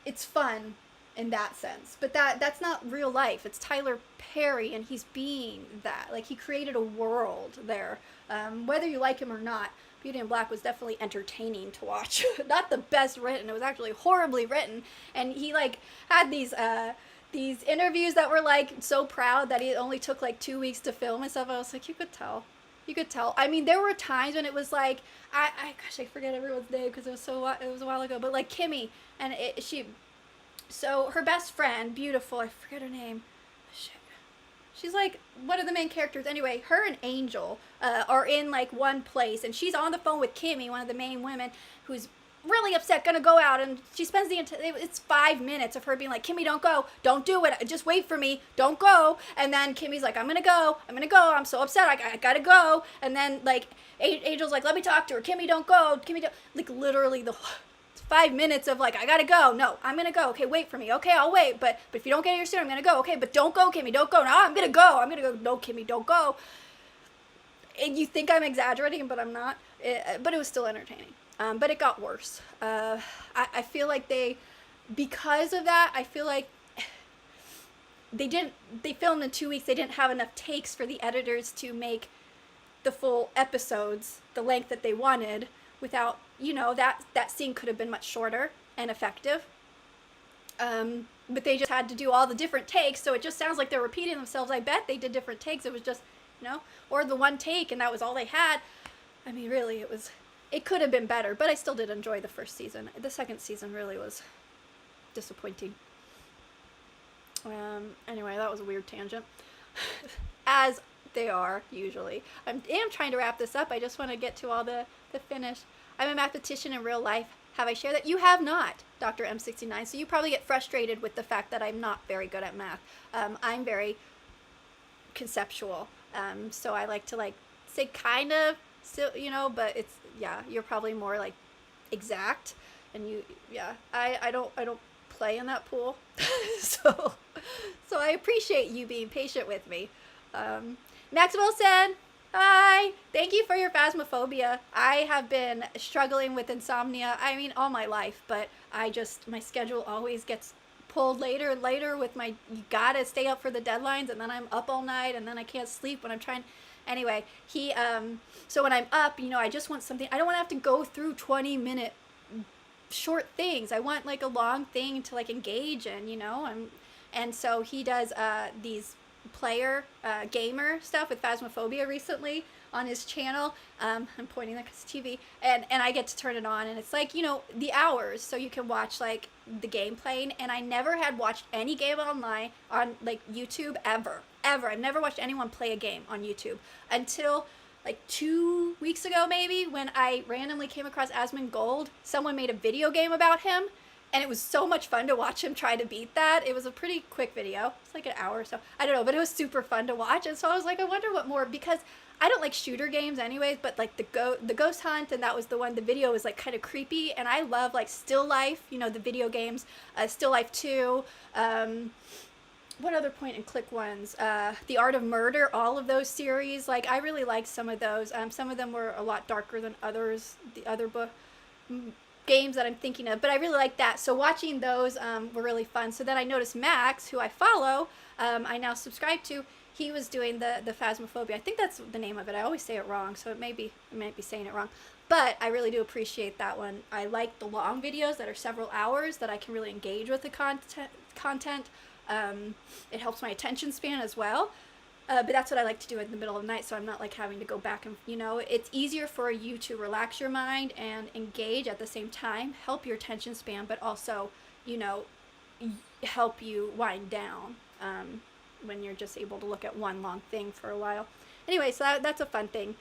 It's fun in that sense. But that's not real life. It's Tyler Perry, and he's being that. Like, he created a world there. Whether you like him or not, Beauty in Black was definitely entertaining to watch. Not the best written. It was actually horribly written. And he, like, had these interviews that were, like, so proud that it only took, like, 2 weeks to film and stuff. I was like, you could tell. You could tell. I mean, there were times when it was like, gosh, I forget everyone's name because it was a while ago. But, like, Kimmy, and so her best friend, beautiful, I forget her name. Shit. She's, like, one of the main characters. Anyway, her and Angel are in, like, one place, and she's on the phone with Kimmy, one of the main women, who's really upset, gonna go out, and she spends it's 5 minutes of her being like, Kimmy, don't go, don't do it, just wait for me, don't go. And then Kimmy's like, I'm gonna go, I'm so upset, I gotta go. And then, like, Angel's like, let me talk to her, Kimmy, don't go, like, literally the 5 minutes of, like, I gotta go, no, I'm gonna go, okay, wait for me, okay, I'll wait, but if you don't get here soon, I'm gonna go, okay, but don't go, Kimmy, don't go, no, I'm gonna go, no, Kimmy, don't go. And you think I'm exaggerating, but I'm not, but it was still entertaining. But it got worse. I feel like because of that, I feel like they filmed in 2 weeks, they didn't have enough takes for the editors to make the full episodes the length that they wanted without, that scene could have been much shorter and effective. But they just had to do all the different takes, so it just sounds like they're repeating themselves. I bet they did different takes. It was just, or the one take and that was all they had. I mean, really, it could have been better, but I still did enjoy the first season. The second season really was disappointing. Anyway, that was a weird tangent. As they are, usually. I am trying to wrap this up. I just want to get to all the finish. I'm a mathematician in real life. Have I shared that? You have not, Dr. M69, so you probably get frustrated with the fact that I'm not very good at math. I'm very conceptual, so I like to, like, say kind of, so, but it's, yeah, you're probably more, like, exact, and I don't play in that pool, so I appreciate you being patient with me. Max Wilson, hi, thank you for your phasmophobia. I have been struggling with insomnia, I mean, all my life, but my schedule always gets pulled later and later with you gotta stay up for the deadlines, and then I'm up all night, and then I can't sleep when I'm trying. Anyway, so when I'm up, I just want something, I don't want to have to go through 20-minute short things. I want, like, a long thing to, like, engage in, and so he does these gamer stuff with Phasmophobia recently on his channel. I'm pointing that because it's TV, and I get to turn it on, and it's like, the hours, so you can watch, like, the game playing, and I never had watched any game online on, like, YouTube ever. I've never watched anyone play a game on YouTube until, like, 2 weeks ago, maybe, when I randomly came across Asmongold. Someone made a video game about him, and it was so much fun to watch him try to beat that. It was a pretty quick video. It's like an hour or so. I don't know, but it was super fun to watch, and so I was like, I wonder what more, because I don't like shooter games anyways, but like the Ghost Hunt, and that was the one, the video was like kind of creepy, and I love like Still Life, you know, the video games, Still Life 2, what other point and click ones? The Art of Murder, all of those series, like I really liked some of those. Some of them were a lot darker than others, the other games that I'm thinking of, but I really like that. So watching those were really fun. So then I noticed Max, who I follow, I now subscribe to, he was doing the Phasmophobia. I think that's the name of it. I always say it wrong, so I might be saying it wrong. But I really do appreciate that one. I like the long videos that are several hours that I can really engage with the content. It helps my attention span as well. But that's what I like to do in the middle of the night, so I'm not like having to go back and, you know, it's easier for you to relax your mind and engage at the same time, help your attention span, but also, you know, help you wind down when you're just able to look at one long thing for a while. Anyway, so that's a fun thing.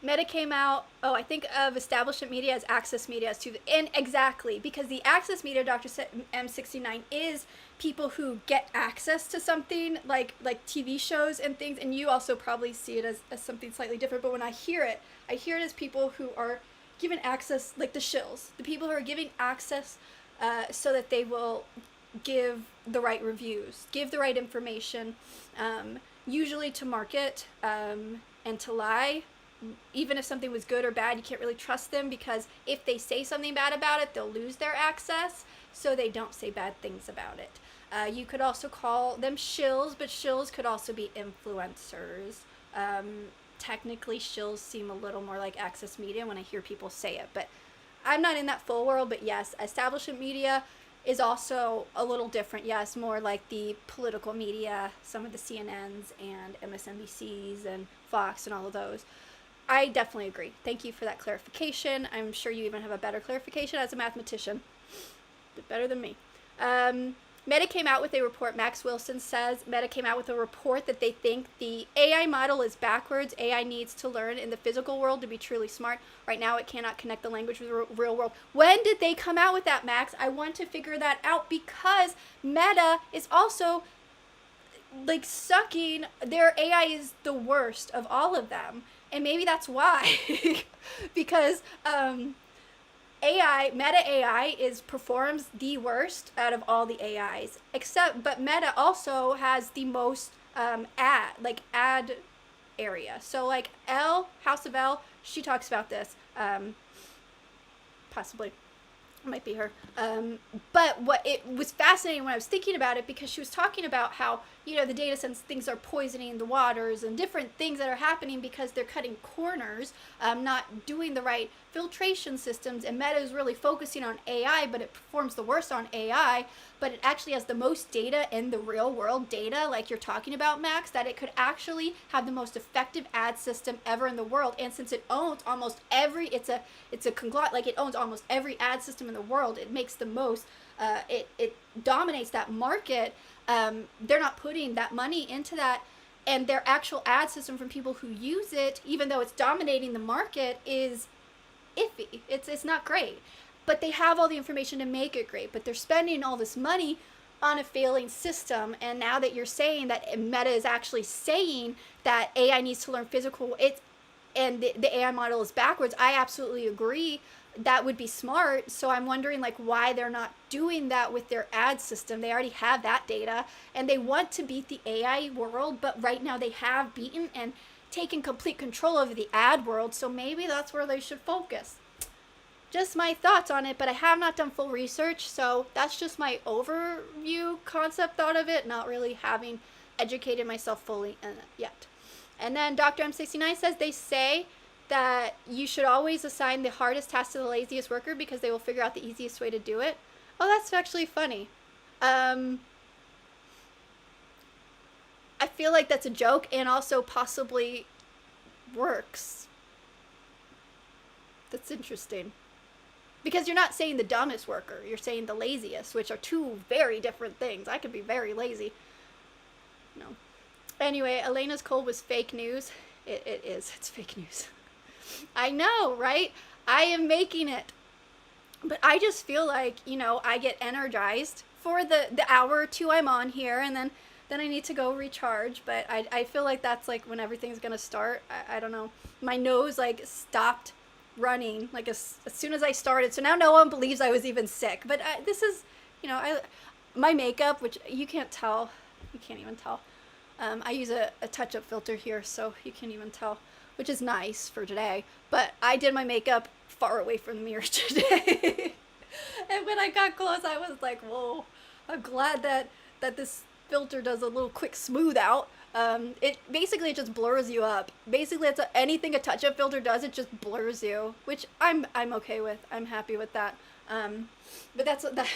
Meta came out, I think of establishment media as access media as to, and exactly, because the access media, Dr. M69, is people who get access to something like TV shows and things, and you also probably see it as something slightly different, but when I hear it as people who are given access, like the shills, the people who are giving access so that they will give the right reviews, give the right information, usually to market and to lie. Even if something was good or bad, you can't really trust them, because if they say something bad about it, they'll lose their access, so they don't say bad things about it. You could also call them shills, but shills could also be influencers. Technically, shills seem a little more like access media when I hear people say it, but I'm not in that full world. But yes, establishment media is also a little different. Yes, more like the political media, some of the CNNs and MSNBCs and Fox and all of those. I definitely agree. Thank you for that clarification. I'm sure you even have a better clarification as a mathematician. But better than me. Meta came out with a report. Max Wilson says Meta came out with a report that they think the AI model is backwards. AI needs to learn in the physical world to be truly smart. Right now, it cannot connect the language with the real world. When did they come out with that, Max? I want to figure that out, because Meta is also like sucking. Their AI is the worst of all of them. And maybe that's why, because Meta AI performs the worst out of all the AIs, but Meta also has the most ad area. So like House of L, she talks about this, possibly. Might be her. But what it was fascinating when I was thinking about it, because she was talking about how, you know, the data sets, things are poisoning the waters and different things that are happening because they're cutting corners, not doing the right filtration systems. And Meta is really focusing on AI, but it performs the worst on AI, but it actually has the most data in the real world data, like you're talking about, Max, that it could actually have the most effective ad system ever in the world. And since it owns almost every, it's a conglomerate, like it owns almost every ad system in the world, it makes the most, it dominates that market. They're not putting that money into that, and their actual ad system from people who use it, even though it's dominating the market, is iffy. It's not great. But they have all the information to make it great, but they're spending all this money on a failing system. And now that you're saying that Meta is actually saying that AI needs to learn physical, and the AI model is backwards, I absolutely agree. That would be smart. So I'm wondering like why they're not doing that with their ad system. They already have that data, and they want to beat the AI world, but right now they have beaten and taken complete control over the ad world. So maybe that's where they should focus. Just my thoughts on it, but I have not done full research, so that's just my overview concept thought of it, not really having educated myself fully in it yet. And then Dr. M69 says they say that you should always assign the hardest task to the laziest worker because they will figure out the easiest way to do it. Oh, that's actually funny. I feel like that's a joke, and also possibly works. That's interesting. Because you're not saying the dumbest worker, you're saying the laziest, which are two very different things. I could be very lazy. No. Anyway, Elena's cold was fake news. It is. It's fake news. I know, right? I am making it. But I just feel like, you know, I get energized for the hour or two I'm on here, and then then I need to go recharge, but I feel like that's like when everything's gonna start. I don't know. My nose like stopped running like as soon as I started, so now no one believes I was even sick. But this is, you know, my makeup, which you can't tell, you can't even tell. I use a touch-up filter here, so you can't even tell, which is nice for today. But I did my makeup far away from the mirror today. And when I got close, I was like, whoa, I'm glad that this filter does a little quick smooth out. It basically just blurs you up. Basically, it's anything a touch-up filter does, it just blurs you, which I'm okay with. I'm happy with that. But that's what that.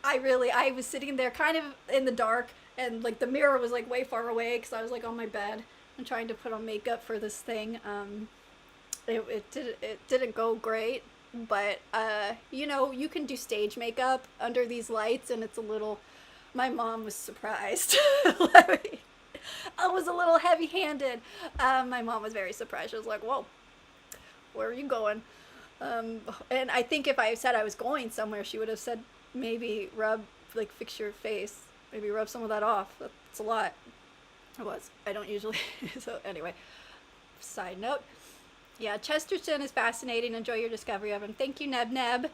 I was sitting there kind of in the dark, and like the mirror was like way far away because I was like on my bed and trying to put on makeup for this thing. It didn't go great, but you know, you can do stage makeup under these lights, and it's a little. My mom was surprised. I was a little heavy-handed. My mom was very surprised. She was like, "Whoa, where are you going?" And I think if I said I was going somewhere, she would have said, maybe fix your face. Maybe rub some of that off. That's a lot. It was. I don't usually. So anyway, side note. Yeah, Chesterton is fascinating. Enjoy your discovery of him. Thank you, Neb Neb.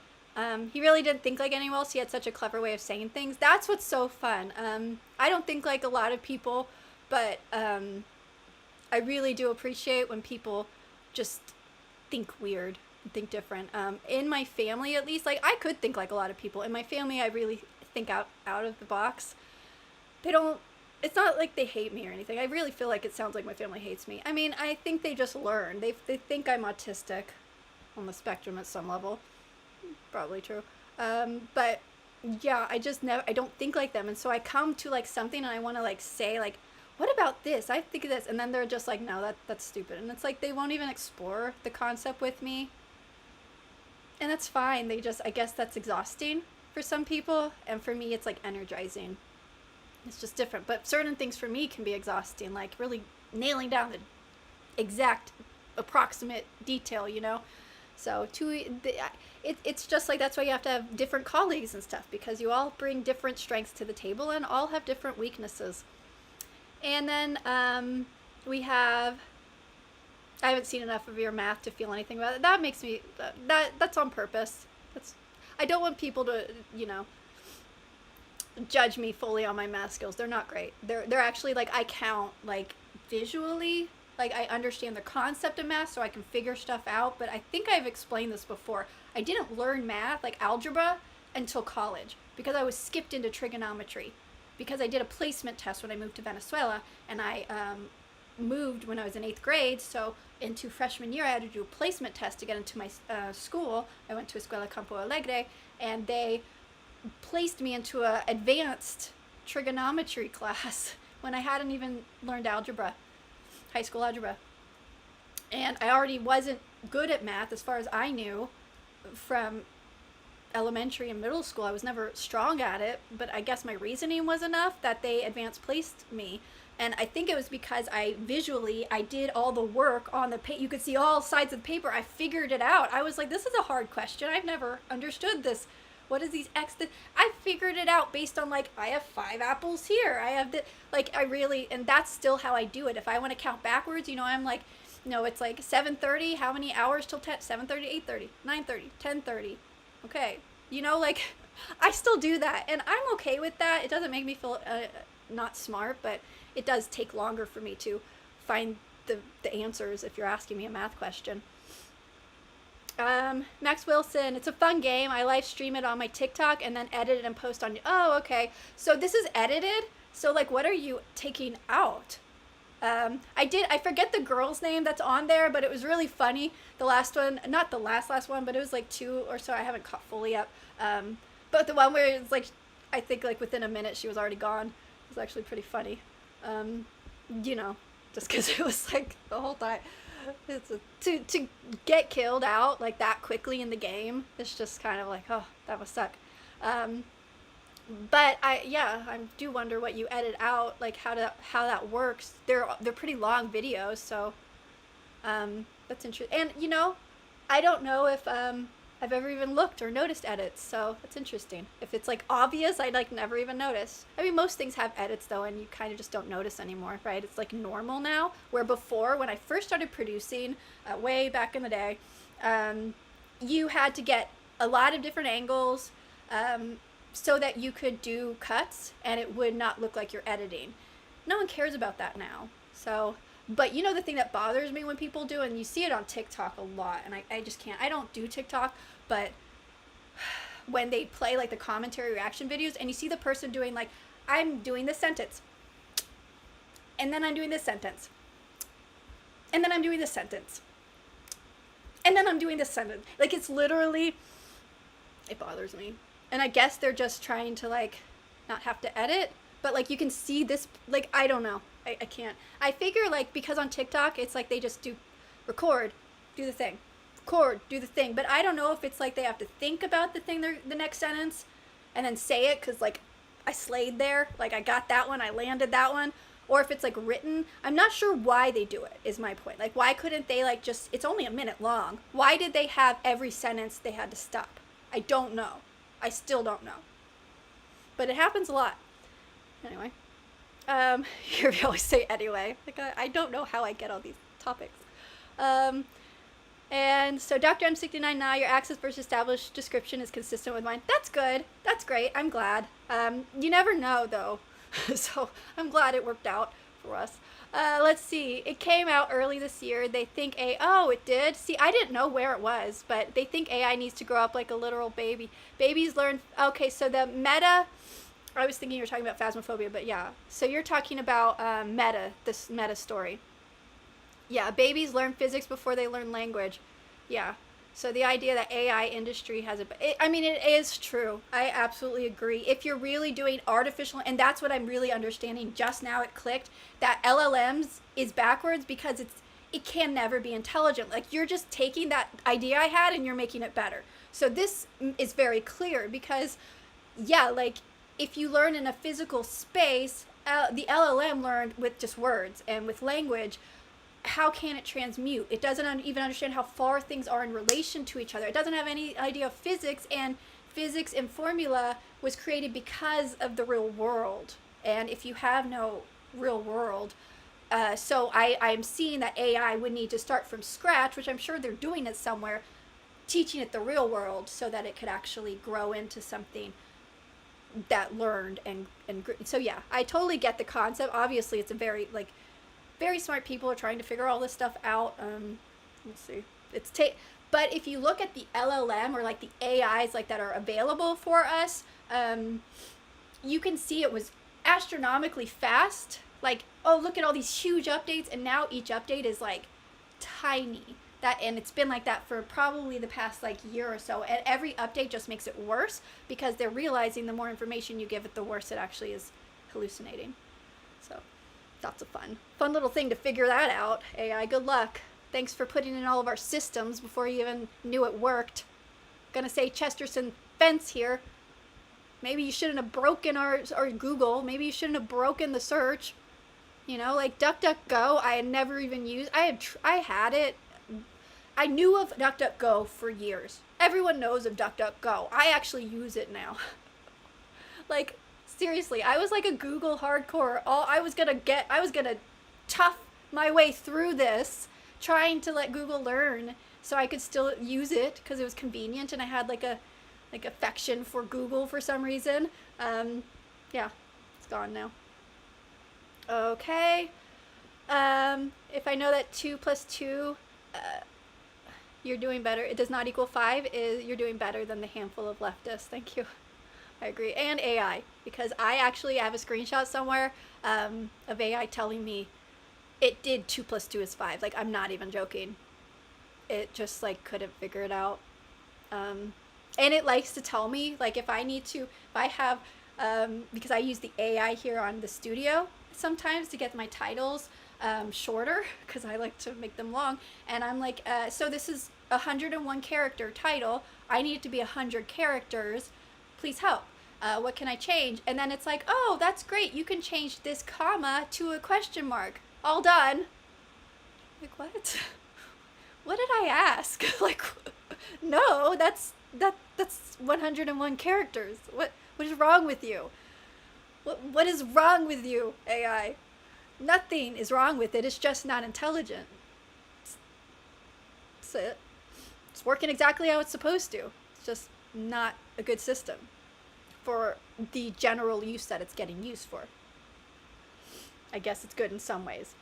He really didn't think like anyone else. He had such a clever way of saying things. That's what's so fun. I don't think like a lot of people, but I really do appreciate when people just think weird and think different. In my family, at least, like I could think like a lot of people. In my family, I really think out of the box. They don't. It's not like they hate me or anything. I really feel like it sounds like my family hates me. I mean, I think they just learn. They think I'm autistic on the spectrum at some level. Probably true. But yeah, I don't think like them. And so I come to like something and I want to like say like, what about this? I think of this. And then they're just like, no, that's stupid. And it's like, they won't even explore the concept with me. And that's fine. I guess that's exhausting for some people. And for me, it's like energizing. It's just different. But certain things for me can be exhausting, like really nailing down the exact approximate detail, you know? So it's just like, that's why you have to have different colleagues and stuff, because you all bring different strengths to the table and all have different weaknesses. And then we have, I haven't seen enough of your math to feel anything about it. That makes me, that's on purpose. I don't want people to, you know, judge me fully on my math skills. They're not great. They're actually like, I count like visually. Like, I understand the concept of math, so I can figure stuff out, but I think I've explained this before. I didn't learn math, like algebra, until college, because I was skipped into trigonometry, because I did a placement test when I moved to Venezuela, and I moved when I was in 8th grade, so into freshman year I had to do a placement test to get into my school. I went to Escuela Campo Alegre, and they placed me into a advanced trigonometry class when I hadn't even learned algebra. High school algebra. And I already wasn't good at math as far as I knew from elementary and middle school. I was never strong at it, but I guess my reasoning was enough that they advanced placed me. And I think it was because I did all the work on the paper. You could see all sides of the paper. I figured it out. I was like, this is a hard question. I've never understood this. What is these X? I figured it out based on like, I have 5 apples here. I have and that's still how I do it. If I want to count backwards, you know, I'm like, no, it's like 7:30. How many hours till 10? 7:30, 8:30, 9:30, 10:30. Okay. You know, like I still do that, and I'm okay with that. It doesn't make me feel not smart, but it does take longer for me to find the answers if you're asking me a math question. Max Wilson, it's a fun game. I live stream it on my TikTok and then edit it and post on. Oh, okay. So this is edited. So like, what are you taking out? I forget the girl's name that's on there, but it was really funny. The last one, not the last one, but it was like 2 or so. I haven't caught fully up. But the one where it's like, I think like within a minute she was already gone. It was actually pretty funny. You know, just because it was like the whole time. To get killed out like that quickly in the game, it's just kind of like, oh, that must suck. But I do wonder what you edit out, like how that works. They're pretty long videos, so that's interesting. And you know, I don't know if I've ever even looked or noticed edits, so that's interesting. If it's like obvious, I'd like never even notice. I mean, most things have edits though, and you kind of just don't notice anymore, right? It's like normal now, where before, when I first started producing, way back in the day, you had to get a lot of different angles so that you could do cuts and it would not look like you're editing. No one cares about that now. So, but you know the thing that bothers me when people do, and you see it on TikTok a lot, and I just can't. I don't do TikTok, but when they play like the commentary reaction videos and you see the person doing like, I'm doing this sentence, and then I'm doing this sentence, and then I'm doing this sentence, and then I'm doing this sentence. Like, it's literally, it bothers me. And I guess they're just trying to like not have to edit, but like you can see this, like, I don't know. I can't. I figure like because on TikTok it's like they just do record, do the thing, record, do the thing. But I don't know if it's like they have to think about the thing, the next sentence, and then say it because like I slayed there, like I got that one, I landed that one, or if it's like written. I'm not sure why they do it, is my point. Like, why couldn't they like just, it's only a minute long. Why did they have every sentence they had to stop? I don't know. I still don't know. But it happens a lot. Anyway. Here we always say anyway. Like, I don't know how I get all these topics. And so Dr. M69, now your access versus established description is consistent with mine. That's good. That's great. I'm glad. You never know, though. So I'm glad it worked out for us. Let's see. It came out early this year. They think oh, it did? See, I didn't know where it was, but they think AI needs to grow up like a literal baby. Babies learn... Okay, so the meta... I was thinking you were talking about phasmophobia, but yeah. So you're talking about meta, this meta story. Yeah, babies learn physics before they learn language. Yeah. So the idea that AI industry has I mean, it is true. I absolutely agree. If you're really doing artificial, and that's what I'm really understanding just now, it clicked, that LLMs is backwards because it can never be intelligent. Like, you're just taking that idea I had and you're making it better. So this is very clear because, yeah, like, if you learn in a physical space, the LLM learned with just words, and with language, how can it transmute? It doesn't even understand how far things are in relation to each other. It doesn't have any idea of physics, and physics and formula was created because of the real world. And if you have no real world, so I'm seeing that AI would need to start from scratch, which I'm sure they're doing it somewhere, teaching it the real world so that it could actually grow into something that learned and so yeah, I totally get the concept. Obviously it's a very smart people are trying to figure all this stuff out. Let's see, but if you look at the LLM or like the AIs like that are available for us, you can see it was astronomically fast. Like, oh, look at all these huge updates, and now each update is like tiny. And it's been like that for probably the past like year or so, and every update just makes it worse because they're realizing the more information you give it, the worse it actually is hallucinating. So that's a fun little thing to figure that out. AI, good luck. Thanks for putting in all of our systems before you even knew it worked. Gonna say Chesterton fence here. Maybe you shouldn't have broken our Google. Maybe you shouldn't have broken the search. You know, like DuckDuckGo, I had never even used. I had it. I knew of DuckDuckGo for years. Everyone knows of DuckDuckGo. I actually use it now. Like, seriously, I was like a Google hardcore. I was gonna tough my way through this, trying to let Google learn so I could still use it because it was convenient, and I had like affection for Google for some reason. Yeah, it's gone now. Okay. If I know that 2 + 2, you're doing better. It does not equal 5. You're doing better than the handful of leftists. Thank you. I agree. And AI, because I actually have a screenshot somewhere of AI telling me it did 2 + 2 is 5. Like, I'm not even joking. It just like couldn't figure it out. And it likes to tell me, like, if I have, because I use the AI here on the studio sometimes to get my titles shorter, because I like to make them long, and I'm like, so this is 101 character title, I need it to be 100 characters, please help, what can I change? And then it's like, oh, that's great, you can change this comma to a question mark, all done. Like, what? What did I ask? Like, No, that's 101 characters. What is wrong with you? What is wrong with you, AI? Nothing is wrong with it. It's just not intelligent. That's it. It's working exactly how it's supposed to. It's just not a good system for the general use that it's getting used for. I guess it's good in some ways.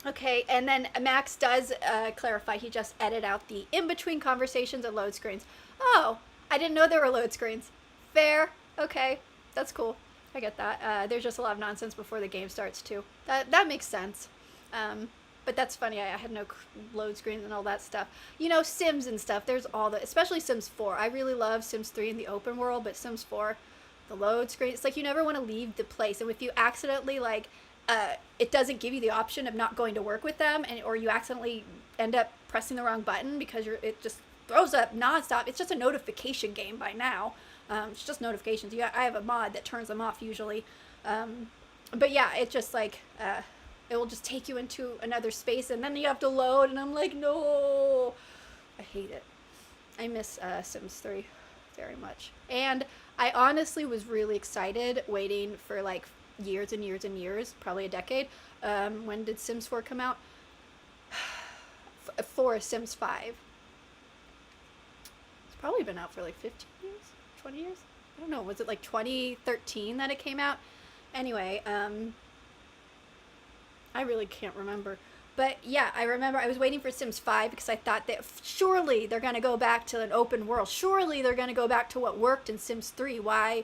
Okay, and then Max does clarify. He just edited out the in-between conversations and load screens. Oh, I didn't know there were load screens. Fair. Okay, that's cool. I get that. There's just a lot of nonsense before the game starts, too. That makes sense. But that's funny. I had no load screens and all that stuff. You know, Sims and stuff. There's all the, especially Sims 4. I really love Sims 3 in the open world, but Sims 4, the load screen, it's like you never want to leave the place. And if you accidentally, like, it doesn't give you the option of not going to work with them, or you accidentally end up pressing the wrong button because it just throws up nonstop. It's just a notification game by now. It's just notifications. I have a mod that turns them off usually. But yeah, it just like, it will just take you into another space and then you have to load, and I'm like, no, I hate it. I miss Sims 3 very much. And I honestly was really excited waiting for like years and years and years, probably a decade. When did Sims 4 come out? For Sims 5. It's probably been out for like 15 years, 20 years? I don't know. Was it like 2013 that it came out? Anyway, I really can't remember. But yeah, I remember I was waiting for Sims 5 because I thought that surely they're going to go back to an open world. Surely they're going to go back to what worked in Sims 3. Why?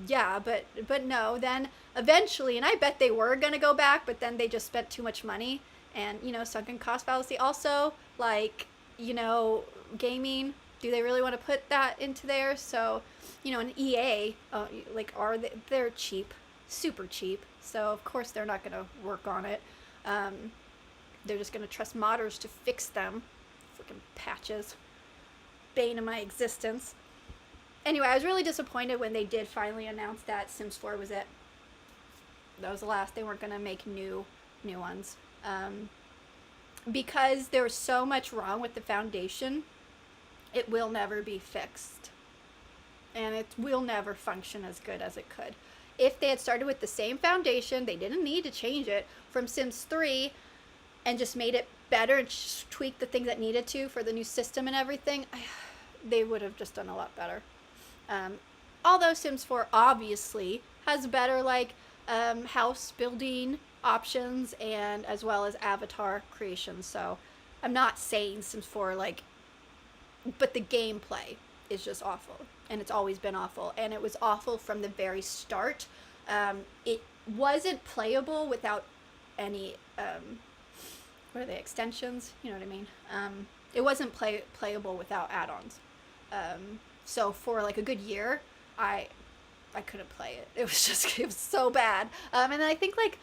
Yeah, but no, then eventually, and I bet they were going to go back, but then they just spent too much money and, you know, sunken cost fallacy. Also, like, you know, gaming, do they really want to put that into there? So, you know, an EA, like, they're cheap, super cheap. So, of course, they're not going to work on it. They're just going to trust modders to fix them. Freaking patches. Bane of my existence. Anyway, I was really disappointed when they did finally announce that Sims 4 was it. That was the last. They weren't going to make new ones. Because there was so much wrong with the foundation, it will never be fixed. And it will never function as good as it could. If they had started with the same foundation, they didn't need to change it from Sims 3 and just made it better and tweaked the things that needed to for the new system and everything, they would have just done a lot better. Although Sims 4 obviously has better like house building options and as well as avatar creation. So I'm not saying Sims 4 like, but the gameplay is just awful, and it's always been awful, and it was awful from the very start. It wasn't playable without any what are they, extensions? You know what I mean? It wasn't playable without add-ons. So for like a good year, I couldn't play it. It was so bad. And then I think like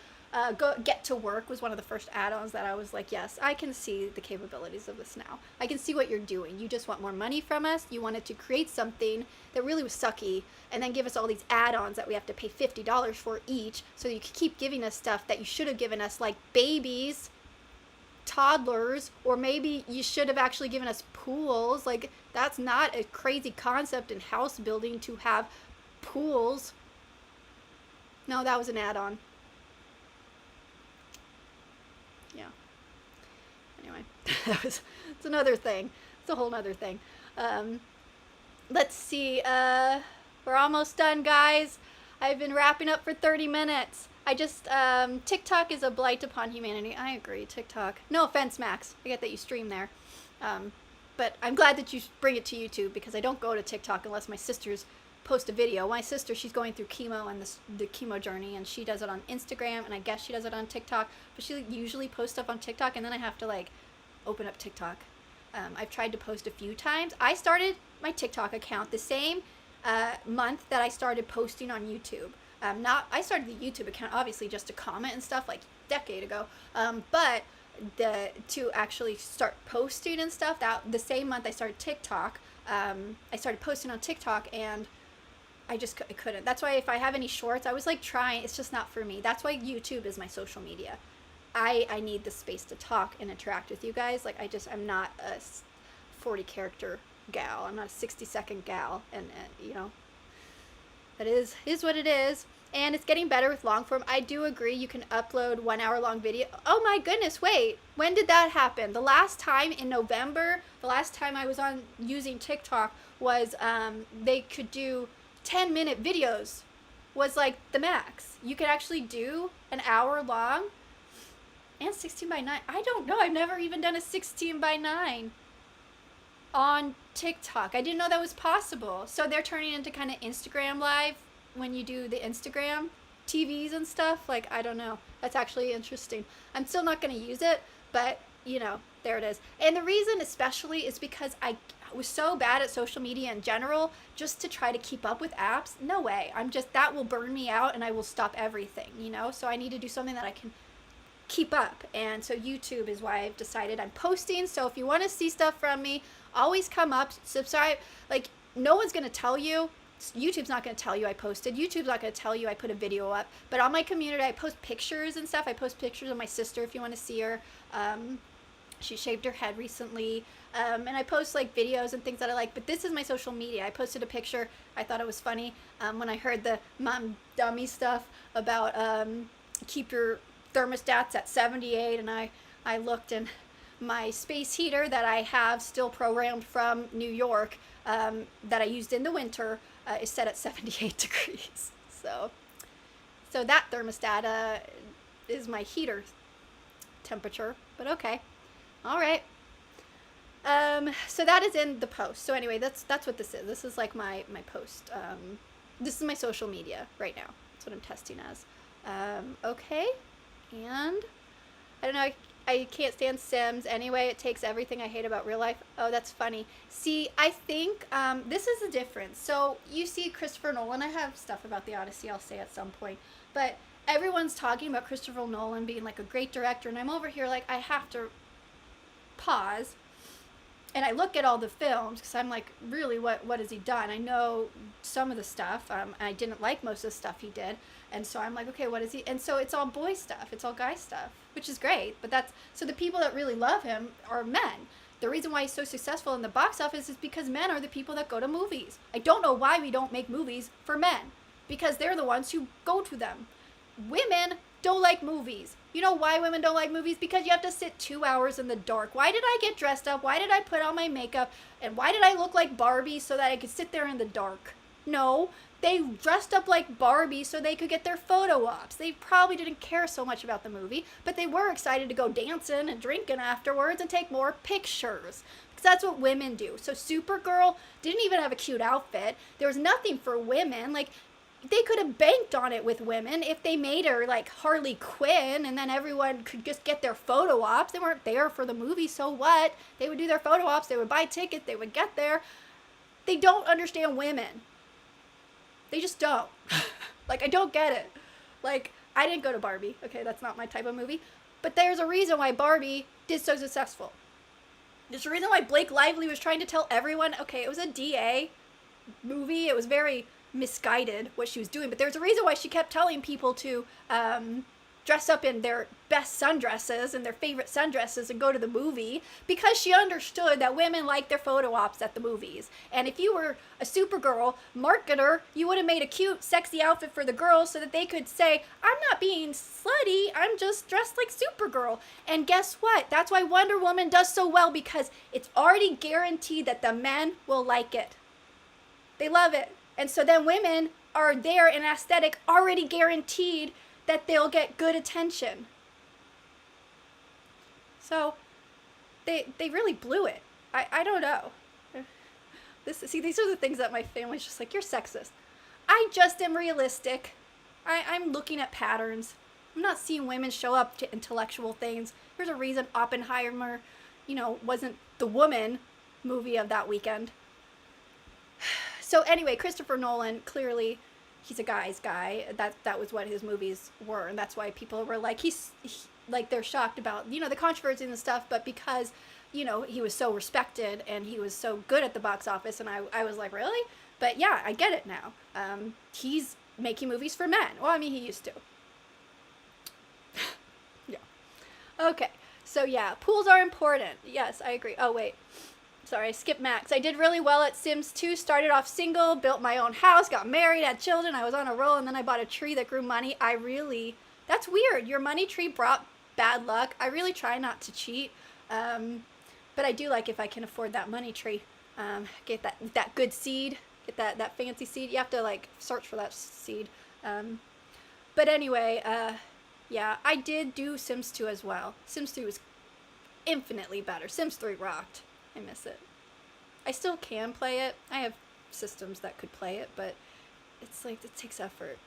Get to Work was one of the first add-ons that I was like, yes, I can see the capabilities of this now. I can see what you're doing. You just want more money from us. You wanted to create something that really was sucky and then give us all these add-ons that we have to pay $50 for each, so you could keep giving us stuff that you should have given us, like babies, toddlers, or maybe you should have actually given us pools. Like, that's not a crazy concept in house building to have pools. No, that was an add-on. Yeah. Anyway, it's another thing. It's a whole nother thing. Let's see. We're almost done, guys. I've been wrapping up for 30 minutes. I just, TikTok is a blight upon humanity. I agree, TikTok. No offense, Max. I get that you stream there. But I'm glad that you bring it to YouTube, because I don't go to TikTok unless my sisters post a video. My sister, she's going through chemo and the chemo journey, and she does it on Instagram, and I guess she does it on TikTok, but she usually posts stuff on TikTok, and then I have to like open up TikTok. I've tried to post a few times. I started my TikTok account the same month that I started posting on YouTube. I started the YouTube account obviously just to comment and stuff like a decade ago, but to actually start posting and stuff, that the same month I started TikTok, I started posting on TikTok, and I couldn't. That's why if I have any shorts, I was like trying, it's just not for me. That's why YouTube is my social media. I need the space to talk and interact with you guys. Like, I'm not a 40 character gal. I'm not a 60-second gal, and you know, that is what it is. And it's getting better with long form. I do agree you can upload 1 hour long video. Oh my goodness, wait. When did that happen? The last time in November, the last time I was on using TikTok was they could do 10-minute videos was like the max. You could actually do an hour long and 16:9. I don't know. I've never even done a 16:9 on TikTok. I didn't know that was possible. So they're turning into kind of Instagram live when you do the Instagram TVs and stuff. Like, I don't know. That's actually interesting. I'm still not going to use it, but you know, there it is. And the reason especially is because I was so bad at social media in general, just to try to keep up with apps. No way. That will burn me out and I will stop everything, you know? So I need to do something that I can keep up. And so YouTube is why I've decided I'm posting. So if you want to see stuff from me, always come up, subscribe. Like, no one's going to tell you. YouTube's not going to tell you I posted. YouTube's not going to tell you I put a video up. But on my community, I post pictures and stuff. I post pictures of my sister if you want to see her. She shaved her head recently. And I post like videos and things that I like. But this is my social media. I posted a picture. I thought it was funny when I heard the mom dummy stuff about keep your thermostats at 78. And I looked, and my space heater that I have still programmed from New York that I used in the winter is set at 78 degrees. So that thermostat is my heater temperature, but okay. All right. So that is in the post. So anyway, that's what this is. This is like my post. This is my social media right now. That's what I'm testing as. Okay. And I don't know. I can't stand Sims. Anyway, it takes everything I hate about real life. Oh, that's funny. See, I think this is the difference. So you see Christopher Nolan. I have stuff about the Odyssey I'll say at some point. But everyone's talking about Christopher Nolan being like a great director. And I'm over here like I have to pause. And I look at all the films because I'm like, really, what has he done? I know some of the stuff. I didn't like most of the stuff he did. And so I'm like, okay, what is he? And so it's all boy stuff. It's all guy stuff, which is great. But so the people that really love him are men. The reason why he's so successful in the box office is because men are the people that go to movies. I don't know why we don't make movies for men, because they're the ones who go to them. Women don't like movies. You know why women don't like movies? Because you have to sit 2 hours in the dark. Why did I get dressed up? Why did I put on my makeup? And why did I look like Barbie so that I could sit there in the dark? No, they dressed up like Barbie so they could get their photo ops. They probably didn't care so much about the movie, but they were excited to go dancing and drinking afterwards and take more pictures. Because that's what women do. So Supergirl didn't even have a cute outfit. There was nothing for women. Like, they could have banked on it with women if they made her like Harley Quinn, and then everyone could just get their photo ops. They weren't there for the movie, so what? They would do their photo ops, they would buy tickets, they would get there. They don't understand women. They just don't. Like, I don't get it. Like, I didn't go to Barbie. Okay, that's not my type of movie. But there's a reason why Barbie did so successful. There's a reason why Blake Lively was trying to tell everyone, okay, it was a DA movie. It was very misguided what she was doing, but there's a reason why she kept telling people to dress up in their best sundresses and their favorite sundresses and go to the movie, because she understood that women like their photo ops at the movies. And if you were a Supergirl marketer, you would have made a cute, sexy outfit for the girls so that they could say, I'm not being slutty, I'm just dressed like Supergirl. And guess what? That's why Wonder Woman does so well, because it's already guaranteed that the men will like it. They love it. And so then women are there in aesthetic already guaranteed that they'll get good attention. So they really blew it. I don't know. These are the things that my family's just like, you're sexist. I just am realistic. I'm looking at patterns. I'm not seeing women show up to intellectual things. There's a reason Oppenheimer, wasn't the woman movie of that weekend. So anyway, Christopher Nolan, clearly he's a guy's guy. That was what his movies were, and that's why people were like, they're shocked about, the controversy and stuff, but because, he was so respected and he was so good at the box office, and I was like, really? But yeah, I get it now. He's making movies for men. Well, I mean, he used to. Yeah. Okay, so yeah, pools are important. Yes, I agree. Oh, wait. Sorry, I skipped Max. I did really well at Sims 2. Started off single, built my own house, got married, had children. I was on a roll, and then I bought a tree that grew money. That's weird. Your money tree brought bad luck. I really try not to cheat, but I do like if I can afford that money tree. Get that good seed, get that fancy seed. You have to like search for that seed. But anyway, yeah, I did do Sims 2 as well. Sims 2 was infinitely better. Sims 3 rocked. I miss it. I still can play it. I have systems that could play it, but it's like, it takes effort.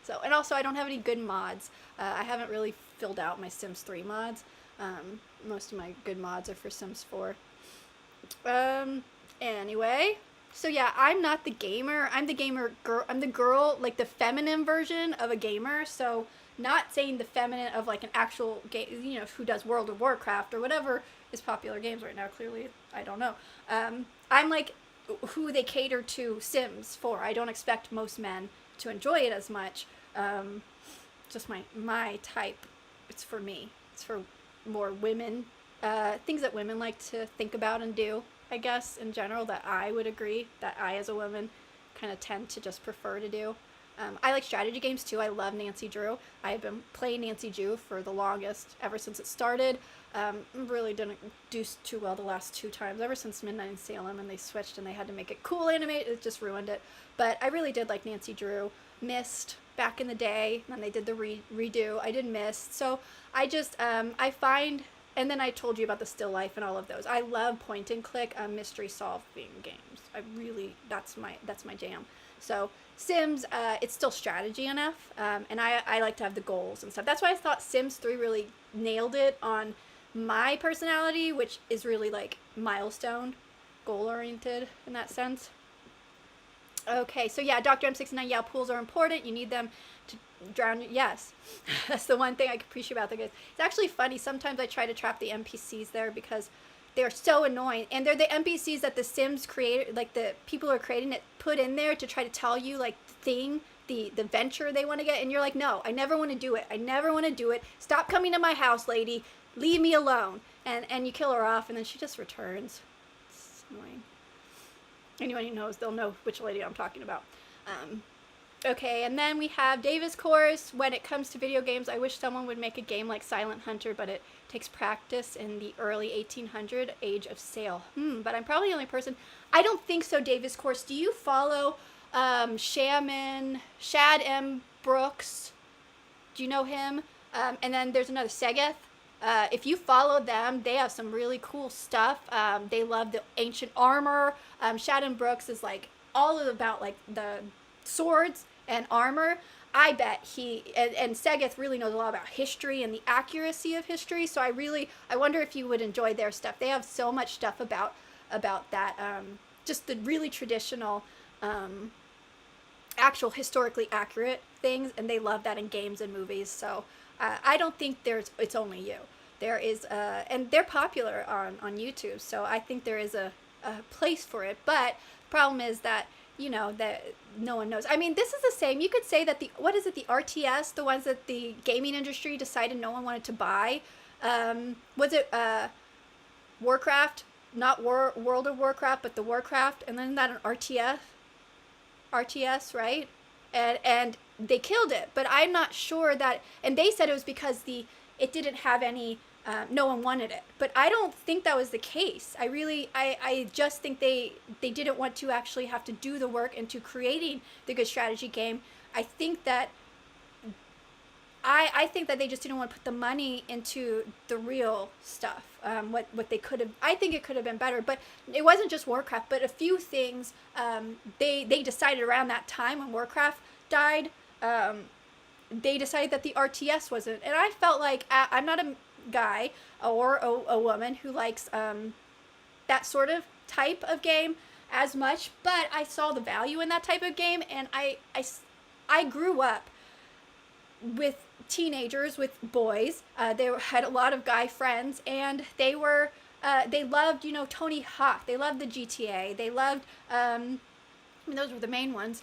So, and also I don't have any good mods. I haven't really filled out my Sims 3 mods. Most of my good mods are for Sims 4. Anyway, so yeah, I'm not the gamer. I'm the gamer girl. I'm the girl, like the feminine version of a gamer. So not saying the feminine of like an actual game, you know, who does World of Warcraft or whatever is popular games right now. Clearly, I don't know. I'm like who they cater to Sims for. I don't expect most men to enjoy it as much. Just my type. It's for me. It's for more women. Things that women like to think about and do, I guess, in general, that I would agree that I as a woman kind of tend to just prefer to do. I like strategy games too. I love Nancy Drew. I've been playing Nancy Drew for the longest, ever since it started. Really didn't do too well the last 2 times, ever since Midnight in Salem, and they switched and they had to make it cool animate. It just ruined it. But I really did like Nancy Drew. Mist back in the day, when they did the redo. I did Mist. So I just, I find, and then I told you about the Still Life and all of those. I love point and click mystery solving games. I really, that's my jam. So Sims, it's still strategy enough, and I like to have the goals and stuff. That's why I thought Sims 3 really nailed it on my personality, which is really like milestone, goal-oriented in that sense. Okay, so yeah, Dr. M69, yeah, pools are important. You need them to drown. Yes, that's the one thing I appreciate about the game. It's actually funny. Sometimes I try to trap the NPCs there because they're so annoying, and they're the NPCs that the Sims created, like the people who are creating it, put in there to try to tell you like the venture they want to get, and you're like, no, I never want to do it. I never want to do it. Stop coming to my house, lady. Leave me alone. And you kill her off, and then she just returns. It's annoying. Anyone who knows, they'll know which lady I'm talking about. Okay, and then we have Davis Course. When it comes to video games, I wish someone would make a game like Silent Hunter, but it takes practice in the early 1800 age of sail. But I'm probably the only person. I don't think so, Davis Course. Do you follow Shad M. Brooks? Do you know him? And then there's another Segeth. If you follow them, they have some really cool stuff. They love the ancient armor. Shad M. Brooks is like all about like the swords and armor. I bet and Segeth really knows a lot about history and the accuracy of history. So I wonder if you would enjoy their stuff. They have so much stuff about that. Just the really traditional, actual historically accurate things, and they love that in games and movies. So I don't think it's only you. There is, and they're popular on YouTube. So I think there is a place for it. But the problem is that, you know, that no one knows. I mean, this is the same. You could say that the RTS, the ones that the gaming industry decided no one wanted to buy. Was it Warcraft? Not World of Warcraft, but the Warcraft. And then that an RTS, right? And they killed it. But I'm not sure that, and they said it was because it didn't have any, no one wanted it. But I don't think that was the case. I just think they didn't want to actually have to do the work into creating the good strategy game. I think that they just didn't want to put the money into the real stuff. What they could have, I think it could have been better. But it wasn't just Warcraft, but a few things they decided around that time when Warcraft died. They decided that the RTS wasn't, and I felt like I'm not a guy or a woman who likes that sort of type of game as much, but I saw the value in that type of game, and I grew up with teenagers, with boys. They had a lot of guy friends, and they loved, you know, Tony Hawk. They loved the GTA. They loved, I mean, those were the main ones.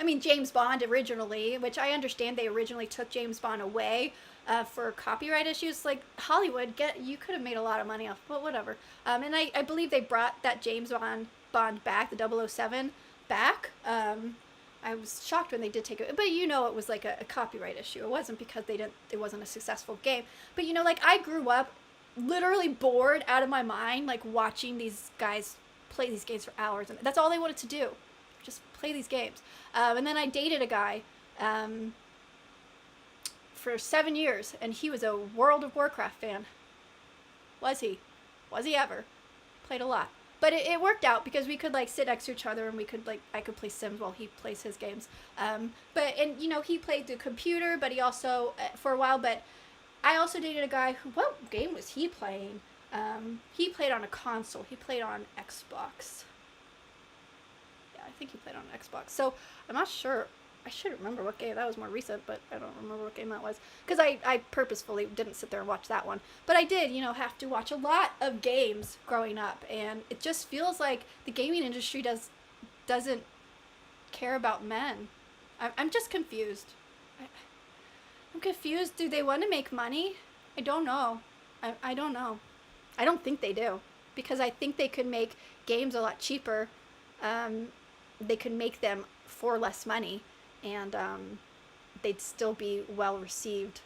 I mean, James Bond originally, which I understand they originally took James Bond away for copyright issues. Like Hollywood, you could have made a lot of money off, but whatever. And I believe they brought that James Bond back, the 007 back. I was shocked when they did take it, but you know, it was like a copyright issue. It wasn't because it wasn't a successful game. But you know, like I grew up literally bored out of my mind, like watching these guys play these games for hours, and that's all they wanted to do, just play these games. And then I dated a guy for 7 years, and he was a World of Warcraft fan. Was he ever? Played a lot. But it worked out because we could like sit next to each other, and we could like, I could play Sims while he plays his games. And you know, he played the computer, but he also for a while. But I also dated a guy who, what game was he playing? He played on a console. He played on Xbox. Yeah, I think he played on Xbox. So I'm not sure. I should remember what game. That was more recent, but I don't remember what game that was. Because I purposefully didn't sit there and watch that one. But I did, you know, have to watch a lot of games growing up. And it just feels like the gaming industry doesn't care about men. I'm just confused. I'm confused. Do they want to make money? I don't know. I don't know. I don't think they do. Because I think they could make games a lot cheaper. They could make them for less money. And they'd still be well received.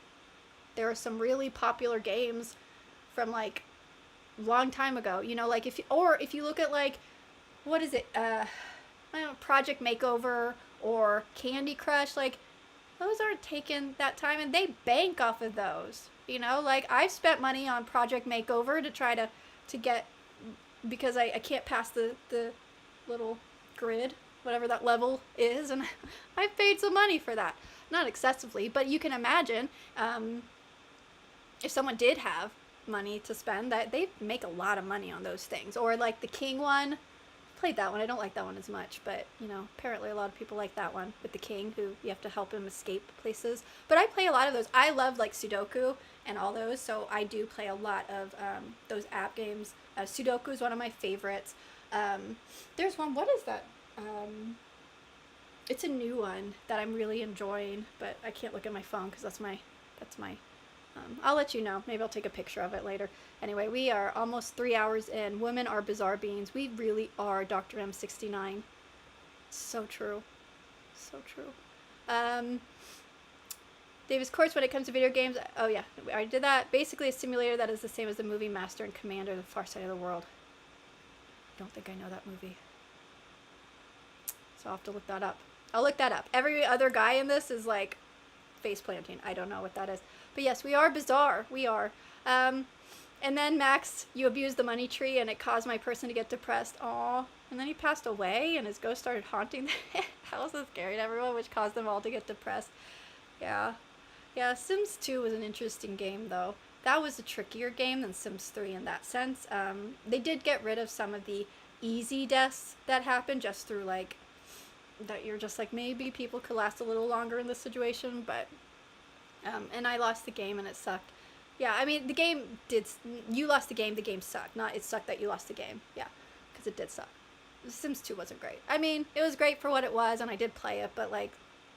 There are some really popular games from like long time ago, you know, like if you look at like, what is it, I don't know, Project Makeover or Candy Crush, like those aren't taking that time, and they bank off of those, you know. Like I've spent money on Project Makeover to try to get, because I can't pass the little grid, whatever that level is, and I've paid some money for that. Not excessively, but you can imagine if someone did have money to spend, that they make a lot of money on those things. Or like the King one, played that one. I don't like that one as much, but you know, apparently a lot of people like that one with the king, who you have to help him escape places. But I play a lot of those. I love like Sudoku and all those, so I do play a lot of those app games. Sudoku is one of my favorites. There's one, what is that? It's a new one that I'm really enjoying, but I can't look at my phone because that's my I'll let you know. Maybe I'll take a picture of it later. Anyway, we are almost 3 hours in. Women are bizarre beings. We really are Dr. M69. So true. So true. Davis Courts, when it comes to video games, oh yeah, I did that. Basically a simulator that is the same as the movie Master and Commander, The Far Side of the World. I don't think I know that movie. So I'll have to look that up. I'll look that up. Every other guy in this is like face planting. I don't know what that is. But yes, we are bizarre. We are. And then Max, you abused the money tree and it caused my person to get depressed. Aww. And then he passed away and his ghost started haunting the house and scaring everyone, which caused them all to get depressed. Yeah. Yeah, Sims 2 was an interesting game though. That was a trickier game than Sims 3 in that sense. They did get rid of some of the easy deaths that happened just through like, that you're just like, maybe people could last a little longer in this situation, but and I lost the game and it sucked. Yeah, I mean, you lost the game sucked. Not it sucked that you lost the game. Yeah, because it did suck. Sims 2 wasn't great. I mean, it was great for what it was, and I did play it, but like,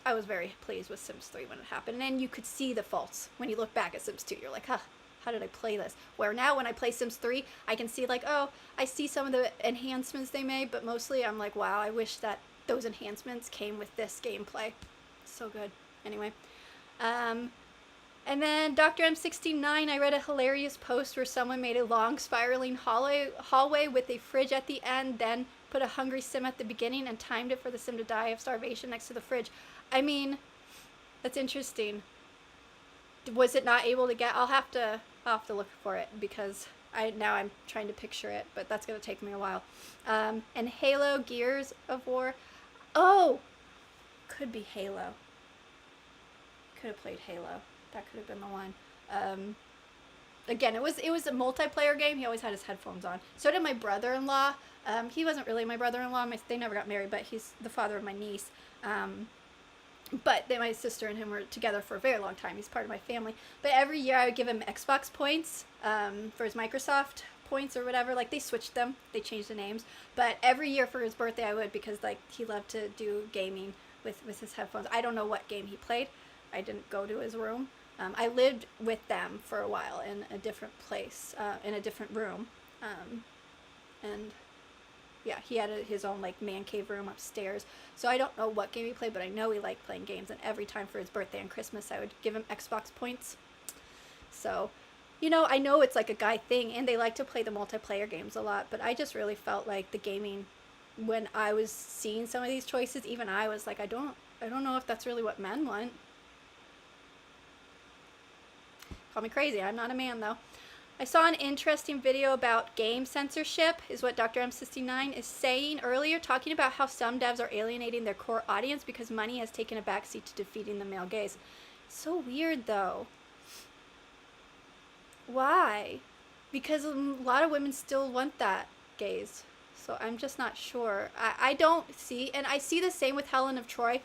I was very pleased with Sims 3 when it happened. And you could see the faults. When you look back at Sims 2, you're like, huh, how did I play this? Where now when I play Sims 3, I can see like, oh, I see some of the enhancements they made, but mostly I'm like, wow, I wish that those enhancements came with this gameplay. So good. Anyway. And then Dr. M69, I read a hilarious post where someone made a long spiraling hallway with a fridge at the end, then put a hungry sim at the beginning and timed it for the sim to die of starvation next to the fridge. I mean, that's interesting. Was it not able to get? I'll have to look for it because now I'm trying to picture it, but that's going to take me a while. And Halo Gears of War. Oh, could be Halo. Could have played Halo. That could have been the one. Again, it was a multiplayer game. He always had his headphones on. So did my brother-in-law. He wasn't really my brother-in-law. They never got married, but he's the father of my niece. But my sister and him were together for a very long time. He's part of my family. But every year I would give him Xbox points for his Microsoft points or whatever. Like, they switched them. They changed the names. But every year for his birthday I would, because like he loved to do gaming with his headphones. I don't know what game he played. I didn't go to his room. I lived with them for a while in a different place, in a different room. And yeah, he had his own like man cave room upstairs. So I don't know what game he played, but I know he liked playing games. And every time for his birthday and Christmas, I would give him Xbox points. So, you know, I know it's like a guy thing, and they like to play the multiplayer games a lot. But I just really felt like the gaming, when I was seeing some of these choices, even I was like, I don't know if that's really what men want. Call me crazy. I'm not a man though. I saw an interesting video about game censorship, is what Dr. M69 is saying earlier, talking about how some devs are alienating their core audience because money has taken a backseat to defeating the male gaze. So weird though. Why? Because a lot of women still want that gaze. So I'm just not sure. I don't see, and I see the same with Helen of Troy.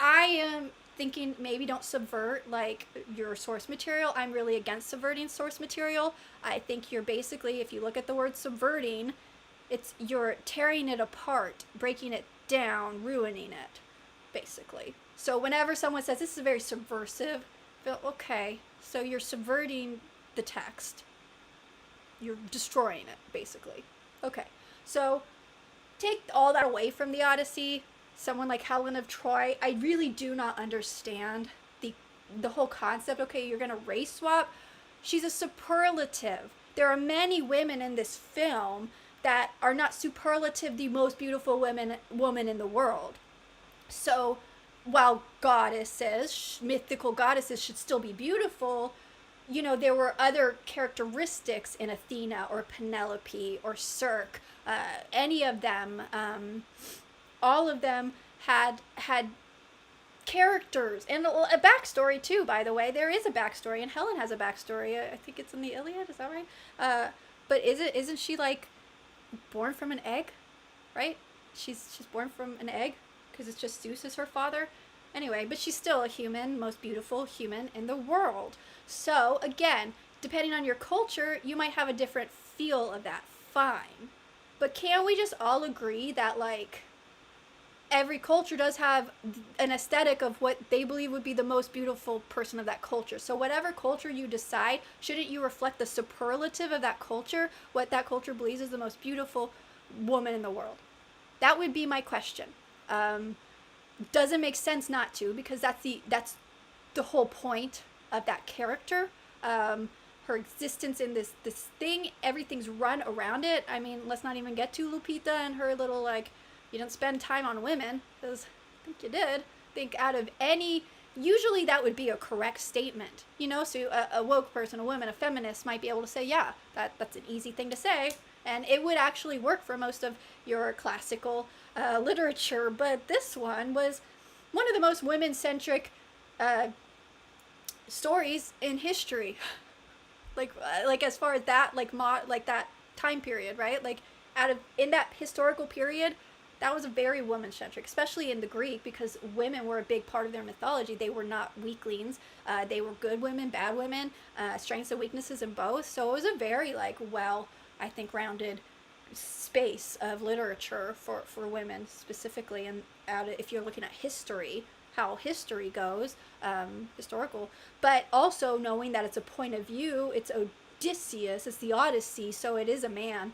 I am thinking maybe don't subvert like your source material. I'm really against subverting source material. I think you're basically, if you look at the word subverting, you're tearing it apart, breaking it down, ruining it, basically. So whenever someone says this is very subversive, okay, so you're subverting the text. You're destroying it, basically. Okay, so take all that away from the Odyssey. Someone like Helen of Troy, I really do not understand the whole concept. Okay, you're gonna race swap. She's a superlative. There are many women in this film that are not superlative, the most beautiful woman in the world. So while goddesses, mythical goddesses, should still be beautiful, you know, there were other characteristics in Athena or Penelope or Circe. Any of them. All of them had characters and a backstory too, by the way. There is a backstory, and Helen has a backstory. I think it's in the Iliad, is that right? But isn't she like born from an egg, right? She's born from an egg because it's just Zeus is her father. Anyway, but she's still a human, most beautiful human in the world. So again, depending on your culture, you might have a different feel of that. Fine. But can we just all agree that like every culture does have an aesthetic of what they believe would be the most beautiful person of that culture. So whatever culture you decide, shouldn't you reflect the superlative of that culture, what that culture believes is the most beautiful woman in the world? That would be my question. Doesn't make sense not to, because that's the whole point of that character. Her existence in this thing, everything's run around it. I mean, let's not even get to Lupita and her little like, you don't spend time on women, because I think you did. I think out of any, usually that would be a correct statement, you know, so a woke person, a woman, a feminist might be able to say, yeah, that's an easy thing to say, and it would actually work for most of your classical literature. But this one was one of the most women-centric stories in history. like as far as that, like that time period, right? Like in that historical period, that was very woman-centric, especially in the Greek, because women were a big part of their mythology. They were not weaklings. They were good women, bad women, strengths and weaknesses in both. So it was a very, like, I think, rounded space of literature for women specifically. And if you're looking at history, how history goes, historical, but also knowing that it's a point of view, it's Odysseus, it's the Odyssey, so it is a man.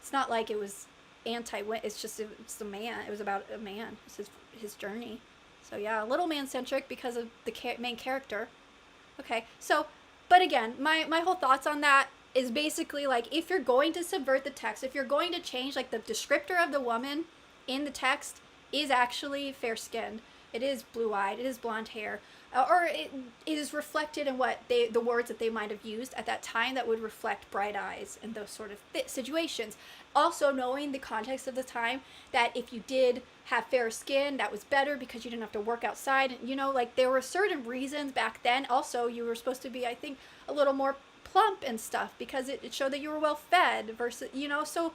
It's not like it was it's a man. It was about a man. It's his journey. So yeah, a little man-centric because of the main character. Okay, so, but again, my whole thoughts on that is basically like, if you're going to subvert the text, if you're going to change, like, the descriptor of the woman in the text is actually fair-skinned, it is blue-eyed, it is blonde hair, or it is reflected in the words that they might have used at that time that would reflect bright eyes and those sort of situations. Also knowing the context of the time, that if you did have fair skin, that was better because you didn't have to work outside. And, you know, like, there were certain reasons back then. Also, you were supposed to be, I think, a little more plump and stuff because it showed that you were well fed versus, you know, so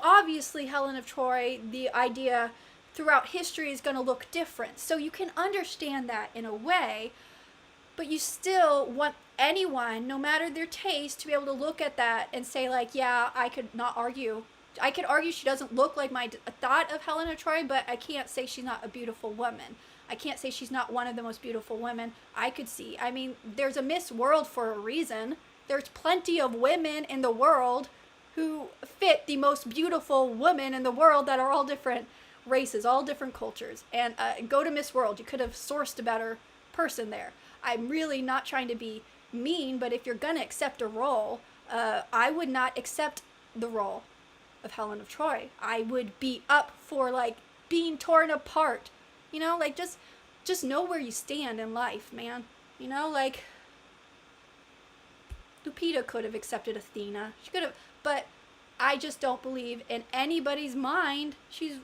obviously Helen of Troy, the idea throughout history is going to look different. So you can understand that in a way, but you still want anyone, no matter their taste, to be able to look at that and say, like, yeah, I could argue she doesn't look like my thought of Helen of Troy, but I can't say she's not a beautiful woman. I can't say she's not one of the most beautiful women I could see. I mean, there's a Miss World for a reason. There's plenty of women in the world who fit the most beautiful women in the world that are all different races, all different cultures. And go to Miss World. You could have sourced a better person there. I'm really not trying to be mean, but if you're going to accept a role, I would not accept the role of Helen of Troy. I would be up for, like, being torn apart. You know, like, just know where you stand in life, man. You know, like, Lupita could have accepted Athena. She could have, but I just don't believe in anybody's mind,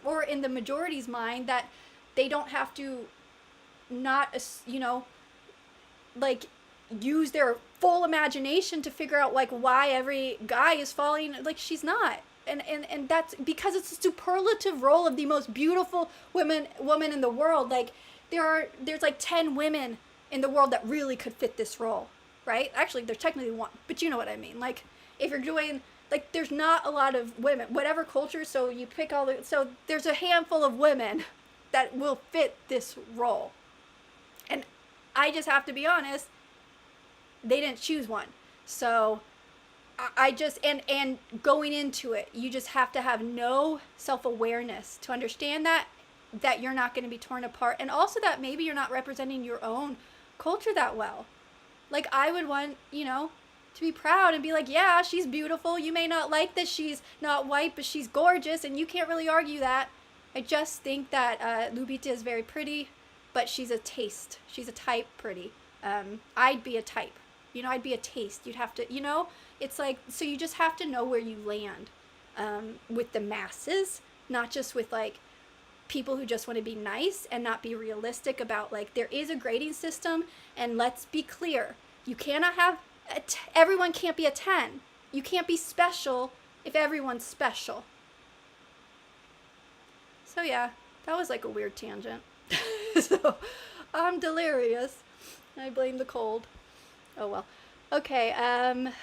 or in the majority's mind, that they don't have to not, you know, like, use their full imagination to figure out, like, why every guy is falling. Like, she's not. And that's because it's a superlative role of the most beautiful woman in the world. Like, there's like 10 women in the world that really could fit this role, right? Actually, there's technically one, but you know what I mean. Like, if you're doing, like, there's not a lot of women, whatever culture, so you pick so there's a handful of women that will fit this role. And I just have to be honest, they didn't choose one. So I just, and going into it, you just have to have no self-awareness to understand that you're not going to be torn apart. And also that maybe you're not representing your own culture that well. Like, I would want, you know, to be proud and be like, yeah, she's beautiful. You may not like that she's not white, but she's gorgeous, and you can't really argue that. I just think that Lupita is very pretty, but she's a taste. She's a type pretty. I'd be a type. You know, I'd be a taste. You'd have to, you know, it's like, so you just have to know where you land with the masses, not just with, like, people who just want to be nice and not be realistic about, like, there is a grading system, and let's be clear. You cannot have, everyone can't be a 10. You can't be special if everyone's special. So yeah, that was like a weird tangent. So I'm delirious. I blame the cold. Oh well. Okay, and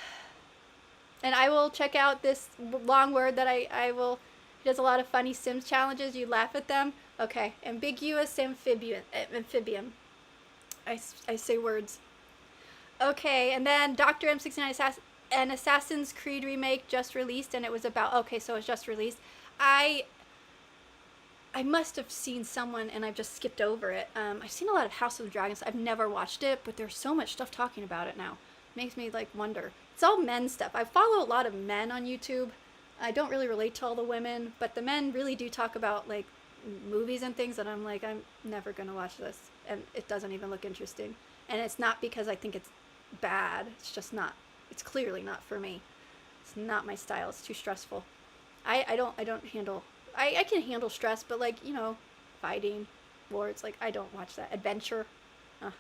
I will check out this long word that I will, he does a lot of funny Sims challenges. You laugh at them. Okay, ambiguous amphibian. I say words. Okay, and then Dr. M69 an Assassin's Creed remake just released, and it was about, okay, so it's just released. I must have seen someone, and I've just skipped over it. I've seen a lot of House of the Dragons. I've never watched it, but there's so much stuff talking about it now. It makes me, like, wonder. It's all men stuff. I follow a lot of men on YouTube. I don't really relate to all the women, but the men really do talk about, like, movies and things, and I'm like, I'm never gonna watch this, and it doesn't even look interesting. And it's not because I think it's bad. It's just not. It's clearly not for me. It's not my style. It's too stressful. I don't handle. I can handle stress, but, like, you know, fighting, wars, like, I don't watch that. Adventure, no.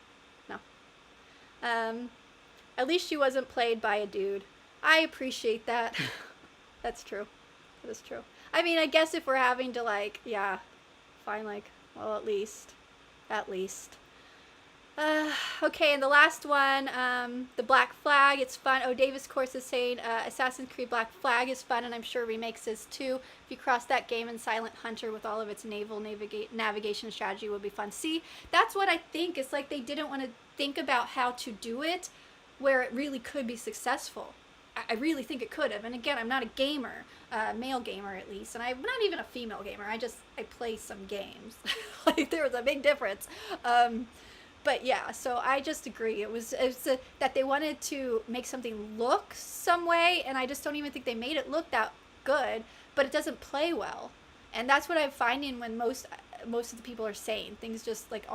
At least she wasn't played by a dude. I appreciate that. That's true. That is true. I mean, I guess if we're having to, like, yeah, fine, like, well, at least. Okay, and the last one, the Black Flag, it's fun. Oh, Davis Course is saying Assassin's Creed Black Flag is fun, and I'm sure remakes is too. If you cross that game in Silent Hunter with all of its naval navigation strategy would be fun. See, that's what I think. It's like they didn't want to think about how to do it where it really could be successful. I really think it could have. And again, I'm not a gamer, male gamer at least, and I'm not even a female gamer. I play some games. Like, there was a big difference. But yeah, so I just agree. It was that they wanted to make something look some way, and I just don't even think they made it look that good, but it doesn't play well. And that's what I'm finding when most of the people are saying. Things just, like,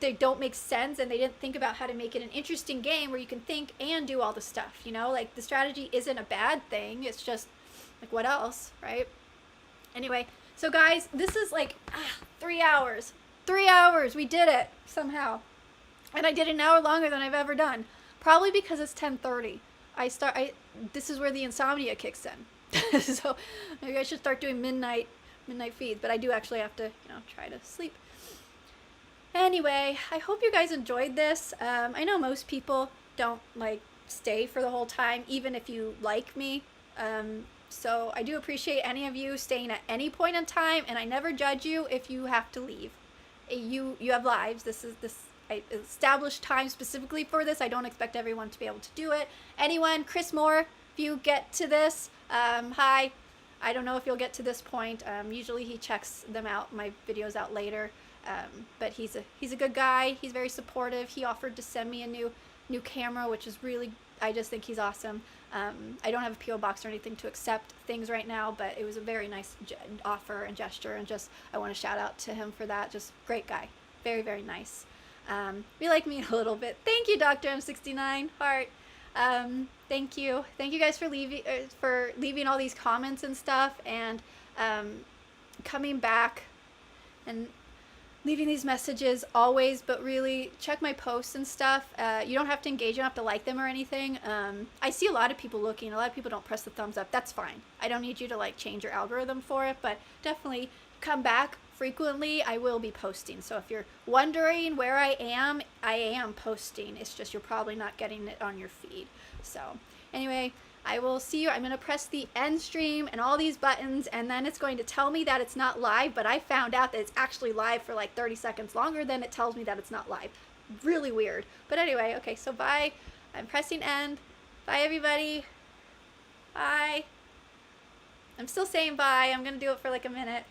they don't make sense, and they didn't think about how to make it an interesting game where you can think and do all the stuff, you know? Like, the strategy isn't a bad thing. It's just, like, what else, right? Anyway, so guys, this is, like, 3 hours. 3 hours, we did it somehow, and I did an hour longer than I've ever done, probably because it's 10:30. This is where the insomnia kicks in. So maybe I should start doing midnight feeds, but I do actually have to, you know, try to sleep. Anyway, I hope you guys enjoyed this. I know most people don't, like, stay for the whole time, even if you like me. So I do appreciate any of you staying at any point in time, and I never judge you if you have to leave. you have lives. I established time specifically for this. I don't expect everyone to be able to do it. Anyone, Chris Moore, if you get to this, hi. I don't know if you'll get to this point. Usually he checks them out, my videos out later. But he's a good guy. He's very supportive. He offered to send me a new camera, which is really, I just think he's awesome. I don't have a PO box or anything to accept things right now, but it was a very nice offer and gesture, and just I want to shout out to him for that. Just great guy, very, very nice. We like me a little bit. Thank you, Dr. M69 Heart. Thank you guys for leaving all these comments and stuff, and coming back and leaving these messages always. But really check my posts and stuff. You don't have to engage, you don't have to like them or anything. I see a lot of people looking, a lot of people don't press the thumbs up. That's fine. I don't need you to like change your algorithm for it, but definitely come back frequently. I will be posting, so if you're wondering where I am posting. It's just you're probably not getting it on your feed. So anyway, I will see you. I'm going to press the end stream and all these buttons, and then it's going to tell me that it's not live, but I found out that it's actually live for like 30 seconds longer than it tells me that it's not live. Really weird. But anyway, okay, so bye. I'm pressing end. Bye, everybody. Bye. I'm still saying bye. I'm going to do it for like a minute.